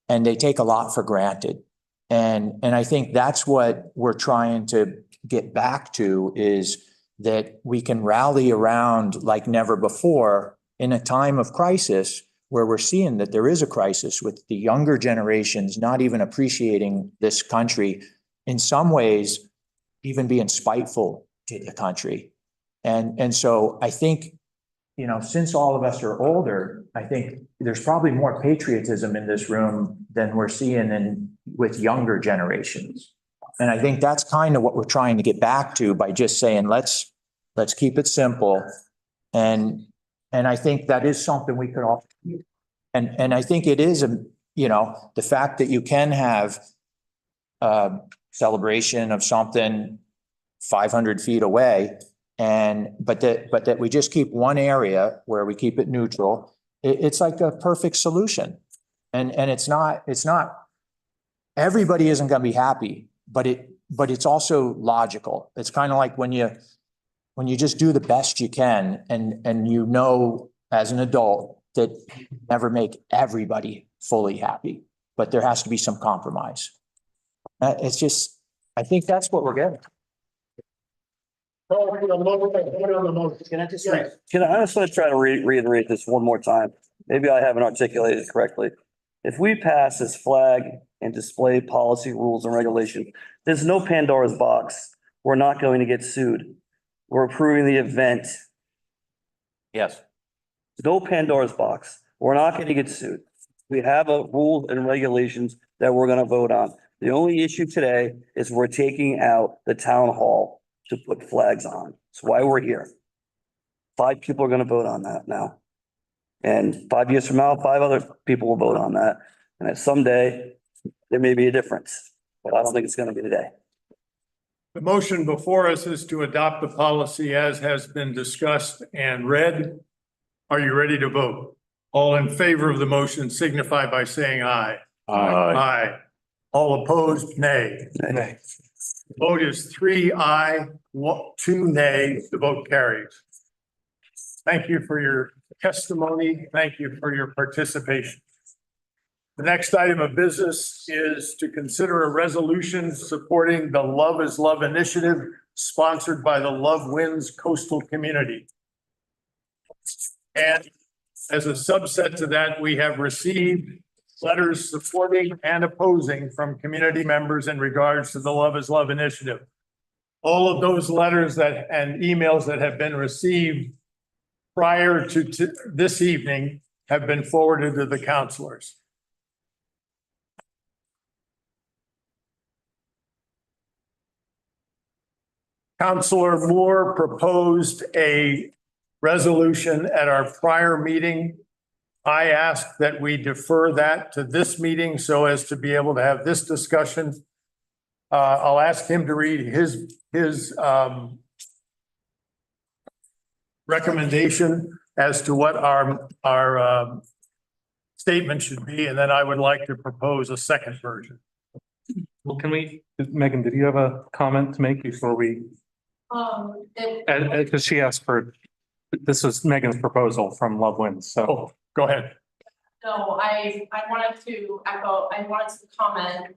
and they take a lot for granted. And I think that's what we're trying to get back to, is that we can rally around like never before in a time of crisis, where we're seeing that there is a crisis with the younger generations not even appreciating this country, in some ways even being spiteful to the country. And so I think, you know, since all of us are older, I think there's probably more patriotism in this room than we're seeing with younger generations. And I think that's kind of what we're trying to get back to by just saying, let's keep it simple. And I think that is something we could all, and I think it is, the fact that you can have a celebration of something 500 feet away, but that we just keep one area where we keep it neutral. It's like a perfect solution. And it's not, everybody isn't going to be happy, but it's also logical. It's kind of like when you just do the best you can, and you know, as an adult, that you never make everybody fully happy, but there has to be some compromise. It's just, I think that's what we're getting. Can I just try to reiterate this one more time? Maybe I haven't articulated it correctly. If we pass this flag and display policy, rules, and regulations, there's no Pandora's box. We're not going to get sued. We're approving the event. Yes. No Pandora's box. We're not going to get sued. We have a rules and regulations that we're going to vote on. The only issue today is we're taking out the town hall to put flags on. That's why we're here. 5 people are going to vote on that now. And 5 years from now, 5 other people will vote on that. And at someday, there may be a difference, but I don't think it's going to be today. The motion before us is to adopt the policy as has been discussed and read. Are you ready to vote? All in favor of the motion signify by saying aye. Aye. All opposed, nay. Nay. Vote is 3 aye, 2 nay. The vote carries. Thank you for your testimony. Thank you for your participation. The next item of business is to consider a resolution supporting the Love is Love initiative sponsored by the Love Wins Coastal Community. And as a subset to that, we have received letters supporting and opposing from community members in regards to the Love is Love initiative. All of those letters and emails that have been received prior to this evening have been forwarded to the counselors. Counselor Moore proposed a resolution at our prior meeting. I asked that we defer that to this meeting so as to be able to have this discussion. I'll ask him to read his recommendation as to what our statement should be, and then I would like to propose a second version. Well, Megan, did you have a comment to make before we? Because she asked this was Megan's proposal from Love Wins, so. Oh, go ahead. No, I wanted to echo, I wanted to comment,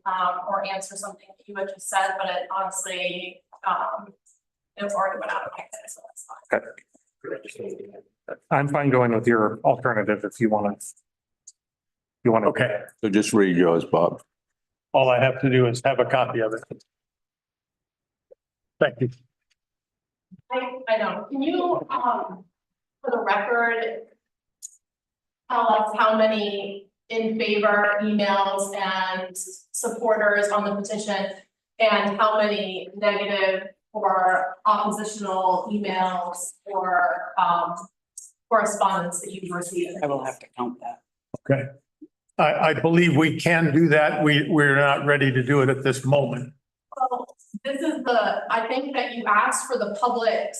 or answer something that you had just said, but it honestly, it already went out of my head, so that's fine. Okay. I'm fine going with your alternative if you want to. Okay. So just read yours, Bob. All I have to do is have a copy of it. Thank you. I know. Can you, for the record, tell us how many in favor emails and supporters on the petition and how many negative or oppositional emails or correspondence that you've received? I will have to count that. Okay. I believe we can do that. We're not ready to do it at this moment. Well, this is I think that you asked for the public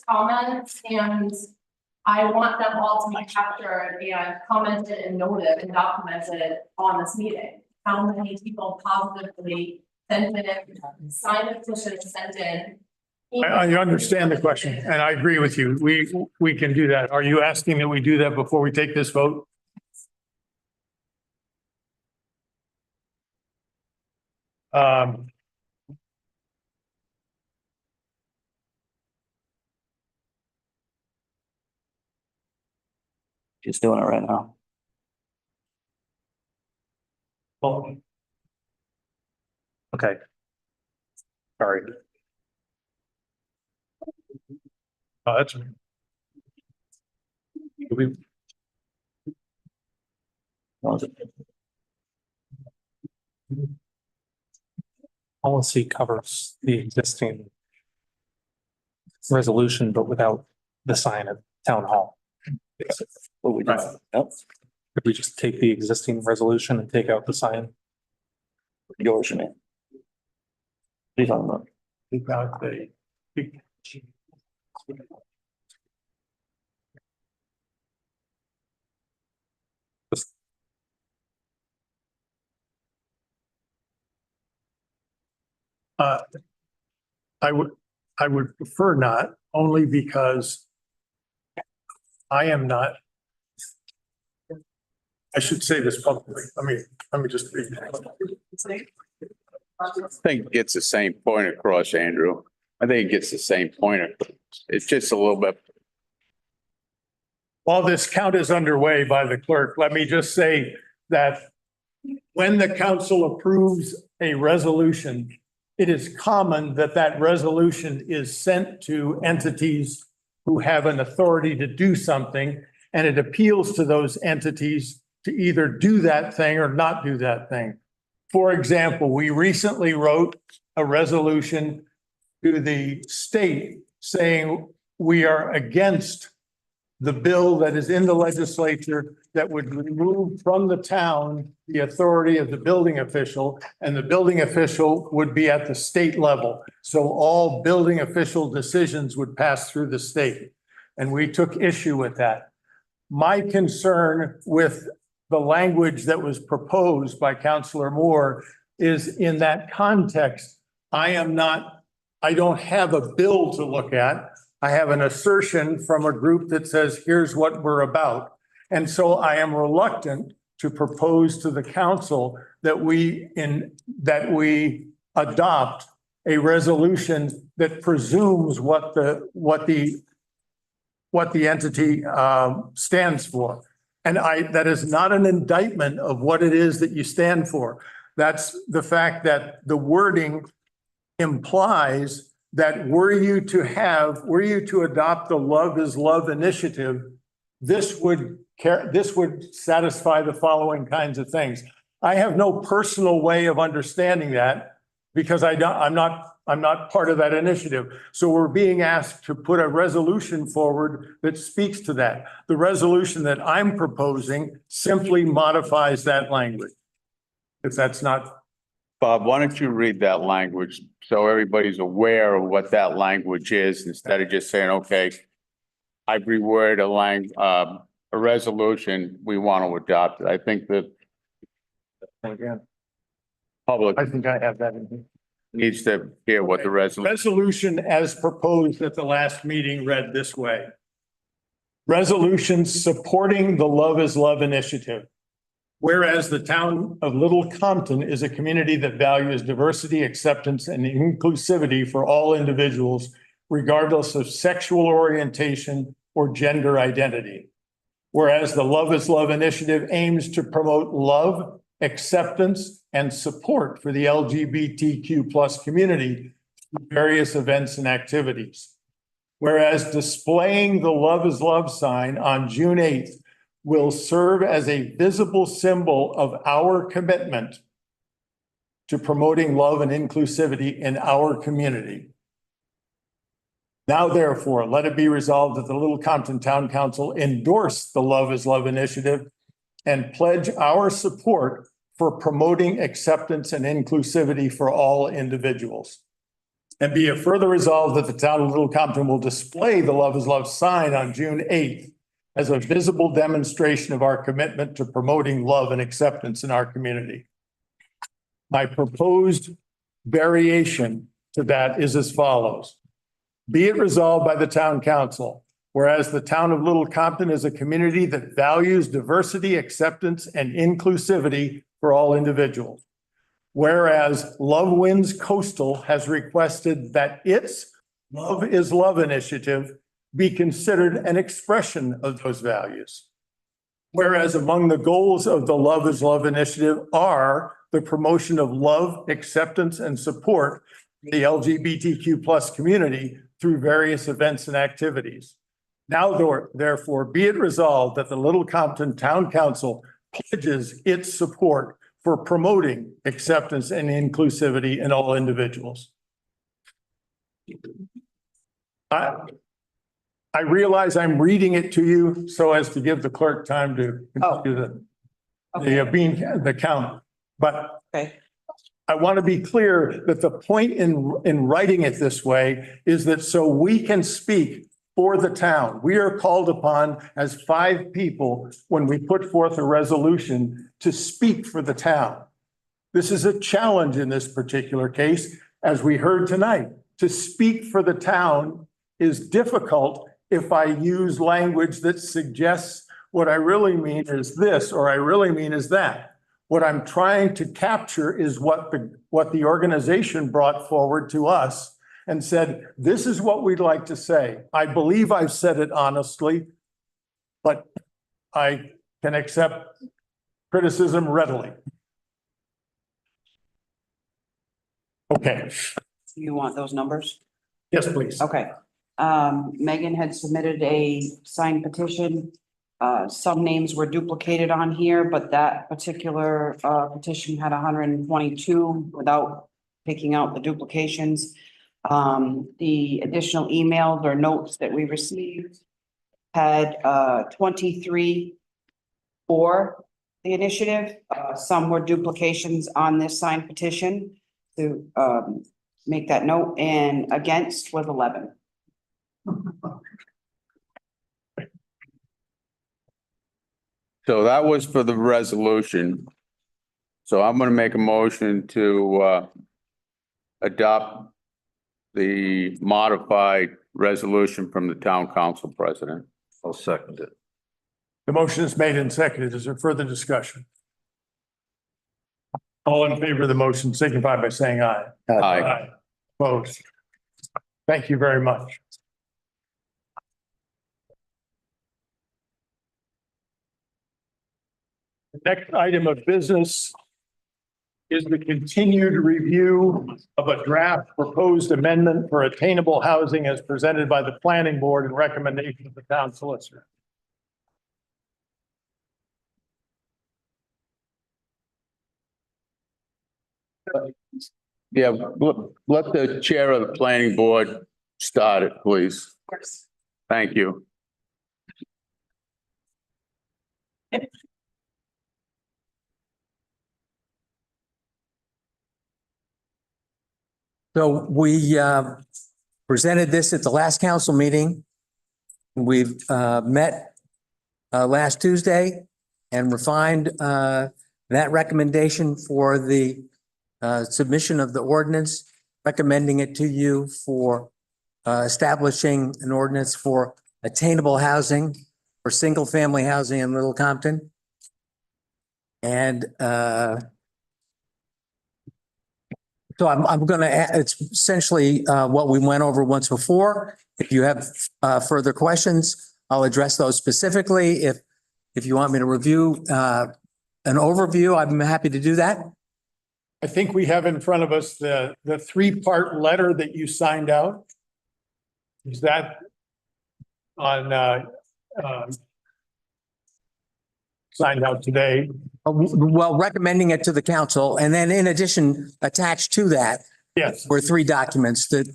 comments, and I want them all to be captured and commented and noted and documented on this meeting. How many people positively sent in, signed a petition, sent in. I understand the question and I agree with you. We can do that. Are you asking that we do that before we take this vote? She's doing it right now. Well, Okay. Sorry. oh, that's Policy covers the existing resolution, but without the sign at town hall. What we just, yep, Could we just take the existing resolution and take out the sign? yours, man. What are you talking about? about the. I would prefer not, only because I am not. I should say this publicly. Let me just read that. I think it gets the same point across, Andrew. I think it gets the same point across. It's just a little bit. While this count is underway by the clerk, let me just say that when the council approves a resolution, it is common that that resolution is sent to entities who have an authority to do something, and it appeals to those entities to either do that thing or not do that thing. For example, we recently wrote a resolution to the state saying we are against the bill that is in the legislature that would remove from the town the authority of the building official, and the building official would be at the state level. So all building official decisions would pass through the state. And we took issue with that. My concern with the language that was proposed by Councillor Moore is in that context. I don't have a bill to look at. I have an assertion from a group that says, here's what we're about. And so I am reluctant to propose to the council that we adopt a resolution that presumes what the entity stands for. And that is not an indictment of what it is that you stand for. That's the fact that the wording implies that were you to adopt the Love is Love initiative, this would satisfy the following kinds of things. I have no personal way of understanding that because I'm not part of that initiative. So we're being asked to put a resolution forward that speaks to that. The resolution that I'm proposing simply modifies that language. If that's not. Bob, why don't you read that language so everybody's aware of what that language is instead of just saying, okay, I've reworded a resolution, we want to adopt it. I think that Again, public I think I have that in here. needs to hear what the Resolution as proposed at the last meeting read this way. Resolution supporting the Love is Love initiative. Whereas the town of Little Compton is a community that values diversity, acceptance, and inclusivity for all individuals, regardless of sexual orientation or gender identity. Whereas the Love is Love initiative aims to promote love, acceptance, and support for the LGBTQ+ community through various events and activities. Whereas displaying the Love is Love sign on June 8th will serve as a visible symbol of our commitment to promoting love and inclusivity in our community. Now, therefore, let it be resolved that the Little Compton Town Council endorse the Love is Love initiative and pledge our support for promoting acceptance and inclusivity for all individuals. And be it further resolved that the town of Little Compton will display the Love is Love sign on June 8th as a visible demonstration of our commitment to promoting love and acceptance in our community. My proposed variation to that is as follows. Be it resolved by the town council, whereas the town of Little Compton is a community that values diversity, acceptance, and inclusivity for all individuals. Whereas Love Wins Coastal has requested that its Love is Love initiative be considered an expression of those values. Whereas among the goals of the Love is Love initiative are the promotion of love, acceptance, and support for the LGBTQ+ community through various events and activities. Now, therefore, be it resolved that the Little Compton Town Council pledges its support for promoting acceptance and inclusivity in all individuals. I realize I'm reading it to you so as to give the clerk time to do the count, but I want to be clear that the point in writing it this way is that so we can speak for the town. We are called upon as 5 people when we put forth a resolution to speak for the town. This is a challenge in this particular case, as we heard tonight. To speak for the town is difficult if I use language that suggests what I really mean is this, or I really mean is that. What I'm trying to capture is what the organization brought forward to us and said, this is what we'd like to say. I believe I've said it honestly, but I can accept criticism readily. Okay. You want those numbers? Yes, please. Okay. Megan had submitted a signed petition. Some names were duplicated on here, but that particular petition had 122 without picking out the duplications. The additional emails or notes that we received had 23 for the initiative. Some were duplications on this signed petition to make that note, and against was 11. So that was for the resolution. So I'm going to make a motion to adopt the modified resolution from the town council president. I'll second it. The motion is made and seconded. Is there further discussion? All in favor of the motion signify by saying aye. Aye. Opposed? Thank you very much. Next item of business is the continued review of a draft proposed amendment for attainable housing as presented by the planning board and recommendation of the town solicitor. Yeah, let the chair of the planning board start it, please. Of course. Thank you. So we presented this at the last council meeting. We've met last Tuesday and refined that recommendation for the submission of the ordinance, recommending it to you for establishing an ordinance for attainable housing for single-family housing in Little Compton. And so I'm going to, it's essentially what we went over once before. If you have further questions, I'll address those specifically. If you want me to review an overview, I'm happy to do that. I think we have in front of us the three-part letter that you signed out. Is that on signed out today? Well, recommending it to the council, and then in addition, attached to that. Yes. Were three documents, the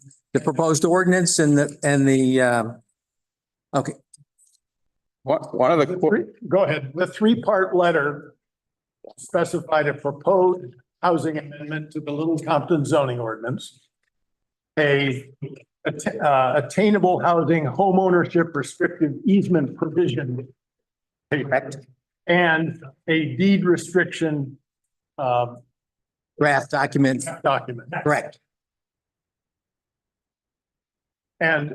proposed ordinance and the okay. One of the, go ahead. The three-part letter specified a proposed housing amendment to the Little Compton zoning ordinance. Attainable housing homeownership restrictive easement provision. Correct. And a deed restriction draft document. Correct. And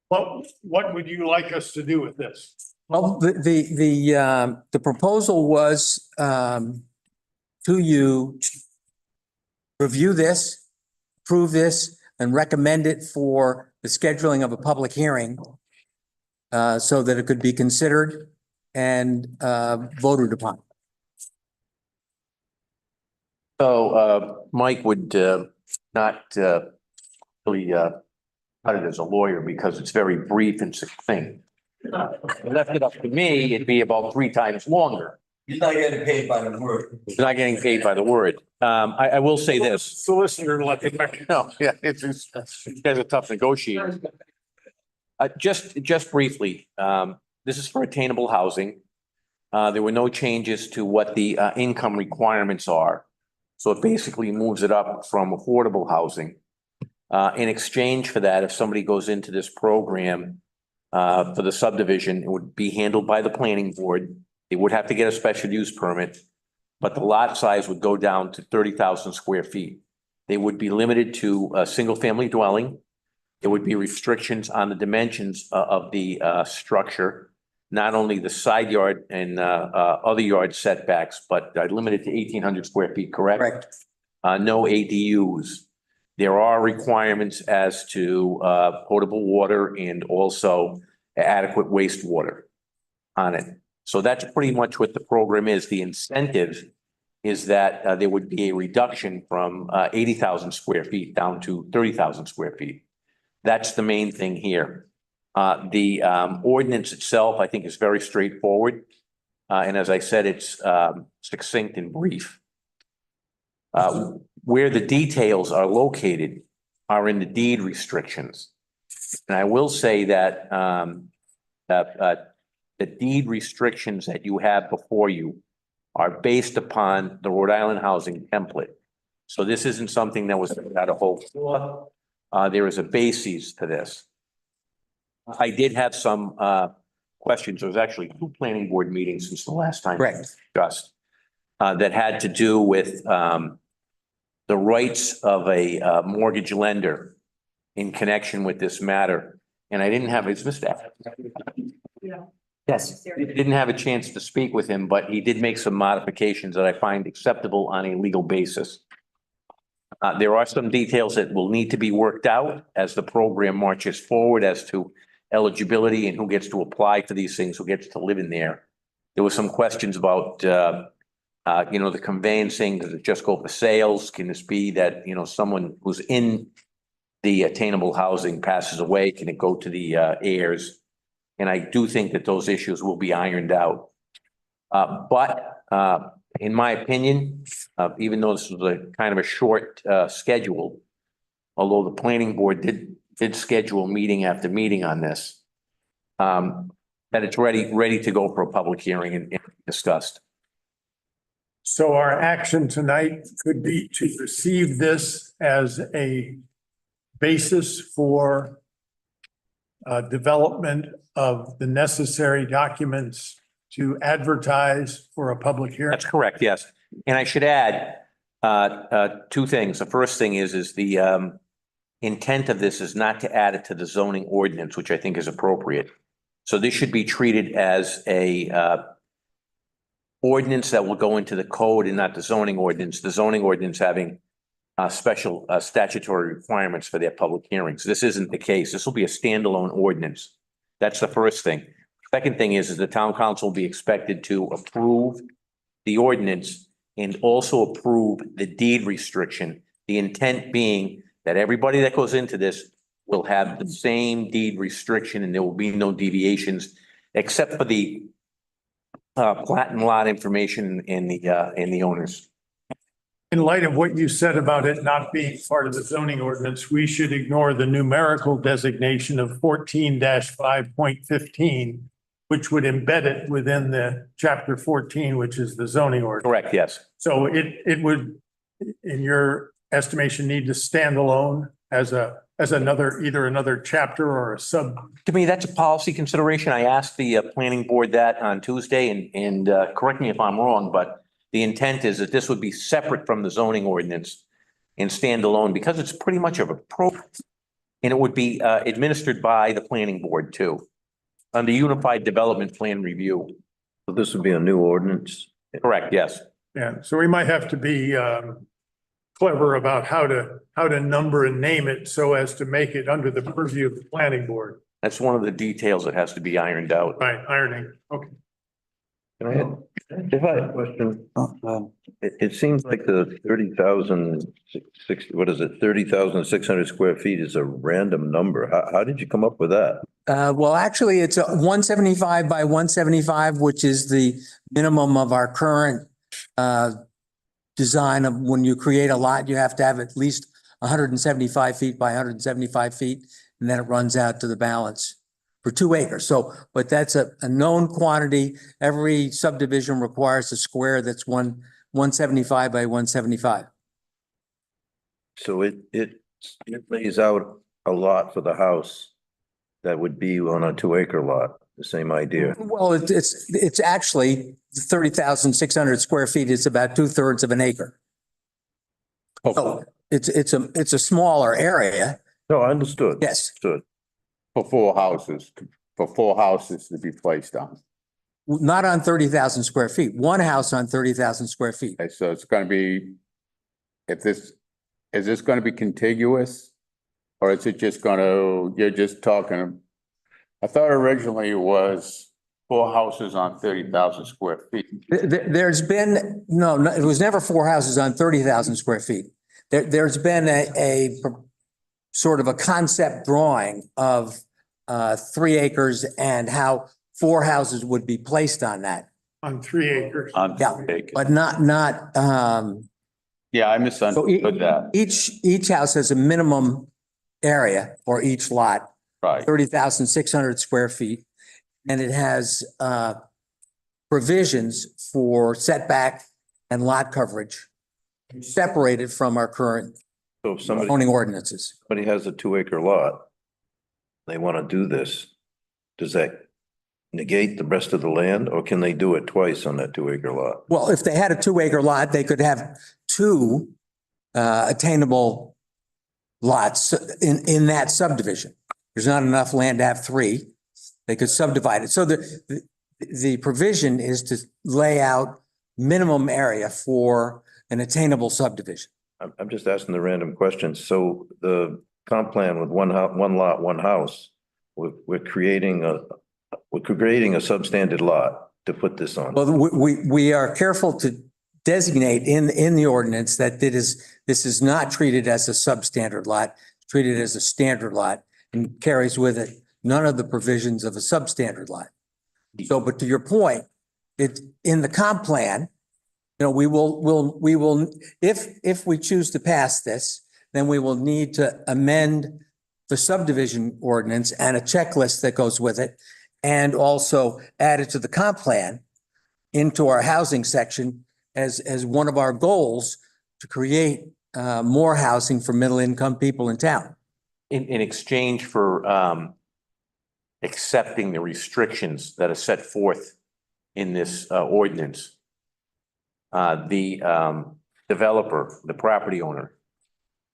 what would you like us to do with this? Well, the proposal was to you review this, approve this, and recommend it for the scheduling of a public hearing so that it could be considered and voted upon. So Mike would not really cut it as a lawyer because it's very brief and succinct. If you left it up to me, it'd be about 3 times longer. He's not getting paid by the word. He's not getting paid by the word. I will say this. Solicitor, let the No, yeah, these guys are tough negotiators. Just briefly, this is for attainable housing. There were no changes to what the income requirements are. So it basically moves it up from affordable housing. In exchange for that, if somebody goes into this program for the subdivision, it would be handled by the planning board. They would have to get a special use permit, but the lot size would go down to 30,000 square feet. They would be limited to a single family dwelling. There would be restrictions on the dimensions of the structure, not only the side yard and other yard setbacks, but limited to 1,800 square feet, correct? Correct. No ADUs. There are requirements as to potable water and also adequate wastewater on it. So that's pretty much what the program is. The incentive is that there would be a reduction from 80,000 square feet down to 30,000 square feet. That's the main thing here. The ordinance itself, I think, is very straightforward. And as I said, it's succinct and brief. Where the details are located are in the deed restrictions. And I will say that the deed restrictions that you have before you are based upon the Rhode Island housing template. So this isn't something that was out of whole cloth. There is a basis to this. I did have some questions. There was actually 2 planning board meetings since the last time. Correct. Discussed that had to do with the rights of a mortgage lender in connection with this matter. And I didn't have, it's Mr. Yeah. Yes. Didn't have a chance to speak with him, but he did make some modifications that I find acceptable on a legal basis. There are some details that will need to be worked out as the program marches forward as to eligibility and who gets to apply for these things, who gets to live in there. There were some questions about, the conveyancing, does it just go for sales? Can this be that, someone who's in the attainable housing passes away? Can it go to the heirs? And I do think that those issues will be ironed out. But in my opinion, even though this was a kind of a short schedule, although the planning board did schedule meeting after meeting on this, that it's ready to go for a public hearing and discussed. So our action tonight could be to receive this as a basis for development of the necessary documents to advertise for a public hearing. That's correct, yes. And I should add two things. The first thing is the intent of this is not to add it to the zoning ordinance, which I think is appropriate. So this should be treated as a ordinance that will go into the code and not the zoning ordinance. The zoning ordinance having special statutory requirements for their public hearings. This isn't the case. This will be a standalone ordinance. That's the first thing. Second thing is the town council will be expected to approve the ordinance and also approve the deed restriction. The intent being that everybody that goes into this will have the same deed restriction and there will be no deviations except for the plat and lot information in the owners. In light of what you said about it not being part of the zoning ordinance, we should ignore the numerical designation of 14-5.15, which would embed it within the chapter 14, which is the zoning ordinance. Correct, yes. So it would, in your estimation, need to stand alone as either another chapter or a sub. To me, that's a policy consideration. I asked the planning board that on Tuesday and correct me if I'm wrong, but the intent is that this would be separate from the zoning ordinance and stand alone because it's pretty much of a program. And it would be administered by the planning board too, on the Unified Development Plan Review. So this would be a new ordinance? Correct, yes. Yeah, so we might have to be clever about how to number and name it so as to make it under the purview of the planning board. That's one of the details that has to be ironed out. Right, ironing, okay. Can I add, if I have a question, it seems like the 30,600 square feet is a random number. How did you come up with that? Well, actually, it's a 175 by 175, which is the minimum of our current design of when you create a lot, you have to have at least 175 feet by 175 feet, and then it runs out to the balance for 2 acres. So, but that's a known quantity. Every subdivision requires a square that's 175 by 175. So it lays out a lot for the house that would be on a 2 acre lot, the same idea. Well, it's actually 30,600 square feet. It's about 2/3 of an acre. So it's a smaller area. No, I understood. Yes. Understood. For four houses to be placed on. Not on 30,000 square feet, one house on 30,000 square feet. Okay, so it's gonna be, is this gonna be contiguous? Or is it just you're just talking, I thought originally it was 4 houses on 30,000 square feet. There's been, no, it was never 4 houses on 30,000 square feet. There's been a sort of a concept drawing of 3 acres and how 4 houses would be placed on that. On 3 acres. Yeah, but not. Yeah, I misunderstood that. Each house has a minimum area for each lot. Right. 30,600 square feet. And it has provisions for setback and lot coverage separated from our current So if zoning ordinances. somebody has a 2 acre lot, they want to do this, does that negate the rest of the land, or can they do it twice on that 2 acre lot? Well, if they had a 2 acre lot, they could have 2 attainable lots in that subdivision. There's not enough land to have 3. They could subdivide it. So the provision is to lay out minimum area for an attainable subdivision. I'm just asking the random questions. So the comp plan with one lot, one house, we're creating a substandard lot. to put this on. Well, we are careful to designate in the ordinance that this is not treated as a substandard lot, treated as a standard lot and carries with it none of the provisions of a substandard lot. So, but to your point, in the comp plan, you know, we will, if we choose to pass this, then we will need to amend the subdivision ordinance and a checklist that goes with it, and also add it to the comp plan into our housing section as one of our goals to create more housing for middle income people in town. In exchange for accepting the restrictions that are set forth in this ordinance, the developer, the property owner,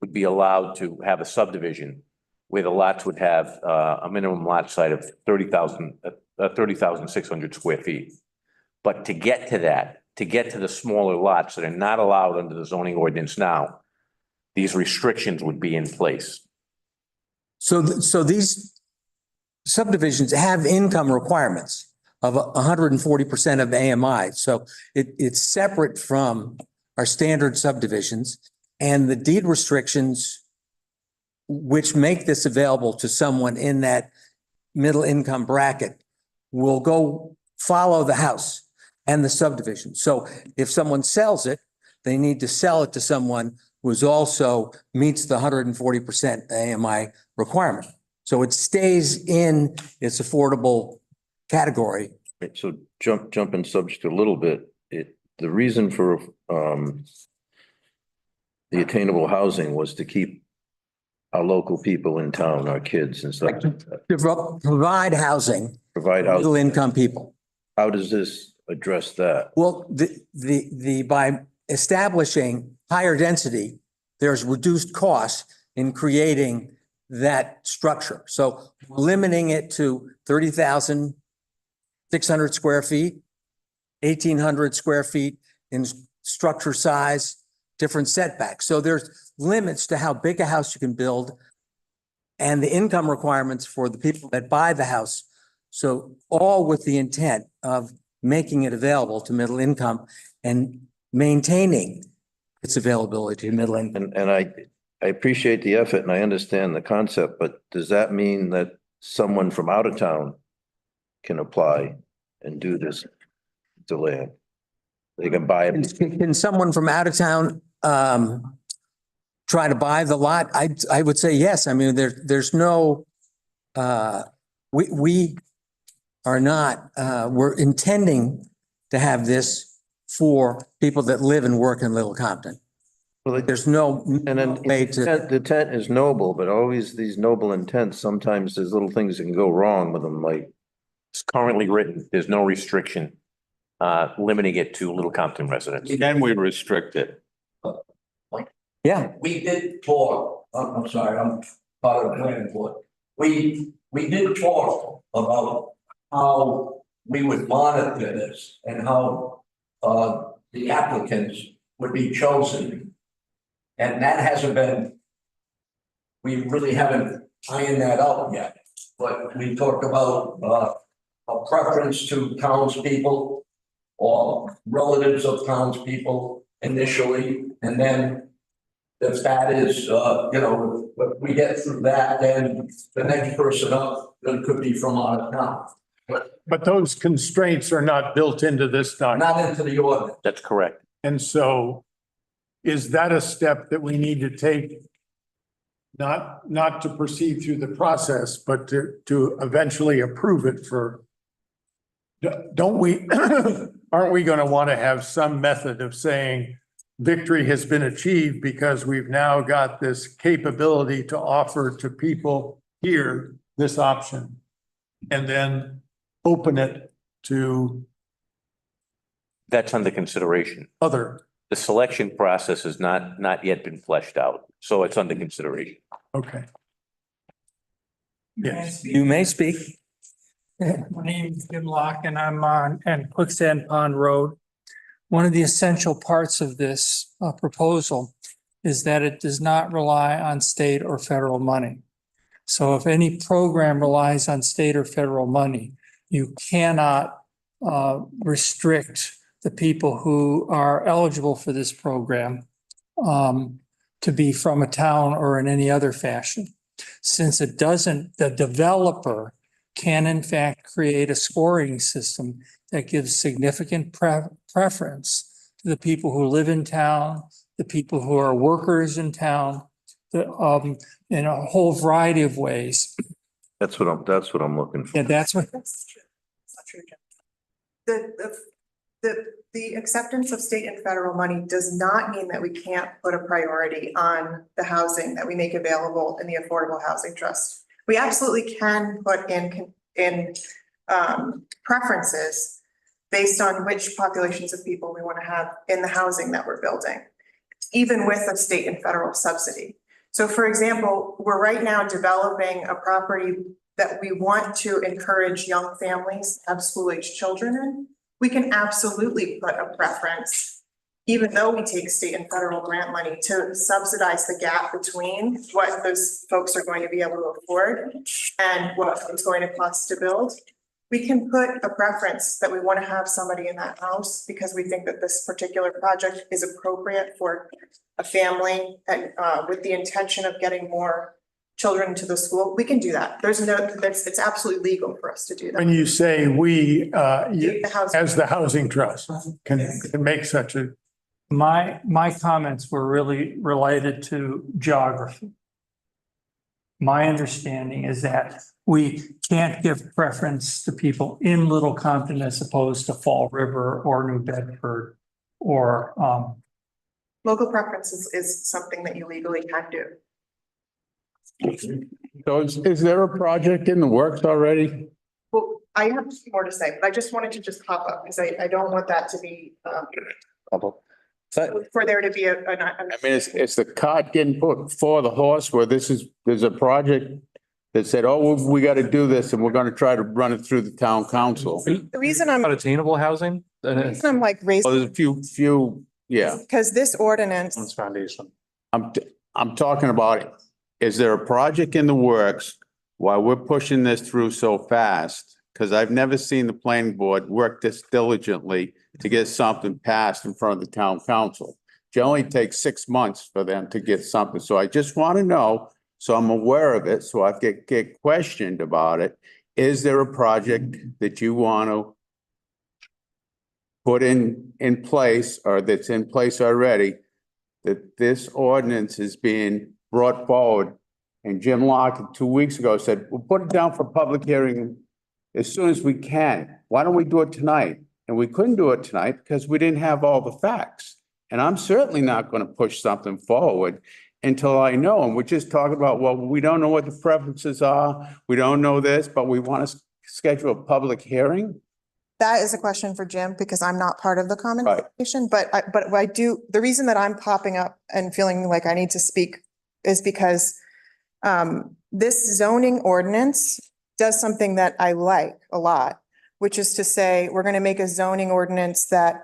would be allowed to have a subdivision where the lots would have a minimum lot size of 30,600 square feet. But to get to that, to get to the smaller lots that are not allowed under the zoning ordinance now, these restrictions would be in place. So these subdivisions have income requirements of 140% of AMI. So it's separate from our standard subdivisions, and the deed restrictions which make this available to someone in that middle income bracket will go follow the house and the subdivision. So if someone sells it, they need to sell it to someone who's also meets the 140% AMI requirement. So it stays in its affordable category. Right, so jumping subject a little bit, the reason for the attainable housing was to keep our local people in town, our kids and stuff. Provide housing. Provide for housing. middle income people. How does this address that? Well, by establishing higher density, there's reduced costs in creating that structure. So limiting it to 30,600 square feet, 1,800 square feet in structure size, different setbacks. So there's limits to how big a house you can build and the income requirements for the people that buy the house. So all with the intent of making it available to middle income and maintaining its availability to middle income. And I appreciate the effort and I understand the concept, but does that mean that someone from out of town can apply and do this to land? They can buy it. Can someone from out of town try to buy the lot? I would say yes. I mean, there's no, we are not, we're intending to have this for people that live and work in Little Compton. Well, There's no and then way to. the intent is noble, but always these noble intents, sometimes there's little things that can go wrong with them, like. It's currently written, there's no restriction limiting it to Little Compton residents. Can we restrict it? Yeah. We did talk, I'm sorry, I'm part of the planning board. We did talk about how we would monitor this and how the applicants would be chosen. And that hasn't been, we really haven't ironed that out yet. But we talked about a preference to townspeople or relatives of townspeople initially, and then if that is, if we get through that, then the next person up, then could be from out of town. But those constraints are not built into this document. Not into the ordinance. That's correct. And so is that a step that we need to take? Not to proceed through the process, but to eventually approve it for, don't we, aren't we going to want to have some method of saying victory has been achieved because we've now got this capability to offer to people here this option, and then open it to That's under consideration. other. The selection process has not yet been fleshed out, so it's under consideration. Okay. Yes. You may speak. My name is Jim Locke and I'm on Quicksand Pond Road. One of the essential parts of this proposal is that it does not rely on state or federal money. So if any program relies on state or federal money, you cannot restrict the people who are eligible for this program to be from a town or in any other fashion. Since it doesn't, the developer can in fact create a scoring system that gives significant preference to the people who live in town, the people who are workers in town, in a whole variety of ways. That's what I'm looking for. Yeah, that's what. That's true. It's not true, Jim. The acceptance of state and federal money does not mean that we can't put a priority on the housing that we make available in the Affordable Housing Trust. We absolutely can put in preferences based on which populations of people we want to have in the housing that we're building, even with a state and federal subsidy. So for example, we're right now developing a property that we want to encourage young families to have school-age children in. We can absolutely put a preference, even though we take state and federal grant money, to subsidize the gap between what those folks are going to be able to afford and what it's going to cost to build. We can put a preference that we want to have somebody in that house because we think that this particular project is appropriate for a family and with the intention of getting more children to the school. We can do that. It's absolutely legal for us to do that. When you say we, as the housing trust can make such a. My comments were really related to geography. My understanding is that we can't give preference to people in Little Compton as opposed to Fall River or New Bedford or. Local preference is something that you legally can do. So is there a project in the works already? Well, I have more to say, but I just wanted to just pop up because I don't want that to be for there to be I mean, it's the cart getting put before the horse where there's a project that said, oh, we got to do this and we're going to try to run it through the town council. the reason I'm Attainable housing? I'm like raising. Well, there's a few, yeah. Because this ordinance. Foundation. I'm talking about it. Is there a project in the works while we're pushing this through so fast? Because I've never seen the planning board work this diligently to get something passed in front of the town council. It only takes 6 months for them to get something. So I just want to know, so I'm aware of it, so I get questioned about it. Is there a project that you want to put in place or that's in place already that this ordinance is being brought forward? And Jim Locke 2 weeks ago said, we'll put it down for public hearing as soon as we can. Why don't we do it tonight? And we couldn't do it tonight because we didn't have all the facts. And I'm certainly not going to push something forward until I know. And we're just talking about, well, we don't know what the preferences are. We don't know this, but we want to schedule a public hearing. That is a question for Jim because I'm not part of the conversation, but I do, the reason that I'm popping up and feeling like I need to speak is because this zoning ordinance does something that I like a lot, which is to say, we're going to make a zoning ordinance that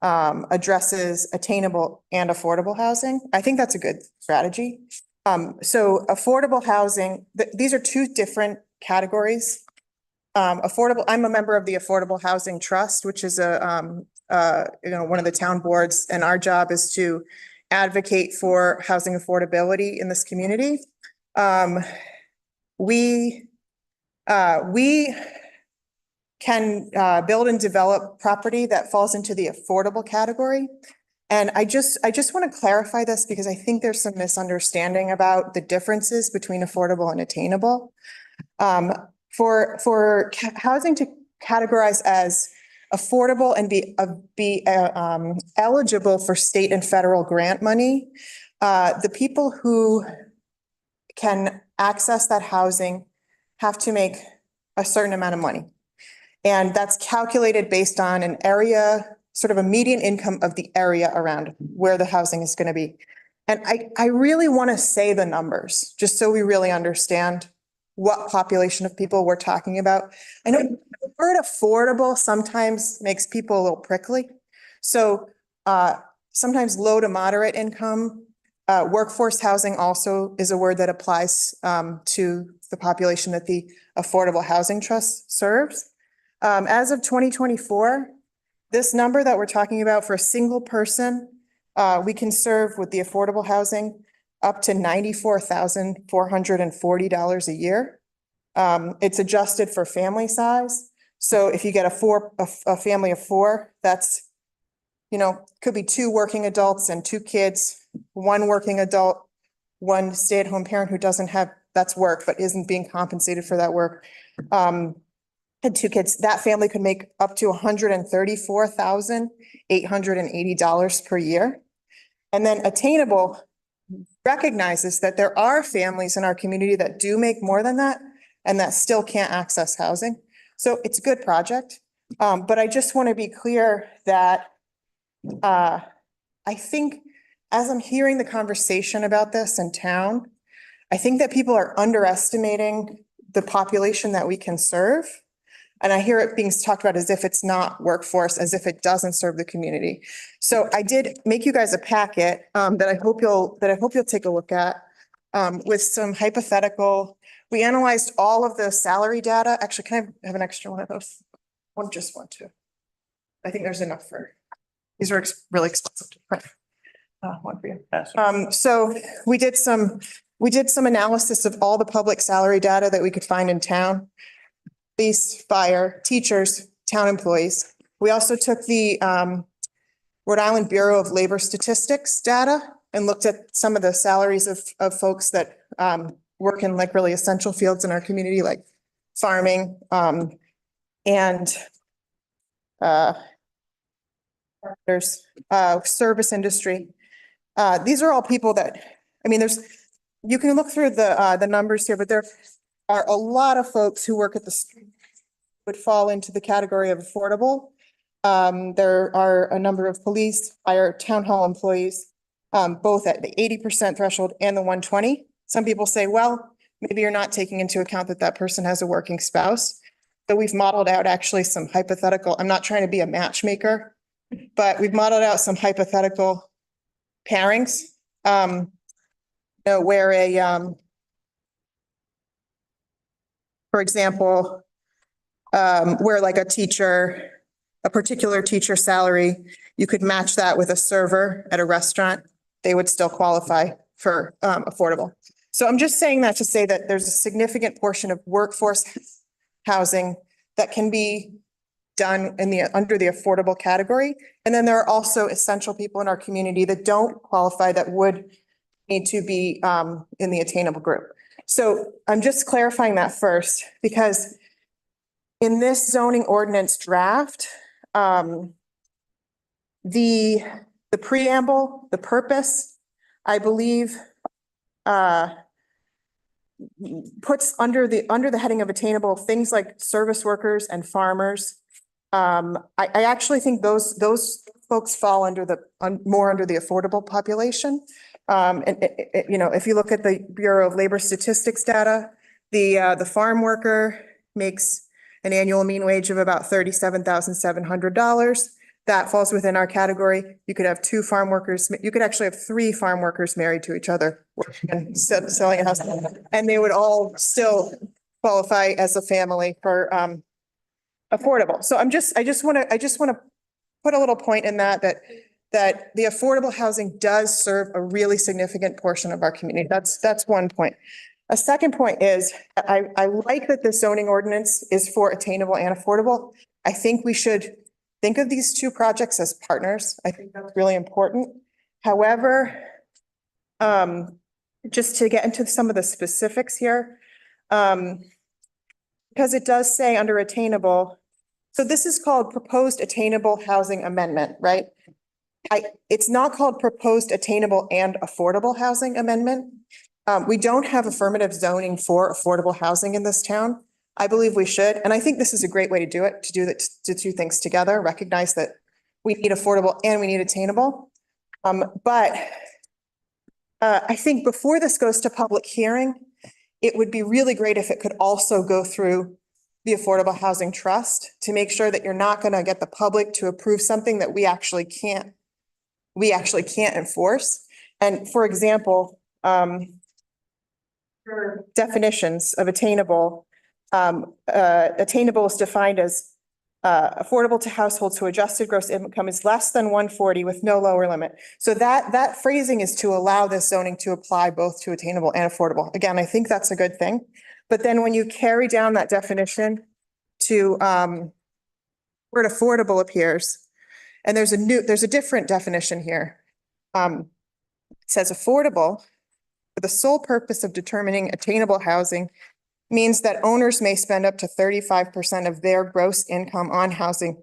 addresses attainable and affordable housing. I think that's a good strategy. So affordable housing, these are two different categories. Affordable, I'm a member of the Affordable Housing Trust, which is one of the town boards, and our job is to advocate for housing affordability in this community. We can build and develop property that falls into the affordable category. And I just want to clarify this because I think there's some misunderstanding about the differences between affordable and attainable. For housing to categorize as affordable and be eligible for state and federal grant money, the people who can access that housing have to make a certain amount of money. And that's calculated based on an area, sort of a median income of the area around where the housing is going to be. And I really want to say the numbers just so we really understand what population of people we're talking about. I know the word affordable sometimes makes people a little prickly. So sometimes low to moderate income, workforce housing also is a word that applies to the population that the Affordable Housing Trust serves. As of 2024, this number that we're talking about for a single person, we can serve with the affordable housing up to $94,440 a year. It's adjusted for family size. So if you get a family of four, that's, could be two working adults and two kids, one working adult, one stay-at-home parent who doesn't have, that's work, but isn't being compensated for that work. Had two kids, that family could make up to $134,880 per year. And then Attainable recognizes that there are families in our community that do make more than that and that still can't access housing. So it's a good project. But I just want to be clear that I think as I'm hearing the conversation about this in town, I think that people are underestimating the population that we can serve. And I hear it being talked about as if it's not workforce, as if it doesn't serve the community. So I did make you guys a packet that I hope you'll take a look at with some hypothetical. We analyzed all of the salary data. Actually, can I have an extra one of those? Just one, two. I think there's enough for. These are really expensive to print. One for you. So we did some analysis of all the public salary data that we could find in town. Police, fire, teachers, town employees. We also took the Rhode Island Bureau of Labor Statistics data and looked at some of the salaries of folks that work in like really essential fields in our community, like farming and there's service industry. These are all people that, you can look through the numbers here, but there are a lot of folks who work at the street would fall into the category of affordable. There are a number of police, fire, town hall employees, both at the 80% threshold and the 120. Some people say, well, maybe you're not taking into account that that person has a working spouse. So we've modeled out actually some hypothetical, I'm not trying to be a matchmaker, but we've modeled out some hypothetical pairings where for example, where like a particular teacher salary, you could match that with a server at a restaurant, they would still qualify for affordable. So I'm just saying that to say that there's a significant portion of workforce housing that can be done under the affordable category. And then there are also essential people in our community that don't qualify that would need to be in the attainable group. So I'm just clarifying that first, because in this zoning ordinance draft, the preamble, the purpose, I believe, puts under the heading of attainable things like service workers and farmers. I actually think those folks fall more under the affordable population. If you look at the Bureau of Labor Statistics data, the farm worker makes an annual mean wage of about $37,700. That falls within our category. You could have two farm workers. You could actually have three farm workers married to each other and selling a house, and they would all still qualify as a family for affordable. So I just want to put a little point in that the affordable housing does serve a really significant portion of our community. That's one point. A second point is I like that the zoning ordinance is for attainable and affordable. I think we should think of these two projects as partners. I think that's really important. However, just to get into some of the specifics here, because it does say under attainable, so this is called proposed attainable housing amendment, right? It's not called proposed attainable and affordable housing amendment. We don't have affirmative zoning for affordable housing in this town. I believe we should, and I think this is a great way to do it, to do the two things together, recognize that we need affordable and we need attainable. But I think before this goes to public hearing, it would be really great if it could also go through the Affordable Housing Trust to make sure that you're not going to get the public to approve something that we actually can't enforce. And for example, definitions of attainable, attainable is defined as affordable to households who adjusted gross income is less than 140 with no lower limit. So that phrasing is to allow this zoning to apply both to attainable and affordable. Again, I think that's a good thing. But then when you carry down that definition to where affordable appears, and there's a different definition here. It says affordable for the sole purpose of determining attainable housing means that owners may spend up to 35% of their gross income on housing,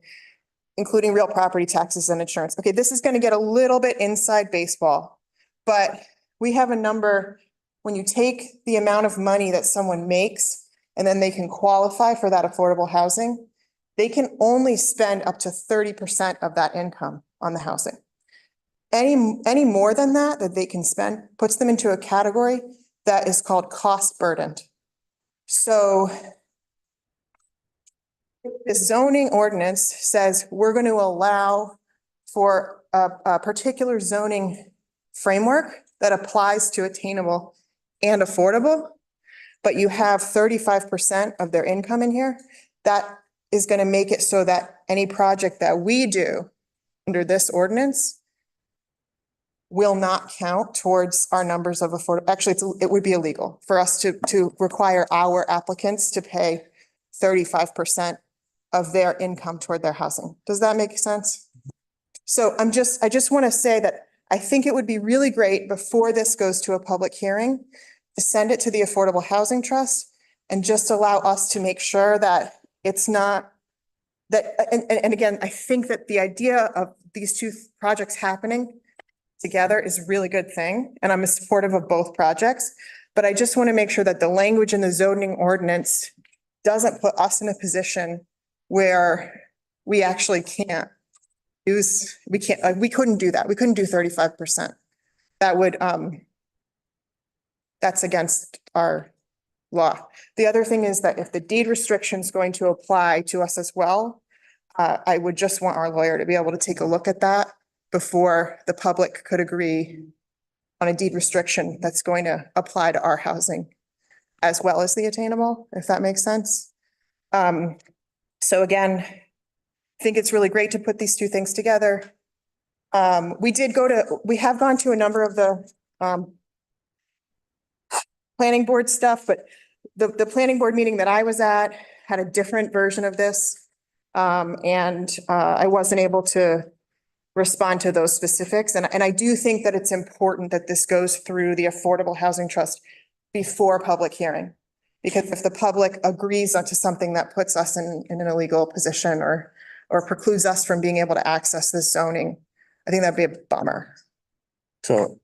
including real property taxes and insurance. Okay, this is going to get a little bit inside baseball, but we have a number when you take the amount of money that someone makes and then they can qualify for that affordable housing, they can only spend up to 30% of that income on the housing. Any more than that they can spend puts them into a category that is called cost burdened. So the zoning ordinance says we're going to allow for a particular zoning framework that applies to attainable and affordable, but you have 35% of their income in here. That is going to make it so that any project that we do under this ordinance will not count towards our numbers of affordable. Actually, it would be illegal for us to require our applicants to pay 35% of their income toward their housing. Does that make sense? So I just want to say that I think it would be really great before this goes to a public hearing to send it to the Affordable Housing Trust and just allow us to make sure that it's not that, and again, I think that the idea of these two projects happening together is a really good thing. And I'm supportive of both projects, but I just want to make sure that the language in the zoning ordinance doesn't put us in a position where we actually can't use, we couldn't do that. We couldn't do 35%. That would, that's against our law. The other thing is that if the deed restriction is going to apply to us as well, I would just want our lawyer to be able to take a look at that before the public could agree on a deed restriction that's going to apply to our housing as well as the attainable, if that makes sense. So again, I think it's really great to put these two things together. We have gone to a number of the planning board stuff, but the planning board meeting that I was at had a different version of this. I wasn't able to respond to those specifics. And I do think that it's important that this goes through the Affordable Housing Trust before public hearing. Because if the public agrees onto something that puts us in an illegal position or precludes us from being able to access this zoning, I think that'd be a bummer. So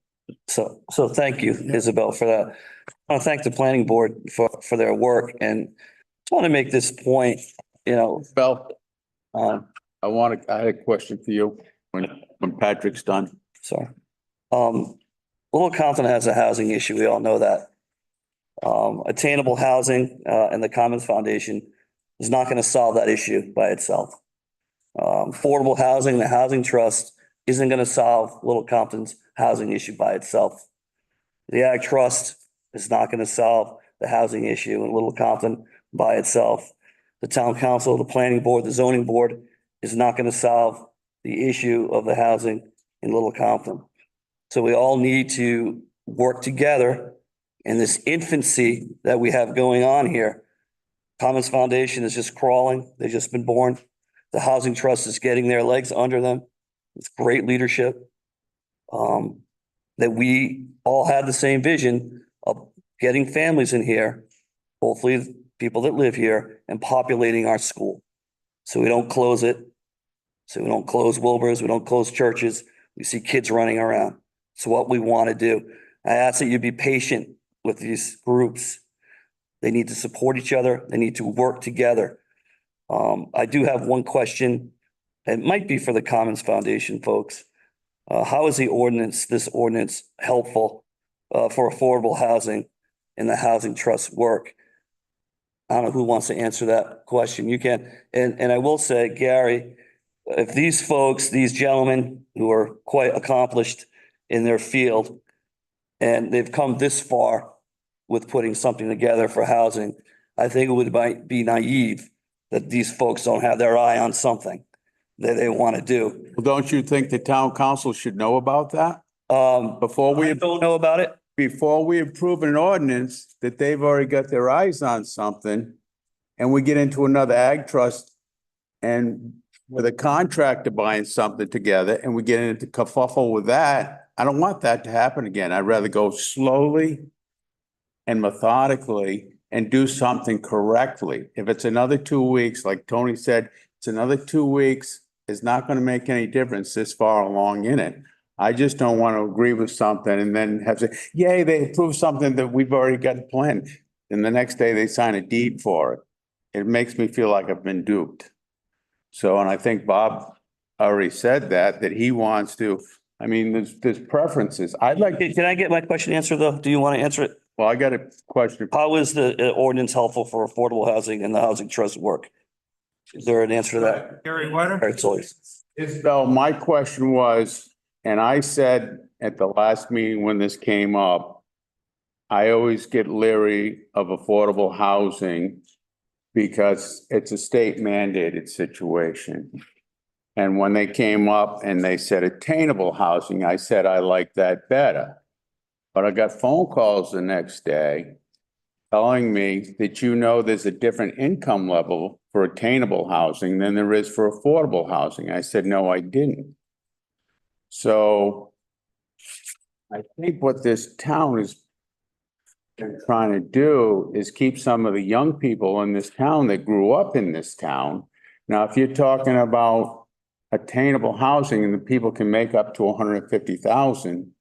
thank you, Isabel, for that. I want to thank the planning board for their work, and just want to make this point, Bell, I had a question for you when Patrick's done. Sorry. Little Compton has a housing issue. We all know that. Attainable housing and the Commons Foundation is not going to solve that issue by itself. Affordable housing, the Housing Trust isn't going to solve Little Compton's housing issue by itself. The Ag Trust is not going to solve the housing issue in Little Compton by itself. The Town Council, the Planning Board, the Zoning Board is not going to solve the issue of the housing in Little Compton. So we all need to work together in this infancy that we have going on here. Commons Foundation is just crawling. They've just been born. The Housing Trust is getting their legs under them. It's great leadership. That we all had the same vision of getting families in here, hopefully people that live here, and populating our school. So we don't close it. So we don't close Wilbur's, we don't close churches. We see kids running around. It's what we want to do. I ask that you be patient with these groups. They need to support each other. They need to work together. I do have one question. It might be for the Commons Foundation folks. How is this ordinance helpful for affordable housing and the Housing Trust work? I don't know who wants to answer that question. You can. And I will say, Gary, if these folks, these gentlemen who are quite accomplished in their field, and they've come this far with putting something together for housing, I think it would be naive that these folks don't have their eye on something that they want to do. Well, don't you think the town council should know about that? Before we I don't know about it. before we approve an ordinance that they've already got their eyes on something and we get into another ag trust and with a contractor buying something together and we get into kerfuffle with that, I don't want that to happen again. I'd rather go slowly and methodically and do something correctly. If it's another 2 weeks, like Tony said, it's another 2 weeks, it's not going to make any difference this far along in it. I just don't want to agree with something and then have to, yay, they approved something that we've already got planned. And the next day they sign a deed for it. It makes me feel like I've been duped. So, and I think Bob already said that he wants to, I mean, there's preferences. I'd like, Can I get my question answered though? Do you want to answer it? well, I got a question. How is the ordinance helpful for affordable housing and the housing trust work? Is there an answer to that? Gary, what? All right, so So my question was, and I said at the last meeting when this came up, I always get leery of affordable housing because it's a state mandated situation. And when they came up and they said attainable housing, I said, I like that better. But I got phone calls the next day telling me that, you know, there's a different income level for attainable housing than there is for affordable housing. I said, no, I didn't. So I think what this town is trying to do is keep some of the young people in this town that grew up in this town. Now, if you're talking about attainable housing and the people can make up to 150,000,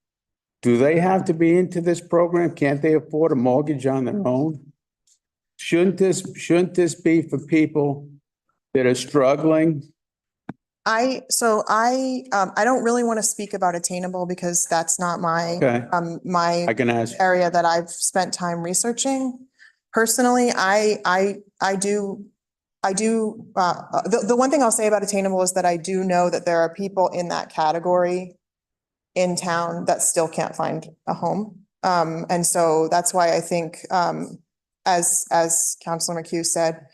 do they have to be into this program? Can't they afford a mortgage on their own? Shouldn't this be for people that are struggling? I don't really want to speak about attainable because that's not my, Okay. my I can ask. area that I've spent time researching. Personally, I do, the one thing I'll say about attainable is that I do know that there are people in that category in town that still can't find a home. And so that's why I think, as Councilor McHugh said,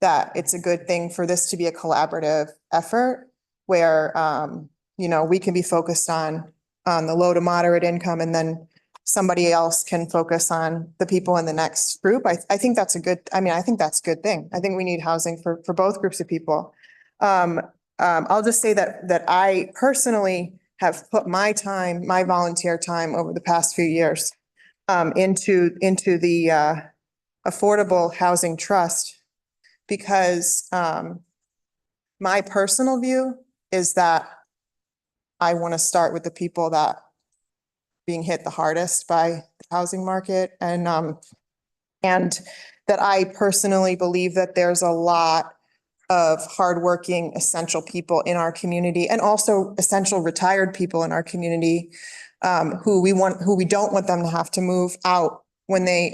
that it's a good thing for this to be a collaborative effort where, you know, we can be focused on the low to moderate income and then somebody else can focus on the people in the next group. I think that's a good, I mean, I think that's a good thing. I think we need housing for both groups of people. I'll just say that I personally have put my time, my volunteer time over the past few years into the Affordable Housing Trust because my personal view is that I want to start with the people that being hit the hardest by the housing market and that I personally believe that there's a lot of hardworking, essential people in our community and also essential retired people in our community who we don't want them to have to move out when they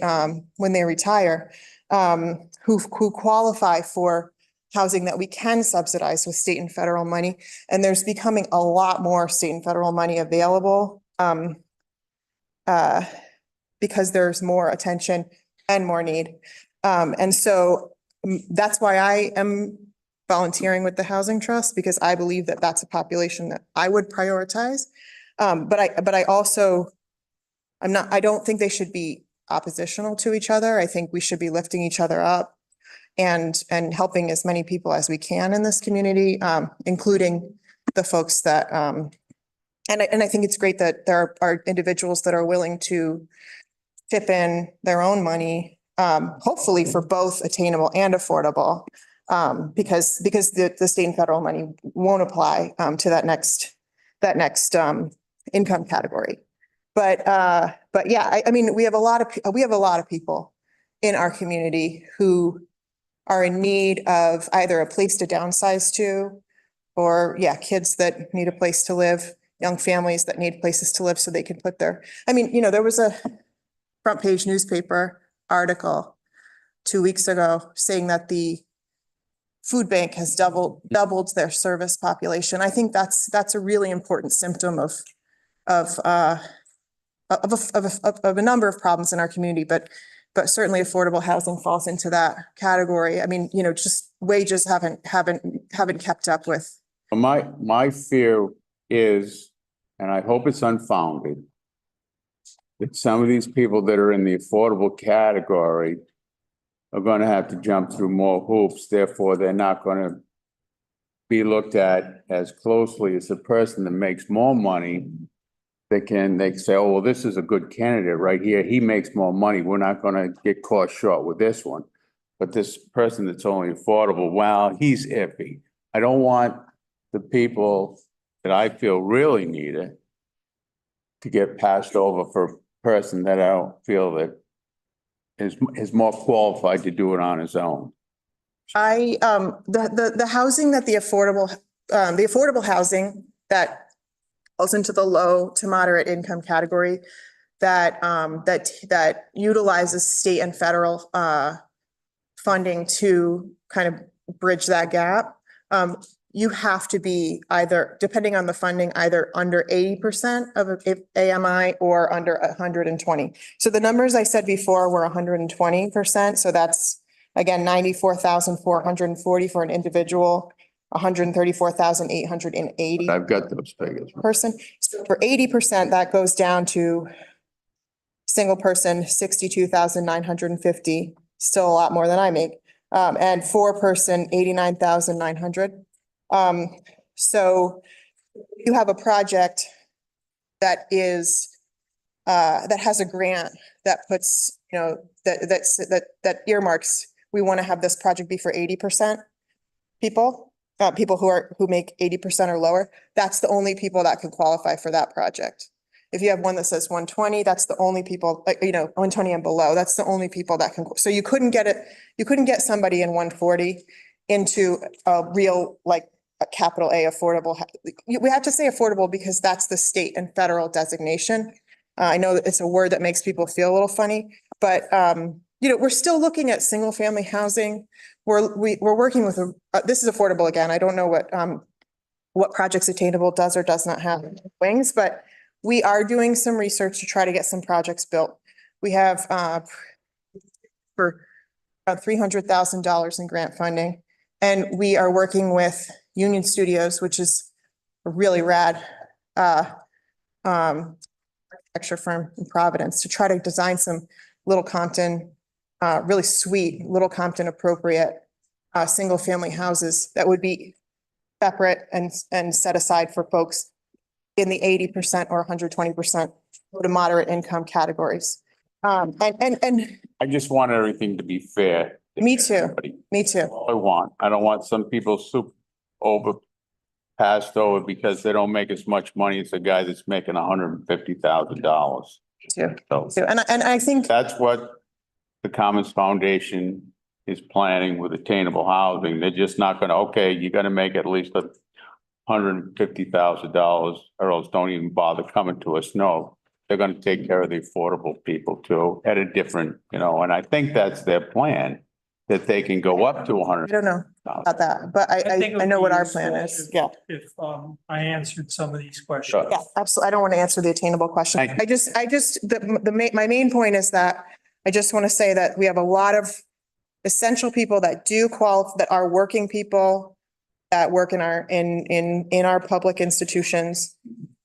retire, who qualify for housing that we can subsidize with state and federal money. And there's becoming a lot more state and federal money available because there's more attention and more need. And so that's why I am volunteering with the Housing Trust, because I believe that that's a population that I would prioritize. But I also, I don't think they should be oppositional to each other. I think we should be lifting each other up and helping as many people as we can in this community, including the folks that, and I think it's great that there are individuals that are willing to tip in their own money, hopefully for both attainable and affordable, because the state and federal money won't apply to that next income category. But yeah, I mean, we have a lot of people in our community who are in need of either a place to downsize to, or yeah, kids that need a place to live, young families that need places to live so they can put their, I mean, you know, there was a front page newspaper article 2 weeks ago saying that the food bank has doubled their service population. I think that's a really important symptom of a number of problems in our community, but but certainly affordable housing falls into that category. I mean, you know, just wages haven't kept up with. My fear is, and I hope it's unfounded, that some of these people that are in the affordable category are going to have to jump through more hoops. Therefore, they're not going to be looked at as closely as the person that makes more money. They say, oh, well, this is a good candidate right here. He makes more money. We're not going to get caught short with this one. But this person that's only affordable, well, he's iffy. I don't want the people that I feel really need it to get passed over for a person that I don't feel that is more qualified to do it on his own. The housing that the affordable housing that falls into the low to moderate income category that utilizes state and federal funding to kind of bridge that gap. You have to be either, depending on the funding, either under 80% of AMI or under 120. So the numbers I said before were 120%. So that's, again, 94,440 for an individual, 134,880. I've got those figures. Person. So for 80%, that goes down to single person, 62,950, still a lot more than I make. And four person, 89,900. So you have a project that is, that has a grant that puts, you know, that earmarks, we want to have this project be for 80% people, people who make 80% or lower. That's the only people that could qualify for that project. If you have one that says 120, that's the only people, you know, 120 and below, that's the only people that can. So you couldn't get it, you couldn't get somebody in 140 into a real, like, a capital A affordable. We have to say affordable because that's the state and federal designation. I know that it's a word that makes people feel a little funny, but you know, we're still looking at single family housing. We're working with this is affordable again. I don't know what Projects Attainable does or does not have wings, but we are doing some research to try to get some projects built. We have for about $300,000 in grant funding, and we are working with Union Studios, which is a really rad architecture firm in Providence, to try to design some Little Compton, really sweet Little Compton appropriate single family houses that would be separate and set aside for folks in the 80% or 120% low to moderate income categories. And I just want everything to be fair. Me too. Me too. All I don't want some people passed over because they don't make as much money as the guy that's making $150,000. Too. So And I think that's what the Commons Foundation is planning with attainable housing. They're just not gonna, okay, you gotta make at least $150,000 or else don't even bother coming to us. No, they're gonna take care of the affordable people too at a different, you know, and I think that's their plan, that they can go up to 100. I don't know about that, but I know what our plan is. Yeah. If I answered some of these questions. Yeah, absolutely. I don't want to answer the attainable question. My main point is that I just want to say that we have a lot of essential people that do qualify, that are working people that work in our public institutions,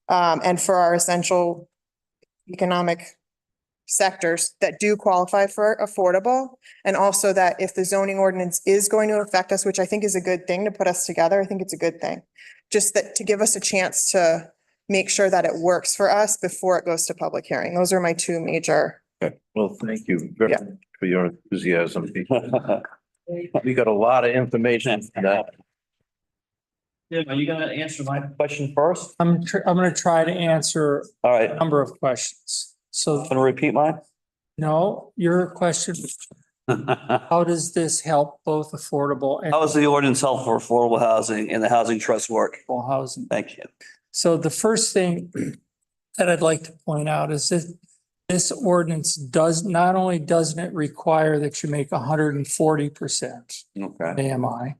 and for our essential economic sectors that do qualify for affordable. And also that if the zoning ordinance is going to affect us, which I think is a good thing to put us together, I think it's a good thing. Just that to give us a chance to make sure that it works for us before it goes to public hearing. Those are my two major. Okay. Well, thank you very much for your enthusiasm. We got a lot of information for that. Jim, are you gonna answer my question first? I'm gonna try to answer All right. a number of questions. So, Gonna repeat mine? no, your question, how does this help both affordable and How does the ordinance help for affordable housing and the housing trust work? housing? Thank you. So the first thing that I'd like to point out is that this ordinance not only doesn't it require that you make 140% Okay. AMI,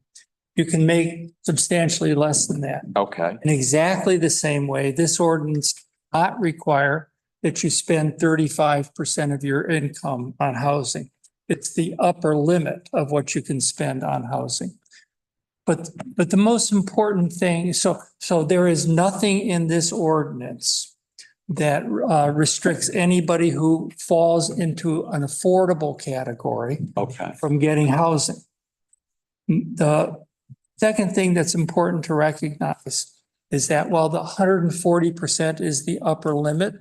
you can make substantially less than that. Okay. In exactly the same way, this ordinance does not require that you spend 35% of your income on housing. It's the upper limit of what you can spend on housing. But the most important thing, so there is nothing in this ordinance that restricts anybody who falls into an affordable category from getting housing. The second thing that's important to recognize is that while the 140% is the upper limit,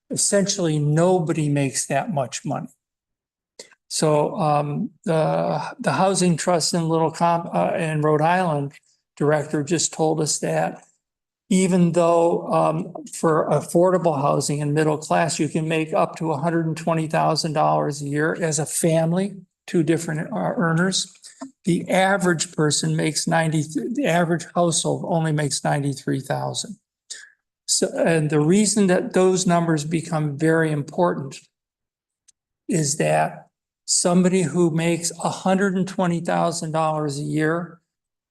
essentially nobody makes that much money. So the Housing Trust in in Rhode Island director just told us that even though for affordable housing and middle class, you can make up to $120,000 a year as a family, two different earners. The average person makes the average household only makes 93,000. So, and the reason that those numbers become very important is that somebody who makes $120,000 a year,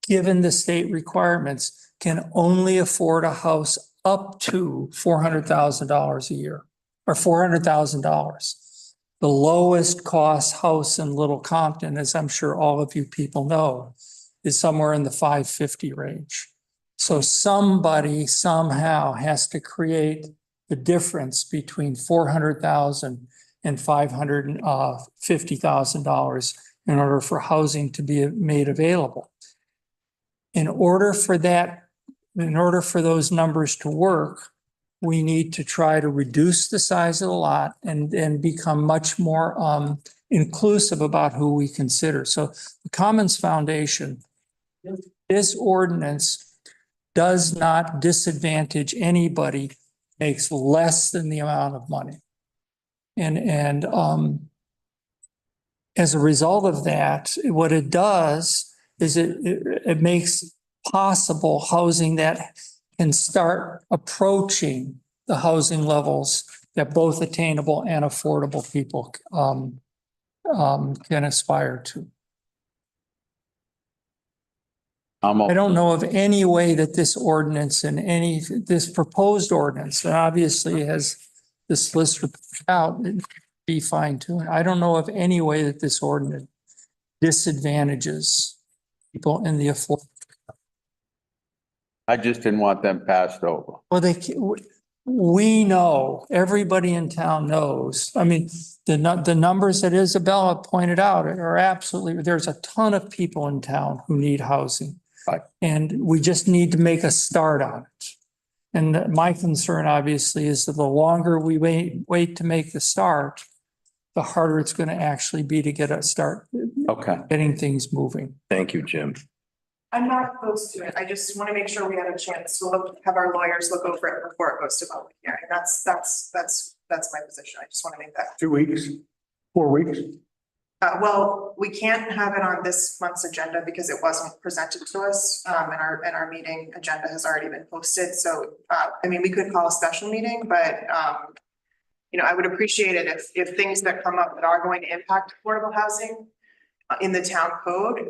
given the state requirements, can only afford a house up to $400,000 a year or $400,000. The lowest cost house in Little Compton, as I'm sure all of you people know, is somewhere in the 550 range. So somebody somehow has to create the difference between $400,000 and $550,000 in order for housing to be made available. In order for those numbers to work, we need to try to reduce the size of the lot and become much more inclusive about who we consider. So the Commons Foundation, this ordinance does not disadvantage anybody who makes less than the amount of money. And as a result of that, what it does is it makes possible housing that can start approaching the housing levels that both attainable and affordable people can aspire to. I don't know of any way that this ordinance and this proposed ordinance, and obviously has this list out, be fine-tuned. I don't know of any way that this ordinance disadvantages people in the affordable. I just didn't want them passed over. Well, we know, everybody in town knows. I mean, the numbers that Isabella pointed out are absolutely, there's a ton of people in town who need housing. Right. And we just need to make a start on it. And my concern obviously is that the longer we wait to make the start, the harder it's going to actually be to get a start. Getting things moving. Thank you, Jim. I'm not opposed to it. I just want to make sure we have a chance to have our lawyers look over it before it goes to public hearing. That's my position. I just want to make that. 2 weeks, 4 weeks. Well, we can't have it on this month's agenda because it wasn't presented to us, and our meeting agenda has already been posted. So, I mean, we could call a special meeting, but, I would appreciate it if things that come up that are going to impact affordable housing in the town code,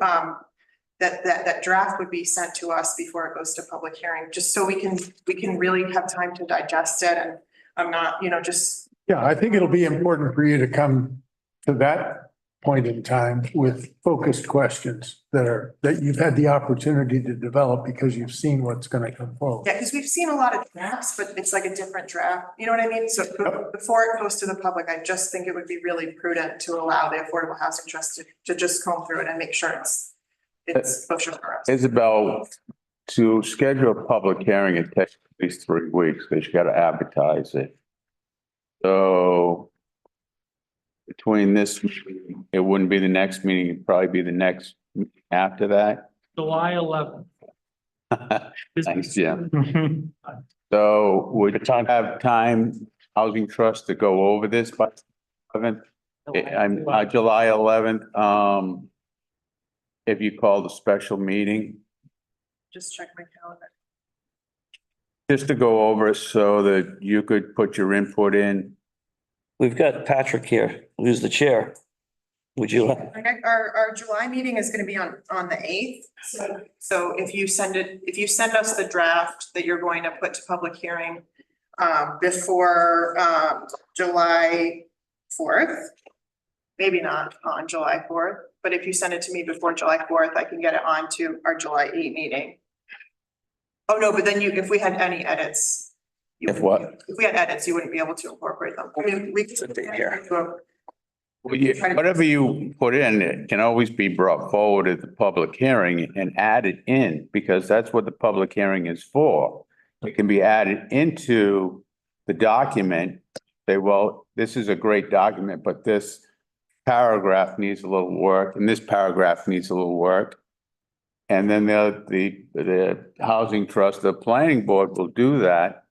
that draft would be sent to us before it goes to public hearing, just so we can really have time to digest it. And I'm not, just. Yeah, I think it'll be important for you to come to that point in time with focused questions that you've had the opportunity to develop because you've seen what's going to come forward. Yeah, because we've seen a lot of drafts, but it's like a different draft. You know what I mean? So before it goes to the public, I just think it would be really prudent to allow the Affordable Housing Trust to just comb through it and make sure it's kosher for us. Isabel, to schedule a public hearing, it takes at least 3 weeks because you got to advertise it. So between this meeting, it wouldn't be the next meeting, it'd probably be the next after that. July 11th. Thanks, Jim. So would you have time, Housing Trust, to go over this by 11th? July 11th, if you call the special meeting, Just check my calendar. just to go over it so that you could put your input in. We've got Patrick here, who's the chair. Would you? Our July meeting is going to be on the 8th. So if you send us the draft that you're going to put to public hearing, before, July 4th. Maybe not on July 4th, but if you send it to me before July 4th, I can get it on to our July 8 meeting. Oh, no, but then if we had any edits. If what? If we had edits, you wouldn't be able to incorporate them. I mean, we could. Whatever you put in, it can always be brought forward at the public hearing and added in, because that's what the public hearing is for. It can be added into the document, say, well, this is a great document, but this paragraph needs a little work, and this paragraph needs a little work. And then the housing trust, the planning board will do that.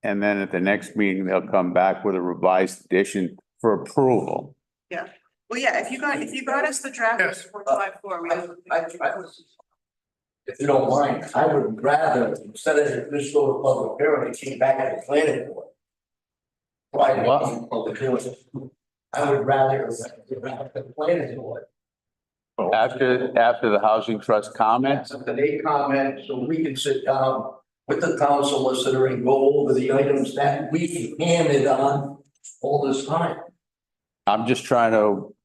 And then at the next meeting, they'll come back with a revised edition for approval. Yeah, well, yeah, if you got us the draft before July 4th, If you don't mind, I would rather, instead of this go to public hearing, it came back to the planning board. Right, public hearing. I would rather the planning board. After the housing trust comments? After they comment, so we can sit down with the town solicitor and go over the items that we hammered on all this time. I'm just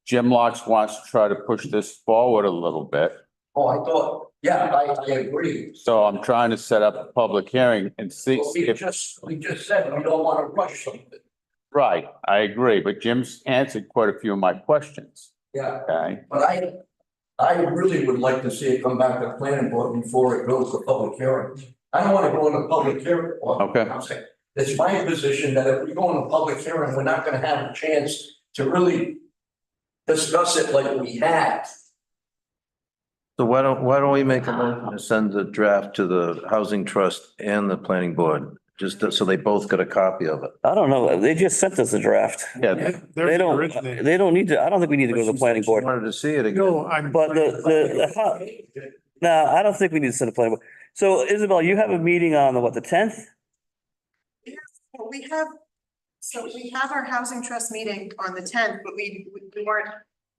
Jim Locks wants to try to push this forward a little bit. Oh, I thought, yeah, I agree. So I'm trying to set up a public hearing and see Well, we just said we don't want to rush something. Right, I agree, but Jim's answered quite a few of my questions. Yeah. Okay, But I really would like to see it come back to the planning board before it goes to public hearing. I don't want to go into public hearing. Well, Okay. I'm saying, it's my position that if we go into public hearing, we're not going to have a chance to really discuss it like we have. So why don't we make a motion to send the draft to the housing trust and the planning board, just so they both get a copy of it? I don't know. They just sent us a draft. Yeah. They don't need to, I don't think we need to go to the planning board. Wanted to see it again. No, I'm. But no, I don't think we need to send a planning board. So Isabel, you have a meeting on the 10th? We have our housing trust meeting on the 10th, but we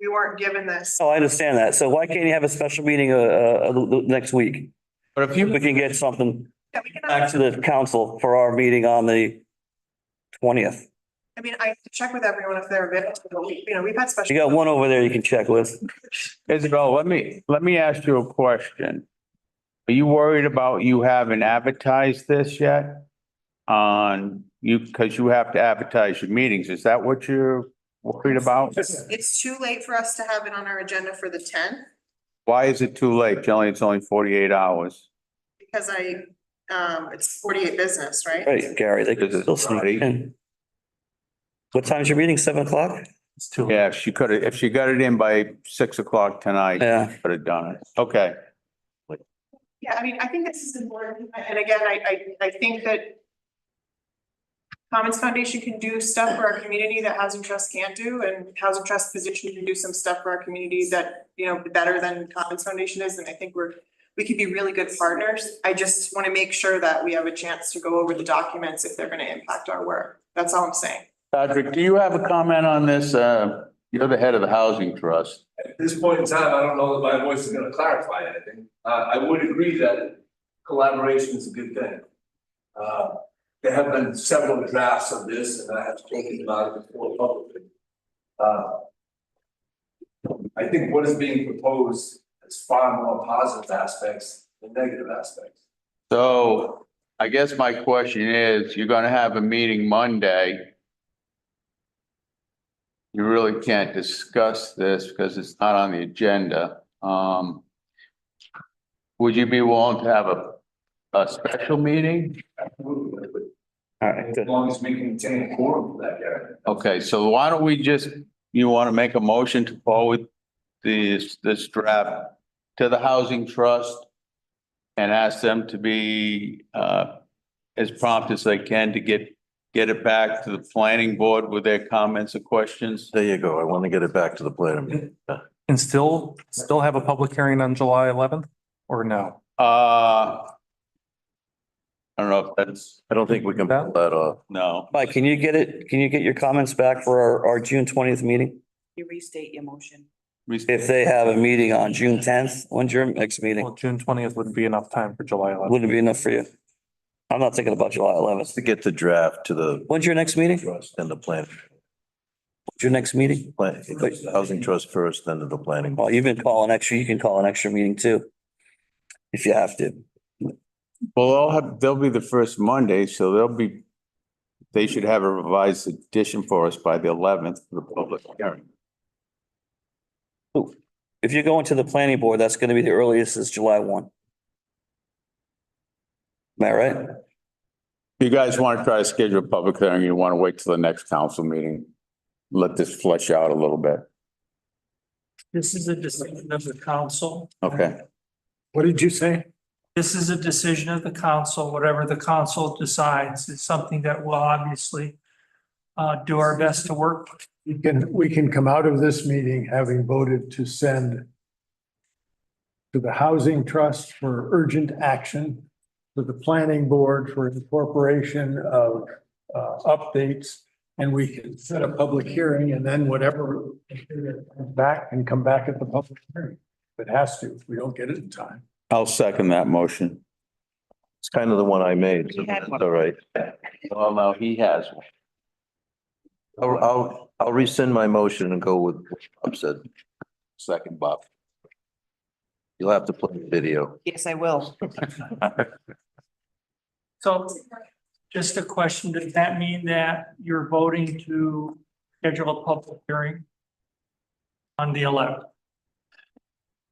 weren't given this. Oh, I understand that. So why can't you have a special meeting, next week? but if We can get something back to the council for our meeting on the 20th. I mean, I have to check with everyone if they're available. You know, we've had special. You got one over there you can check with. Isabel, let me ask you a question. Are you worried about you haven't advertised this yet? Because you have to advertise your meetings. Is that what you're worried about? It's too late for us to have it on our agenda for the 10th Why is it too late? Jelly, it's only 48 hours. because it's 48 business, right? Right, Gary, they could still sneak in. What time's your meeting? 7 o'clock? It's too. Yeah, if she got it in by 6 o'clock tonight, Yeah. could have done it. Okay. Yeah, I mean, I think this is important. And again, I think that Commons Foundation can do stuff for our community that Housing Trust can't do, and Housing Trust position can do some stuff for our community that, you know, better than Commons Foundation is. And I think we could be really good partners. I just want to make sure that we have a chance to go over the documents if they're going to impact our work. That's all I'm saying. Patrick, do you have a comment on this? You're the head of the Housing Trust. At this point in time, I don't know that my voice is gonna clarify anything. I would agree that collaboration is a good thing. There have been several drafts of this, and I have spoken about it before publicly. I think what is being proposed has far more positive aspects than negative aspects. So I guess my question is, you're gonna have a meeting Monday. You really can't discuss this because it's not on the agenda. Would you be willing to have a special meeting? Absolutely. All right, As good. long as we can maintain a quorum for that, Gary. Okay, so why don't we you want to make a motion to forward this draft to the Housing Trust and ask them to be as prompt as they can to get it back to the planning board with their comments or questions? There you go. I want to get it back to the planning. And still have a public hearing on July 11th or no? I don't know if I don't think we can pull that off. no. Mike, can you get your comments back for our June 20th meeting? You restate your motion. If they have a meeting on June 10th, when's your next meeting? Well, June 20th wouldn't be enough time for July 11th. Wouldn't it be enough for you? I'm not thinking about July 11th. To get the draft to the When's your next meeting? trust and the plan, What's your next meeting? housing trust first, then to the planning. Well, you've been calling extra, you can call an extra meeting too. If you have to. Well, they'll be the first Monday, so they should have a revised edition for us by the 11th for the public hearing. If you're going to the planning board, that's gonna be the earliest is July 1. Am I right? If you guys want to try to schedule a public hearing, you want to wait till the next council meeting. Let this flesh out a little bit. This is a decision of the council. Okay. What did you say? This is a decision of the council. Whatever the council decides is something that will obviously do our best to work. We can come out of this meeting having voted to send to the Housing Trust for urgent action, to the Planning Board for incorporation of updates, and we can set a public hearing, and then whatever comes back and come back at the public hearing. If it has to, if we don't get it in time. I'll second that motion. It's kind of the one I made, so that's all right. Well, no, he has one. I'll rescind my motion and go with what Bob said. Second, Bob. You'll have to play the video. Yes, I will. So just a question, does that mean that you're voting to schedule a public hearing on the 11th?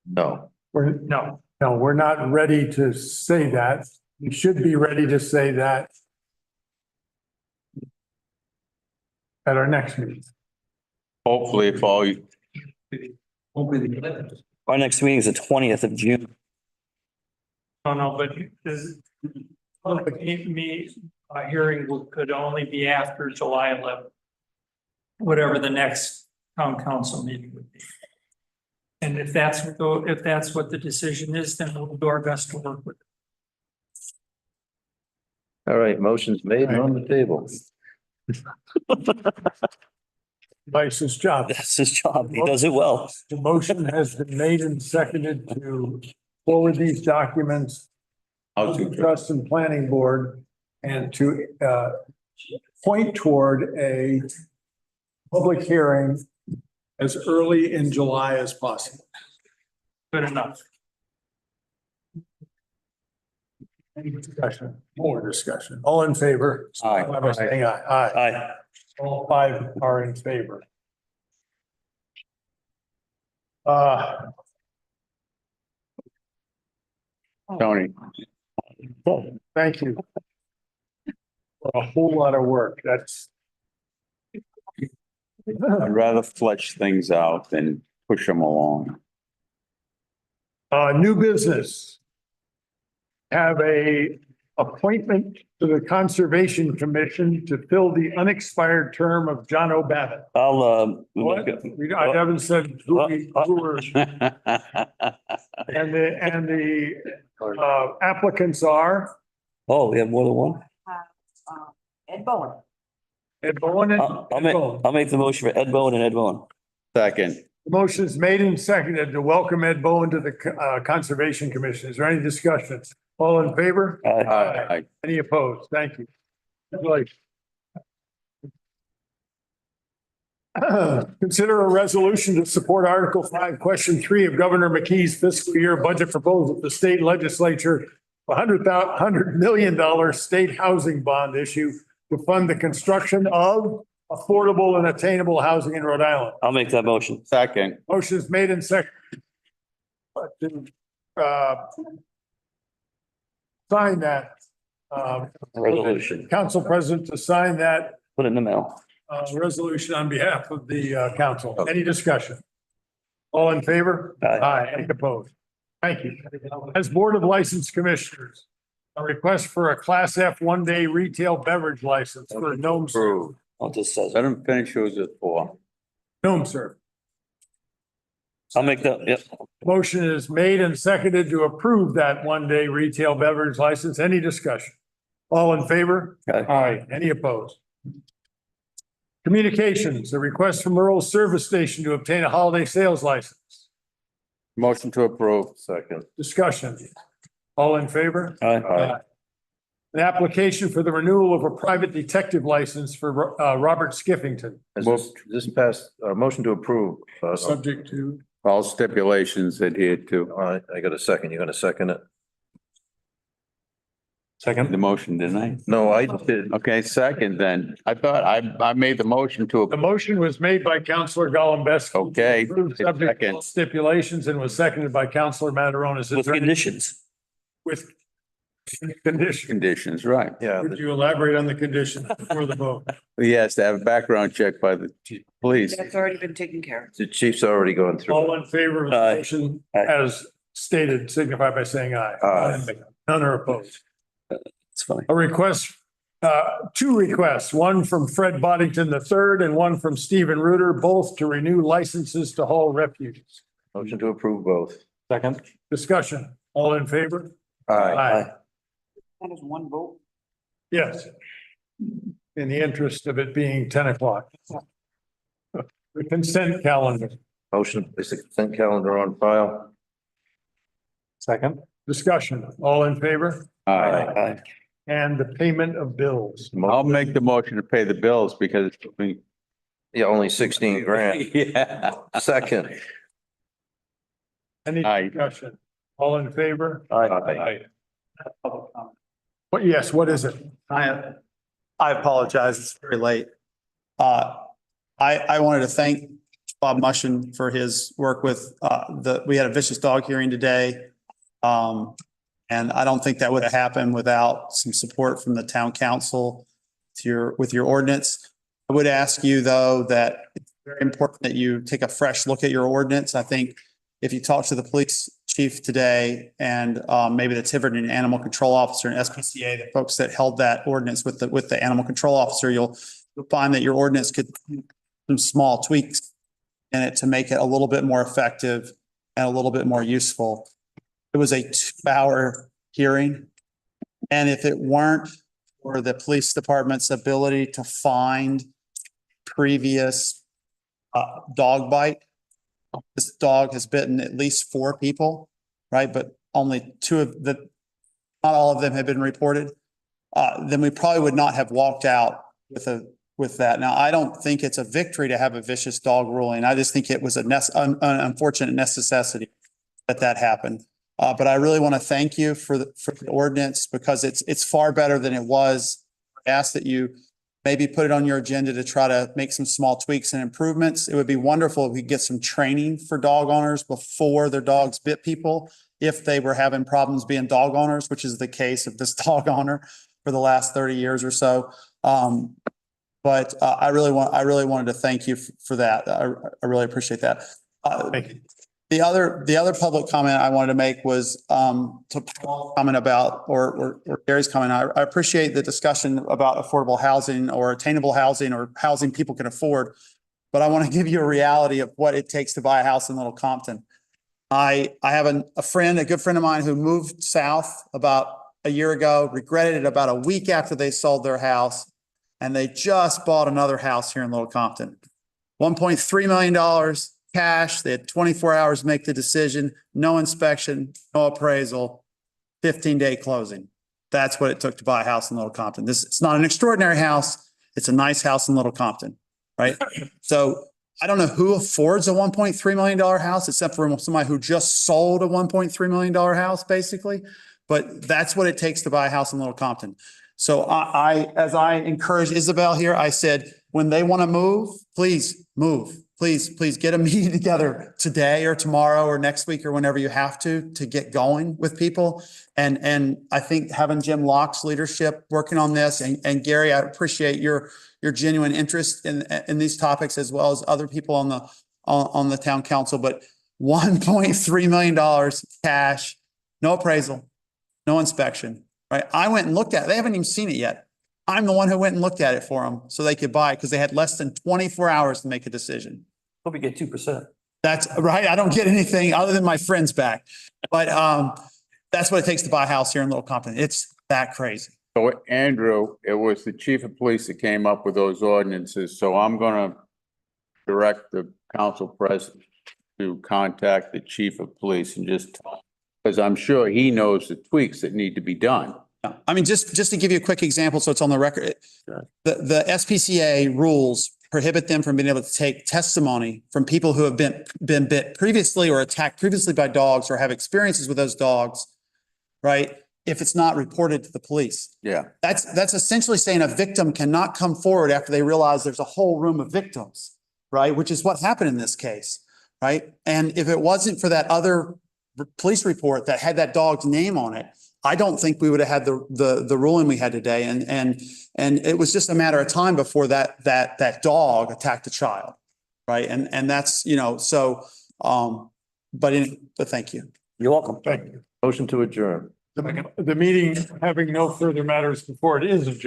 No. No. No, we're not ready to say that. We should be ready to say that at our next meeting. Hopefully, if all you, Our next meeting is the 20th of June. No, but this public hearing could only be after July 11th. Whatever the next town council meeting would be. And if that's what the decision is, then we'll do our best to work with it. All right, motion's made and on the table. Vice's job. That's his job. He does it well. The motion has been made and seconded to forward these documents to Trust and Planning Board and to point toward a public hearing as early in July as possible. Good enough. Any discussion? More discussion. All in favor? Aye. By saying aye. Aye. Aye. All five are in favor. Tony, Thank you. For a whole lot of work. That's. I'd rather flesh things out than push them along. New business. Have a appointment to the Conservation Commission to fill the unexpired term of John O'Babbitt. I'll, What? I haven't said who were, and the applicants are oh, we have more than one? Ed Bowen. Ed Bowen and Ed Bowen. I'll make the motion for Ed Bowen and Ed Bowen. Second. The motion is made and seconded to welcome Ed Bowen to the Conservation Commission. Is there any discussion? All in favor? Aye. Any opposed? Thank you. Congratulations. Consider a resolution to support Article 5, Question 3 of Governor McKee's fiscal year budget proposal to the state legislature, $100 million state housing bond issue to fund the construction of affordable and attainable housing in Rhode Island. I'll make that motion. Second. Motion is made and seconded. Sign that. Resolution. Council President to sign that Put it in the mail. resolution on behalf of the council. Any discussion? All in favor? Aye. Any opposed? Thank you. As Board of License Commissioners, a request for a Class F one-day retail beverage license for Gnome Serve. Approved. I'll just says. Let him finish who's it for. Gnome Serve. I'll make that, yep. Motion is made and seconded to approve that one-day retail beverage license. Any discussion? All in favor? Aye. Any opposed? Communications, a request from Rural Service Station to obtain a holiday sales license. Motion to approve. Second. Discussion. All in favor? Aye. an application for the renewal of a private detective license for Robert Skiffington. Is this passed, motion to approve? Subject to. All stipulations adhered to. All right, I got a second. You're gonna second it? Second the motion, didn't I? No, I did. Okay, second then. I thought I made the motion to. The motion was made by Counselor Golembeski. Okay. Approved subject to all stipulations and was seconded by Counselor Mataronis. With conditions. With conditions. Conditions, right. Yeah. Would you elaborate on the conditions before the vote? Yes, to have a background check by the police. That's already been taken care of. The chief's already gone through. All in favor of the motion as stated, signify by saying aye. Aye. None are opposed. It's funny. A request, two requests, one from Fred Boddington III and one from Stephen Reuter, both to renew licenses to haul refuse. Motion to approve both. Second. Discussion, all in favor? Aye. That is one vote. Yes. In the interest of it being 10 o'clock. The consent calendar, Motion to place the consent calendar on file. Second. discussion, all in favor? Aye. And the payment of bills. I'll make the motion to pay the bills because Yeah, only 16 grand. yeah. Second. Any Aye. discussion? All in favor? Aye. What, yes, what is it? I apologize, it's very late. I wanted to thank Bob Mushin for his work with, we had a vicious dog hearing today. And I don't think that would have happened without some support from the town council with your ordinance. I would ask you, though, that it's very important that you take a fresh look at your ordinance. I think if you talk to the police chief today and maybe the Tiverton Animal Control Officer and SPCA, the folks that held that ordinance with the animal control officer, you'll find that your ordinance could some small tweaks in it to make it a little bit more effective and a little bit more useful. It was a 2-hour hearing. And if it weren't for the police department's ability to find previous dog bite, this dog has bitten at least 4 people, right? But only 2 of the, not all of them have been reported. Then we probably would not have walked out with that. Now, I don't think it's a victory to have a vicious dog ruling. I just think it was an unfortunate necessity that happened. But I really want to thank you for the ordinance because it's far better than it was. I ask that you maybe put it on your agenda to try to make some small tweaks and improvements. It would be wonderful if we could get some training for dog owners before their dogs bit people, if they were having problems being dog owners, which is the case of this dog owner for the last 30 years or so. But I really wanted to thank you for that. I really appreciate that. Thank you. The other public comment I wanted to make was to Paul's comment about, or Gary's comment. I appreciate the discussion about affordable housing or attainable housing or housing people can afford. But I want to give you a reality of what it takes to buy a house in Little Compton. I have a friend, a good friend of mine who moved south about a year ago, regretted it about a week after they sold their house. And they just bought another house here in Little Compton. $1.3 million cash. They had 24 hours to make the decision, no inspection, no appraisal, 15-day closing. That's what it took to buy a house in Little Compton. It's not an extraordinary house. It's a nice house in Little Compton, right? So I don't know who affords a $1.3 million house, except for somebody who just sold a $1.3 million house, basically. But that's what it takes to buy a house in Little Compton. So as I encouraged Isabel here, I said, when they want to move, please move. Please get a meeting together today or tomorrow or next week or whenever you have to get going with people. And I think having Jim Locke's leadership working on this and Gary, I appreciate your genuine interest in these topics as well as other people on the town council. But $1.3 million cash, no appraisal, no inspection, right? I went and looked at it. They haven't even seen it yet. I'm the one who went and looked at it for them so they could buy it because they had less than 24 hours to make a decision. Hope you get 2%. That's right. I don't get anything other than my friends back. But that's what it takes to buy a house here in Little Compton. It's that crazy. So Andrew, it was the chief of police that came up with those ordinances. So I'm going to direct the council president to contact the chief of police and just, because I'm sure he knows the tweaks that need to be done. I mean, just to give you a quick example, so it's on the record, the SPCA rules prohibit them from being able to take testimony from people who have been bit previously or attacked previously by dogs or have experiences with those dogs, right? If it's not reported to the police. Yeah. That's essentially saying a victim cannot come forward after they realize there's a whole room of victims, right? Which is what happened in this case, right? And if it wasn't for that other police report that had that dog's name on it, I don't think we would have had the ruling we had today. And it was just a matter of time before that dog attacked a child, right? And that's, you know, so, but thank you. You're welcome. Thank you. Motion to adjourn. The meeting having no further matters before it is adjourned.